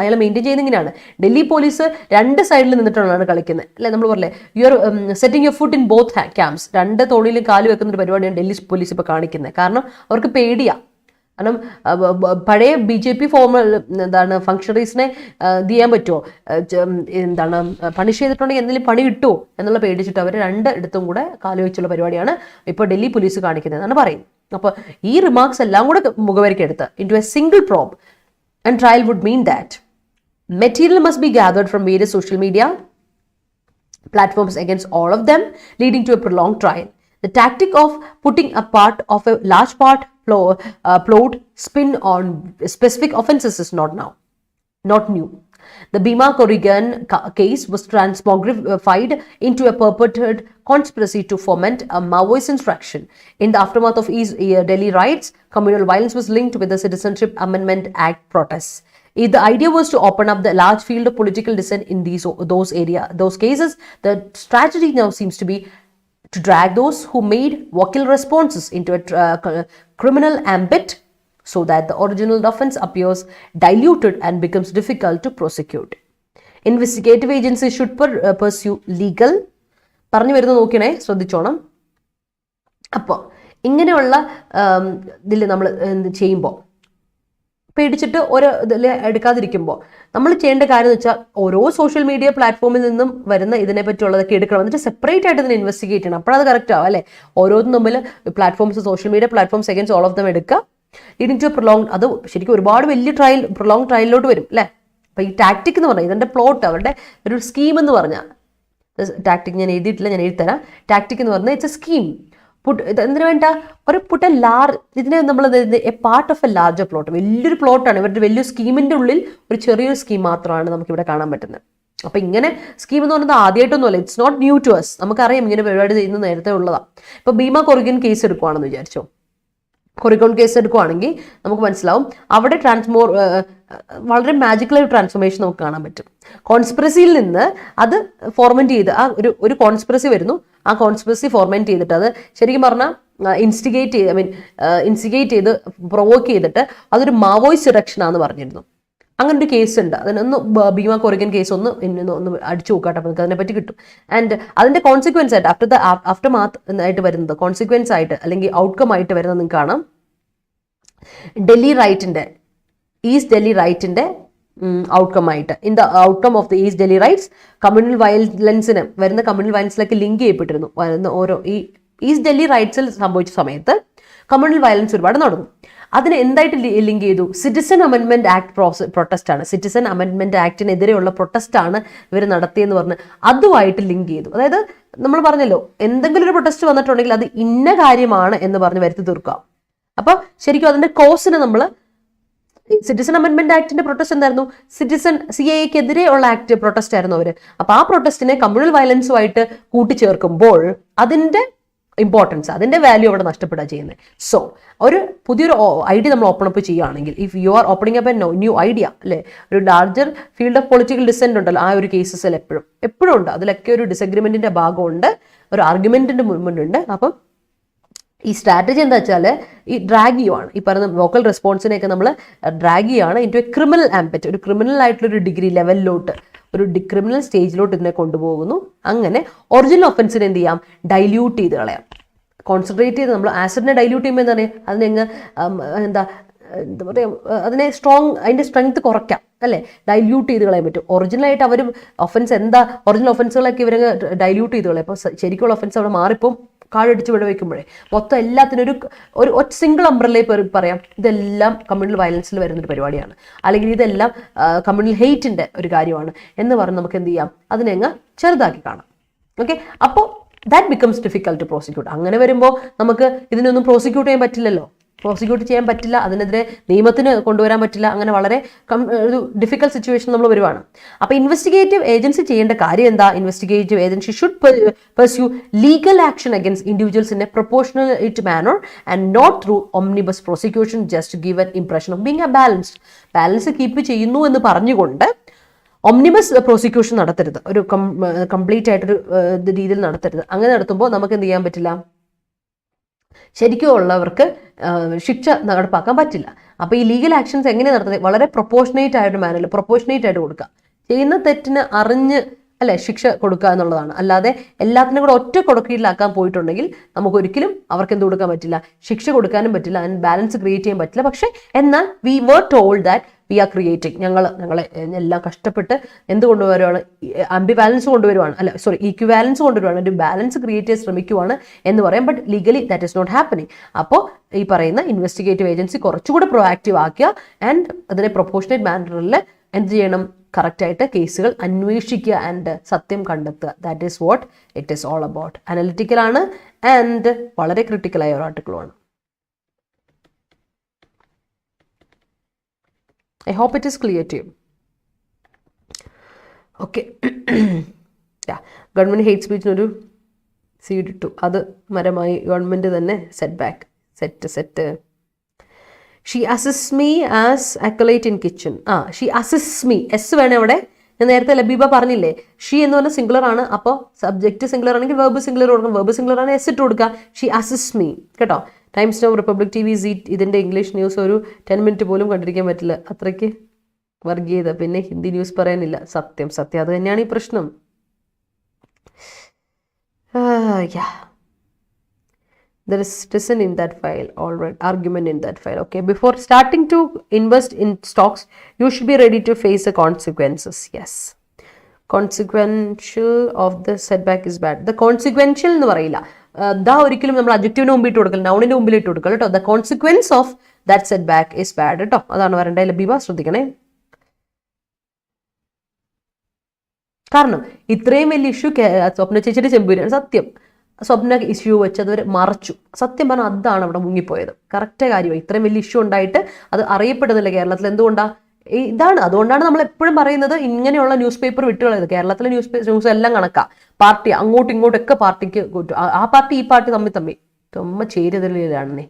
അയാൾ മെയിൻറ്റെയിൻ ചെയ്യുന്ന ഇങ്ങനെയാണ്, ഡൽഹി പോലീസ് രണ്ട് സൈഡിൽ നിന്നിട്ടാണ് കളിക്കുന്നത് അല്ലെ, നമ്മൾ പറയല്ലേ you are setting your foot in both camps, രണ്ട് തോളിലും കാല് വെക്കുന്ന ഒരു പരിപാടിയാണ് ഡൽഹി പോലീസ് ഇപ്പോൾ കാണിക്കുന്നത്. കാരണം അവർക്ക് പേടിയാ, കാരണം പഴയ BJP ഫോമൽ ഫംഗ്ഷണറീസിനെ ഇത് ചെയ്യാൻ പറ്റുമോ, പണിഷ് ചെയ്തിട്ടുണ്ടെങ്കിൽ എന്തെങ്കിലും പണി കിട്ടുമോ എന്നുള്ള പേടിച്ചിട്ട് അവർ രണ്ടിടത്തും കൂടെ കാല് വെച്ചുള്ള പരിപാടിയാണ് ഇപ്പോൾ ഡൽഹി പോലീസ് കാണിക്കുന്നത് എന്നാണ് പറയുന്നത്. അപ്പോൾ ഈ റിമാർക്സ് എല്ലാം കൂടെ മുഖവരിക്കെടുത്ത് into a single probe and trial would mean that material must be gathered from various social media platforms against all of them, leading to a prolonged trial. The tactic of putting a part of a large part plot spin on specific offences is not new. The Bhima Corrigan case was transmogrified into a purported conspiracy to foment a Maoist insurrection. In the aftermath of Delhi riots, communal violence was linked with the Citizenship Amendment Act protests. The idea was to open up the large field of political dissent in those cases. The strategy now seems to be to drag those who made vocal responses into a criminal ambit, so that the original offense appears diluted and becomes difficult to prosecute. Investigative agencies should pursue legal, പറഞ്ഞു വരുന്നത് നോക്കിയണേ, ശ്രദ്ധിച്ചോണം. അപ്പോൾ ഇങ്ങനെയുള്ള ഇതിൽ നമ്മൾ എന്ത് ചെയ്യുമ്പോൾ, പേടിച്ചിട്ട് ഓരോ ഇതിൽ എടുക്കാതിരിക്കുമ്പോൾ നമ്മൾ ചെയ്യേണ്ട കാര്യം എന്ന് വെച്ചാൽ ഓരോ സോഷ്യൽ മീഡിയ പ്ലാറ്റ്ഫോമിൽ നിന്നും വരുന്ന ഇതിനെ പറ്റിയുള്ളതൊക്കെ എടുക്കണം, എന്നിട്ട് സെപ്പറേറ്റ് ആയിട്ട് ഇതിനെ ഇൻവെസ്റ്റിഗേറ്റ് ചെയ്യണം. അപ്പോഴത് കറക്റ്റ് ആവും അല്ലേ. ഓരോന്നും തമ്മിൽ platforms, social media platforms against all of them എടുക്കുക, ലീഡിങ് ടു പ്രൊലോങ്, അത് ശരിക്കും ഒരുപാട് വലിയ പ്രൊലോങ് ട്രയലിലോട്ട് വരും അല്ലേ. അപ്പോൾ ഈ ടാക്ടിക് എന്ന് പറഞ്ഞാൽ ഇതിൻ്റെ പ്ലോട്ട്, അവരുടെ ഒരു സ്കീം എന്ന് പറഞ്ഞാൽ, ടാക്ടിക് ഞാൻ എഴുതിയിട്ടില്ല, ഞാൻ എഴുതിത്തരാം. ടാക്ടിക് എന്ന് പറഞ്ഞാൽ ഇറ്റ്സ് എ സ്കീം. എന്തിനു വേണ്ട, ഒരു പുട്ട് എ ലാർജ്, ഇതിനെ നമ്മൾ A part of A larger plot, വലിയൊരു പ്ലോട്ടാണ് ഇവരുടെ വലിയൊരു സ്കീമിൻ്റെ ഉള്ളിൽ ഒരു ചെറിയൊരു സ്കീം മാത്രമാണ് നമുക്കിവിടെ കാണാൻ പറ്റുന്നത്. അപ്പോൾ ഇങ്ങനെ സ്കീം എന്ന് പറയുന്നത് ആദ്യമായിട്ടൊന്നുമല്ല, it's not new to us, നമുക്കറിയാം ഇങ്ങനെ പരിപാടി ചെയ്യുന്നത് നേരത്തെ ഉള്ളതാണ്. ഇപ്പോൾ ഭീമ കൊറിഗൻ കേസ് എടുക്കുവാണെന്ന് വിചാരിച്ചോ, കൊറിഗോൺ കേസ് എടുക്കുവാണെങ്കിൽ നമുക്ക് മനസ്സിലാവും അവിടെ വളരെ മാജിക്കലായ ട്രാൻസ്ഫോർമേഷൻ നമുക്ക് കാണാൻ പറ്റും. കോൺസ്പിറസിയിൽ നിന്ന് അത് ഫോർമെന്റ് ചെയ്ത് ഒരു കോൺസ്പിറസി വരുന്നു, ആ കോൺസ്പിറസി ഫോർമെന്റ് ചെയ്തിട്ട് അത് ശരിക്കും പറഞ്ഞാൽ ഇൻസ്റ്റിഗേറ്റ് ചെയ്ത് പ്രൊവോക്ക് ചെയ്തിട്ട് അതൊരു മാവോയിസ്റ്റ് ഇറക്ഷനാന്ന് പറഞ്ഞിരുന്നു. അങ്ങനെ ഒരു കേസ് ഉണ്ട്, അതിനൊന്ന് ഭീമ കൊറിഗൻ കേസ് ഒന്ന് അടിച്ചു നോക്കാട്ടെ, നമുക്ക് അതിനെപ്പറ്റി കിട്ടും. ആൻഡ് അതിന്റെ കോൺസിക്വൻസ് ആയിട്ട് ആഫ്റ്റർ മാത്ത് ആയിട്ട് വരുന്നത്, കോൺസിക്വൻസ് ആയിട്ട് അല്ലെങ്കിൽ ഔട്ട്കം ആയിട്ട് വരുന്നത് നിങ്ങൾക്ക് കാണാം. ഈസ്റ്റ് ഡൽഹി റൈറ്റിന്റെ ഔട്ട്കം ആയിട്ട്, in the outcome of the East Delhi riots, communal വയലൻസിന് വരുന്ന കമ്മ്യൂണൽ വയലൻസിലേക്ക് ലിങ്ക് ചെയ്യപ്പെട്ടിരുന്നു. വരുന്ന ഓരോ ഈ ഈസ്റ്റ് ഡൽഹി റൈറ്റ്സിൽ സംഭവിച്ച സമയത്ത് കമ്മ്യൂണൽ വയലൻസ് ഒരുപാട് നടന്നു. അതിന് എന്തായിട്ട് ലിങ്ക് ചെയ്തു, സിറ്റിസൺ അമെൻമെന്റ് ആക്ട് പ്രൊട്ടസ്റ്റ് ആണ്, സിറ്റിസൺ അമെൻമെന്റ് ആക്ടിനെതിരെയുള്ള പ്രൊട്ടസ്റ്റ് ആണ് ഇവർ നടത്തിയെന്ന് പറഞ്ഞ് അതുമായിട്ട് ലിങ്ക് ചെയ്തു. അതായത് നമ്മൾ പറഞ്ഞല്ലോ, എന്തെങ്കിലും ഒരു പ്രൊട്ടസ്റ്റ് വന്നിട്ടുണ്ടെങ്കിൽ അത് ഇന്ന കാര്യമാണ് എന്ന് പറഞ്ഞ് വരുത്തി തീർക്കാം. അപ്പൊ ശരിക്കും അതിന്റെ കോസിനെ നമ്മൾ, സിറ്റിസൺ അമെൻമെന്റ് ആക്ടിന്റെ പ്രൊട്ടസ്റ്റ് എന്തായിരുന്നു, CAAക്കെതിരെയുള്ള ആക്ട് പ്രൊട്ടസ്റ്റ് ആയിരുന്നു അവര്. അപ്പൊ ആ പ്രൊട്ടസ്റ്റിനെ കമ്മ്യൂണൽ വയലൻസുമായിട്ട് കൂട്ടിച്ചേർക്കുമ്പോൾ അതിന്റെ ഇമ്പോർട്ടൻസ്, അതിന്റെ വാല്യൂ അവിടെ നഷ്ടപ്പെടുക ചെയ്യുന്നത്. സോ ഒരു പുതിയൊരു ഐഡിയ നമ്മൾ ഓപ്പൺ അപ്പ് ചെയ്യുകയാണെങ്കിൽ, if you are opening up A new idea അല്ലെ, ഒരു larger field of political descent ഉണ്ടല്ലോ, ആ ഒരു കേസസിൽ എപ്പോഴും ഉണ്ട്, അതിലൊക്കെ ഒരു ഡിസഗ്രിമെന്റിന്റെ ഭാഗമുണ്ട്, ഒരു ആർഗ്യുമെന്റിന്റെ മൂവ്മെന്റ് ഉണ്ട്. അപ്പം ഈ സ്ട്രാറ്റജി എന്താ വെച്ചാൽ ഈ ഡ്രാഗ് ചെയ്യുവാണ്, ഈ പറയുന്ന വോക്കൽ റെസ്പോൺസിനെയൊക്കെ നമ്മൾ ഡ്രാഗ് ചെയ്യുകയാണ് ഇൻടു എ ക്രിമിനൽ ആംബിറ്റ്, ഒരു ക്രിമിനൽ ആയിട്ടുള്ള ഒരു ഡിഗ്രി ലെവലിലോട്ട്, ഒരു ക്രിമിനൽ സ്റ്റേജിലോട്ട് ഇതിനെ കൊണ്ടുപോകുന്നു. അങ്ങനെ ഒറിജിനൽ ഒഫൻസിനെ എന്ത് ചെയ്യാം, ഡൈല്യൂട്ട് ചെയ്ത് കളയാം, കോൺസെൻട്രേറ്റ് ചെയ്ത്. നമ്മൾ ആസിഡിനെ ഡൈല്യൂട്ട് ചെയ്യുമ്പോൾ എന്താ പറയുക, അതിനെങ്ങ് എന്താ പറയുക, അതിനെ അതിൻ്റെ സ്ട്രെങ്ത് കുറയ്ക്കാം അല്ലേ, ഡൈല്യൂട്ട് ചെയ്ത് കളയാൻ പറ്റും. ഒറിജിനലായിട്ട് അവർ ഒഫൻസ് എന്താ, ഒറിജിനൽ ഒഫൻസുകളൊക്കെ ഇവർ ഡൈല്യൂട്ട് ചെയ്ത് കളയും. അപ്പോൾ ശരിക്കുള്ള ഒഫൻസ് അവിടെ മാറിപ്പം കാഴടിച്ച് വിട വയ്ക്കുമ്പോഴേ മൊത്തം എല്ലാത്തിനും ഒരു സിംഗിൾ അംബ്രല്ലയിൽ പറയാം ഇതെല്ലാം കമ്മ്യൂണൽ വയലൻസിൽ വരുന്നൊരു പരിപാടിയാണ്, അല്ലെങ്കിൽ ഇതെല്ലാം കമ്മ്യൂണൽ ഹെയ്റ്റിൻ്റെ ഒരു കാര്യമാണ് എന്ന് പറഞ്ഞ് നമുക്ക് എന്ത് ചെയ്യാം, അതിനെ അങ്ങ് ചെറുതാക്കി കാണാം. ഓക്കെ, അപ്പോൾ that becomes difficult to prosecute. അങ്ങനെ വരുമ്പോൾ നമുക്ക് ഇതിനൊന്നും പ്രോസിക്യൂട്ട് ചെയ്യാൻ പറ്റില്ലല്ലോ, പ്രോസിക്യൂട്ട് ചെയ്യാൻ പറ്റില്ല, അതിനെതിരെ നിയമത്തിന് കൊണ്ടുവരാൻ പറ്റില്ല. അങ്ങനെ വളരെ ഒരു ഡിഫിക്കൽട്ട് സിറ്റുവേഷൻ നമ്മൾ വരുവാണ്. അപ്പോൾ ഇൻവെസ്റ്റിഗേറ്റീവ് ഏജൻസി ചെയ്യേണ്ട കാര്യം എന്താ? Investigative agency should pursue legal action against individuals in a proportionate manner and not through omnibus prosecution just give an impression of being a balance keep ചെയ്യുന്നു എന്ന് പറഞ്ഞുകൊണ്ട് ഒംനിബസ് പ്രോസിക്യൂഷൻ നടത്തരുത്, ഒരു കംപ്ലീറ്റ് ആയിട്ടൊരു രീതിയിൽ നടത്തരുത്. അങ്ങനെ നടത്തുമ്പോൾ നമുക്ക് എന്ത് ചെയ്യാൻ പറ്റില്ല, ശരിക്കും ഉള്ളവർക്ക് ശിക്ഷ നടപ്പാക്കാൻ പറ്റില്ല. അപ്പോൾ ഈ ലീഗൽ ആക്ഷൻസ് എങ്ങനെ നടത്തുന്നത്? വളരെ പ്രൊപ്പോർഷനേറ്റ് ആയിട്ട് മാനറിൽ പ്രൊപ്പോർഷനേറ്റ് ആയിട്ട് കൊടുക്കുക, ചെയ്യുന്ന തെറ്റിന് അറിഞ്ഞ് അല്ലെ ശിക്ഷ കൊടുക്കുക എന്നുള്ളതാണ്. അല്ലാതെ എല്ലാത്തിനും കൂടെ ഒറ്റ കൊടുക്കീഴിലാക്കാൻ പോയിട്ടുണ്ടെങ്കിൽ നമുക്ക് ഒരിക്കലും അവർക്ക് എന്ത് കൊടുക്കാൻ പറ്റില്ല, ശിക്ഷ കൊടുക്കാനും പറ്റില്ല, അതിന് ബാലൻസ് ക്രിയേറ്റ് ചെയ്യാൻ പറ്റില്ല. പക്ഷേ എന്നാൽ we were told that we are creating, ഞങ്ങളെ എല്ലാം കഷ്ടപ്പെട്ട് എന്ത് കൊണ്ടുവരുവാണ്, ആംബിവാലൻസ് കൊണ്ടുവരുവാണ്, അല്ല സോറി ഈക്വിവാലൻസ് കൊണ്ടുവരുവാണ്, ഒരു ബാലൻസ് ക്രിയേറ്റ് ചെയ്യാൻ ശ്രമിക്കുവാണ് എന്ന് പറയാം. But legally that is not happening. അപ്പോൾ ഈ പറയുന്ന ഇൻവെസ്റ്റിഗേറ്റീവ് ഏജൻസി കുറച്ചുകൂടെ പ്രൊആക്റ്റീവ് ആക്കുക ആൻഡ് അതിനെ പ്രൊപ്പോർഷനേറ്റ് മാനറിൽ എന്ത് ചെയ്യണം, കറക്റ്റായിട്ട് കേസുകൾ അന്വേഷിക്കുക ആൻഡ് സത്യം കണ്ടെത്തുക. That is what it is all about. അനലിറ്റിക്കലാണ് ആൻഡ് വളരെ ക്രിട്ടിക്കലായ ഒരു ആർട്ടിക്കിളുമാണ്. I hope it is clear to you. Okay. Yeah. Government hate സ്പീച്ചിനൊരു സീഡ് ഇട്ടു, അത് മരമായി ഗവൺമെൻറ് തന്നെ set. She assist me as acolyte in kitchen. She assist me, S വേണേ അവിടെ. ഞാൻ നേരത്തെ ലബീബ പറഞ്ഞില്ലേ, ഷീ എന്ന് പറഞ്ഞാൽ സിംഗുലർ ആണ്. അപ്പോൾ സബ്ജക്റ്റ് സിംഗുലർ ആണെങ്കിൽ വെർബ് സിംഗുലർ കൊടുക്കണം, വെർബ് സിംഗുലർ ആണ് എസ് ഇട്ട് കൊടുക്കുക. ഷീ അസിസ്റ്റ് മീ കേട്ടോ. ടൈംസ് നൗ, റിപ്പബ്ലിക് TV, ഇതിൻ്റെ ഇംഗ്ലീഷ് ന്യൂസ് ഒരു 10 മിനിറ്റ് പോലും കണ്ടിരിക്കാൻ പറ്റില്ല, അത്രയ്ക്ക് വർഗീയത. പിന്നെ ഹിന്ദി ന്യൂസ് പറയാനില്ല. സത്യം അത് തന്നെയാണ് ഈ പ്രശ്നം. There is dissent in that file, alright, argument in that file. Okay, before starting to invest in stocks, you should be ready to face the consequences. Yes, consequential of the setback is bad. The consequential എന്ന് പറയില്ല, ദാ ഒരിക്കലും നമ്മൾ അഡ്ജക്റ്റീവിന് മുമ്പിട്ട് കൊടുക്കില്ല, നൗണിന്റെ മുമ്പിൽ ഇട്ട് കൊടുക്കുക കേട്ടോ. The consequence of that set back is bad കേട്ടോ, അതാണ് വരേണ്ടത്. ലബീബ ശ്രദ്ധിക്കണേ. കാരണം ഇത്രയും വലിയ ഇഷ്യൂ സ്വപ്ന ചേച്ചിയുടെ ചെമ്പൂരാണ്. സത്യം, സ്വപ്ന ഇഷ്യൂ വെച്ച് അത് മറച്ചു. സത്യം പറഞ്ഞാൽ അതാണ് അവിടെ മുങ്ങിപ്പോയത്. കറക്റ്റ് കാര്യമായി. ഇത്രയും വലിയ ഇഷ്യൂ ഉണ്ടായിട്ട് അത് അറിയപ്പെടുന്നില്ല കേരളത്തിൽ. എന്തുകൊണ്ടാണ്? അതുകൊണ്ടാണ് നമ്മൾ എപ്പോഴും പറയുന്നത് ഇങ്ങനെയുള്ള ന്യൂസ് പേപ്പർ വിട്ടുകളയത്. കേരളത്തിലെ ന്യൂസ് എല്ലാം കണക്കാ. പാർട്ടി അങ്ങോട്ടും ഇങ്ങോട്ടൊക്കെ പാർട്ടിക്ക് ആ പാർട്ടി ഈ പാർട്ടി തമ്മിൽ ചേരുതലിലാണെന്നേ.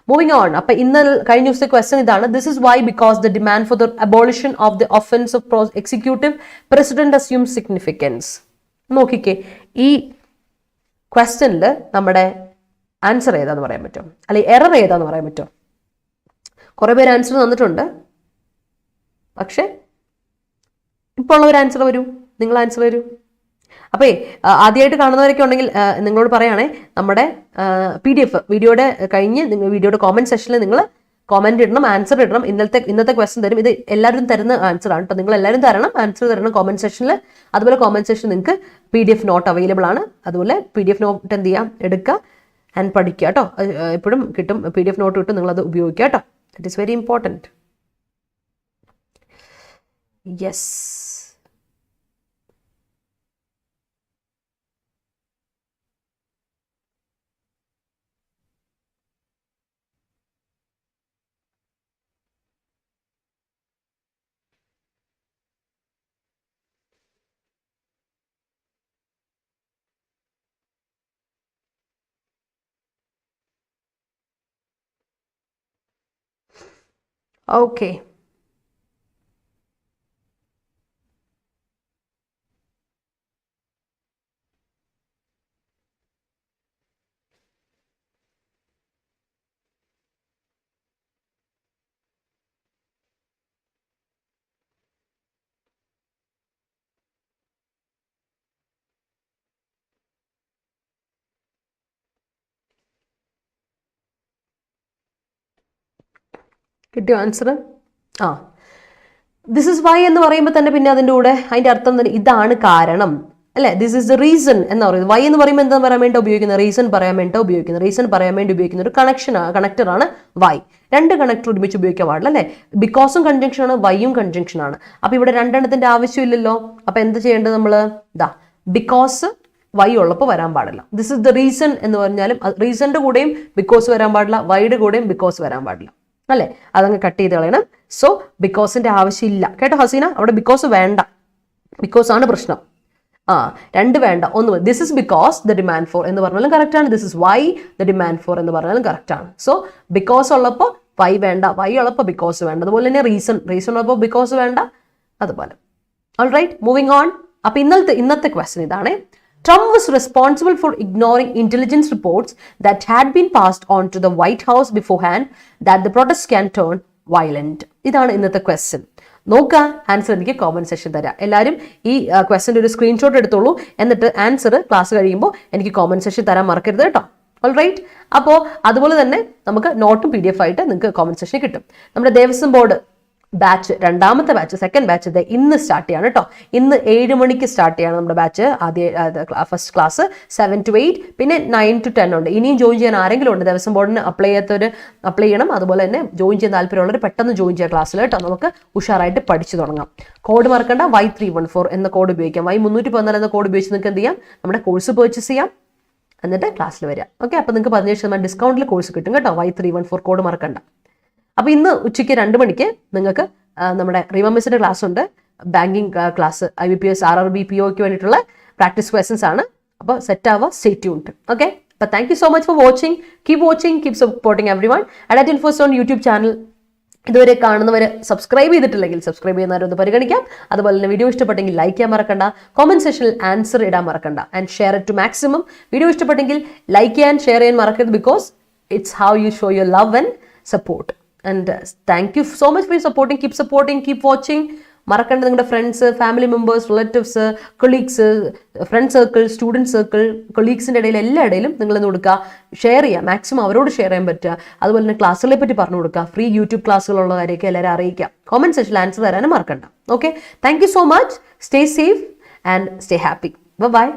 Moving on. അപ്പൊ കഴിഞ്ഞ ദിവസത്തെ ക്വസ്റ്റ്യൻ ഇതാണ്. This is why because the demand for the abolition of the offence of executive president assume significance. നോക്കിക്കേ, ഈ ക്വസ്റ്റ്യനിൽ നമ്മുടെ ആൻസർ ഏതാന്ന് പറയാൻ പറ്റും, അല്ലെങ്കിൽ എറർ ഏതാന്ന് പറയാൻ പറ്റും? കുറെ പേര് ആൻസർ തന്നിട്ടുണ്ട്, പക്ഷെ ഇപ്പോൾ ഉള്ളവർ ആൻസർ വരൂ, നിങ്ങൾ ആൻസർ വരൂ. അപ്പോൾ ആദ്യമായിട്ട് കാണുന്നവരൊക്കെ ഉണ്ടെങ്കിൽ നിങ്ങളോട് പറയുകയാണെ, നമ്മുടെ PDF വീഡിയോയുടെ കഴിഞ്ഞ് വീഡിയോയുടെ കോമൻറ്റ് സെക്ഷനിൽ നിങ്ങൾ കോമൻറ്റ് ഇടണം, ആൻസർ ഇടണം. ഇന്നത്തെ ക്വസ്റ്റ്യൻ തരും. ഇത് എല്ലാവരും തരുന്ന ആൻസർ ആണ് കേട്ടോ. നിങ്ങൾ എല്ലാവരും ആൻസർ തരണം കോമൻറ്റ് സെക്ഷനിൽ. അതുപോലെ കോമൻറ്റ് സെക്ഷനിൽ നിങ്ങൾക്ക് PDF നോട്ട് അവൈലബിൾ ആണ്. അതുപോലെ PDF നോട്ട് എന്ത് ചെയ്യാം, എടുക്കുക ആൻഡ് പഠിക്കുക കേട്ടോ. എപ്പോഴും കിട്ടും, PDF നോട്ട് കിട്ടും, നിങ്ങളത് ഉപയോഗിക്കുക കേട്ടോ. That is very important. Yes, okay. കിട്ടിയോ ആൻസർ? ആ, ദിസ് ഇസ് വൈ എന്ന് പറയുമ്പോൾ തന്നെ പിന്നെ അതിൻ്റെ കൂടെ അതിൻ്റെ അർത്ഥം തന്നെ ഇതാണ് കാരണം അല്ലെ. ദിസ് ഇസ് ദ റീസൺ എന്ന് പറയുന്നത്. വൈ എന്ന് പറയുമ്പോൾ എന്താ പറയാൻ വേണ്ടി ഉപയോഗിക്കുന്നത്? റീസൺ പറയാൻ വേണ്ടി ഉപയോഗിക്കുന്നത്. റീസൺ പറയാൻ വേണ്ടി ഉപയോഗിക്കുന്ന ഒരു കണക്ടറാണ് വൈ. രണ്ട് കണക്ടർ ഒരുമിച്ച് ഉപയോഗിക്കാൻ പാടില്ല അല്ലെ. ബിക്കോസും കൺജങ്ഷൻ ആണ്, വൈയും കൺജങ്ഷൻ ആണ്. അപ്പൊ ഇവിടെ രണ്ടെണ്ണത്തിന്റെ ആവശ്യമില്ലല്ലോ. അപ്പൊ എന്ത് ചെയ്യേണ്ടത് നമ്മൾ? ബിക്കോസ് വൈ ഉള്ളപ്പോൾ വരാൻ പാടില്ല. ദിസ് ഇസ് ദ റീസൺ എന്ന് പറഞ്ഞാലും റീസണിന്റെ കൂടെയും ബിക്കോസ് വരാൻ പാടില്ല, വൈയുടെ കൂടെയും ബിക്കോസ് വരാൻ പാടില്ല അല്ലെ. അതങ്ങ് കട്ട് ചെയ്ത് കളയണം. സോ ബിക്കോസിന്റെ ആവശ്യമില്ല കേട്ടോ ഹസീന. അവിടെ ബിക്കോസ് വേണ്ട, ബിക്കോസ് ആണ് പ്രശ്നം. രണ്ട് വേണ്ട, ഒന്ന് this is because the demand for എന്ന് പറഞ്ഞാലും കറക്റ്റ് ആണ്. This is why the demand for എന്ന് പറഞ്ഞാലും കറക്റ്റ് ആണ്. സോ ബിക്കോസ് ഉള്ളപ്പോൾ വൈ വേണ്ട, വൈ ഉള്ളപ്പോൾ ബിക്കോസ് വേണ്ട. അതുപോലെ തന്നെ റീസൺ ഉള്ളപ്പോൾ ബിക്കോസ് വേണ്ട, അതുപോലെ. All right, moving on. അപ്പൊ ഇന്നത്തെ ക്വസ്റ്റ്യൻ ഇതാണ്. Trump was responsible for ignoring intelligence reports that had been passed on to the White House beforehand that the protests can turn violent. ഇതാണ് ഇന്നത്തെ ക്വസ്റ്റ്യൻ. നോക്കുക, ആൻസർ എനിക്ക് കോമന്റ് സെക്ഷൻ തരാം. എല്ലാവരും ഈ ക്വസ്റ്റ്യൻ്റെ ഒരു സ്ക്രീൻഷോട്ട് എടുത്തോളൂ. എന്നിട്ട് ആൻസർ ക്ലാസ് കഴിയുമ്പോൾ എനിക്ക് കോമന്റ് സെക്ഷൻ തരാൻ മറക്കരുത് കേട്ടോ. ഓൾറൈറ്റ്, അപ്പോൾ അതുപോലെ തന്നെ നമുക്ക് നോട്ടും PDF ആയിട്ട് നിങ്ങൾക്ക് കോമന്റ് സെക്ഷൻ കിട്ടും. നമ്മുടെ ദേവസ്വം ബോർഡ് ബാച്ച്, രണ്ടാമത്തെ ബാച്ച്, സെക്കൻഡ് ബാച്ച് ഇന്ന് സ്റ്റാർട്ട് ചെയ്യാണ് കേട്ടോ. ഇന്ന് 7 മണിക്ക് സ്റ്റാർട്ട് ചെയ്യാണ് നമ്മുടെ ബാച്ച്. ഫസ്റ്റ് ക്ലാസ് 7 to 8, പിന്നെ 9 to 10 ഉണ്ട്. ഇനിയും ജോയിൻ ചെയ്യാൻ ആരെങ്കിലും ഉണ്ട് ദേവസ്വം ബോർഡിന് അപ്ലൈ ചെയ്യണം. അതുപോലെ തന്നെ ജോയിൻ ചെയ്യാൻ താല്പര്യമുള്ളവർ പെട്ടെന്ന് ജോയിൻ ചെയ്യുക ക്ലാസ്സിൽ കേട്ടോ. നമുക്ക് ഉഷാറായിട്ട് പഠിച്ചു തുടങ്ങാം. കോഡ് മറക്കണ്ട, Y314 എന്ന കോഡ് ഉപയോഗിക്കാം. Y314 എന്ന കോഡ് ഉപയോഗിച്ച് നിങ്ങൾക്ക് എന്ത് ചെയ്യാം? നമ്മുടെ കോഴ്സ് പർച്ചേസ് ചെയ്യാം, എന്നിട്ട് ക്ലാസ്സിൽ വരിക. ഓക്കെ, അപ്പോൾ നിങ്ങൾക്ക് 15% ഡിസ്കൗണ്ടിൽ കോഴ്സ് കിട്ടും കേട്ടോ. Y314 കോഡ് മറക്കണ്ട. അപ്പൊ ഇന്ന് ഉച്ചയ്ക്ക് 2 മണിക്ക് നിങ്ങൾക്ക് നമ്മുടെ റീമ മിസ്സിന്റെ ക്ലാസ് ഉണ്ട്. ബാങ്കിങ് ക്ലാസ്, IBPS RRB POക്ക് വേണ്ടിയിട്ടുള്ള പ്രാക്ടീസ് ക്വസ്റ്റൻസ് ആണ്. അപ്പോൾ സെറ്റ് ആവുക, സ്റ്റേ ട്യൂൺഡ്. ഓക്കെ, അപ്പോൾ thank you so much for watching. Keep supporting everyone. Adda247 YouTube channel ഇതുവരെ കാണുന്നവർ സബ്സ്ക്രൈബ് ചെയ്തിട്ടില്ലെങ്കിൽ സബ്സ്ക്രൈബ് ചെയ്യുന്നവരൊന്ന് പരിഗണിക്കാം. അതുപോലെ തന്നെ വീഡിയോ ഇഷ്ടപ്പെട്ടെങ്കിൽ ലൈക്ക് ചെയ്യാൻ മറക്കണ്ട, കോമന്റ് സെക്ഷനിൽ ആൻസർ ഇടാൻ മറക്കണ്ട, and share it to maximum. Video ഇഷ്ടപ്പെട്ടെങ്കിൽ ലൈക്ക് ചെയ്യാൻ, ഷെയർ ചെയ്യാൻ മറക്കരുത്. Because it's how you show your love and support. And thank you so much for supporting. Keep supporting, keep watching. മറക്കണ്ട, നിങ്ങളുടെ friends, family members, relatives, colleagues, friend circle, student circle, കൊളീഗ്സിൻ്റെ ഇടയിൽ എല്ലാ ഇടയിലും നിങ്ങളൊന്ന് കൊടുക്കുക, ഷെയർ ചെയ്യുക, മാക്സിമം അവരോട് ഷെയർ ചെയ്യാൻ പറ്റുക. അതുപോലെ തന്നെ ക്ലാസ്സുകളെ പറ്റി പറഞ്ഞു കൊടുക്കുക. ഫ്രീ യൂട്യൂബ് ക്ലാസ്സുകളുള്ള കാര്യമൊക്കെ എല്ലാവരും അറിയിക്കുക. കോമന്റ് സെക്ഷനിൽ ആൻസർ തരാനും മറക്കണ്ട. Okay, thank you so much. Stay safe and stay happy. By.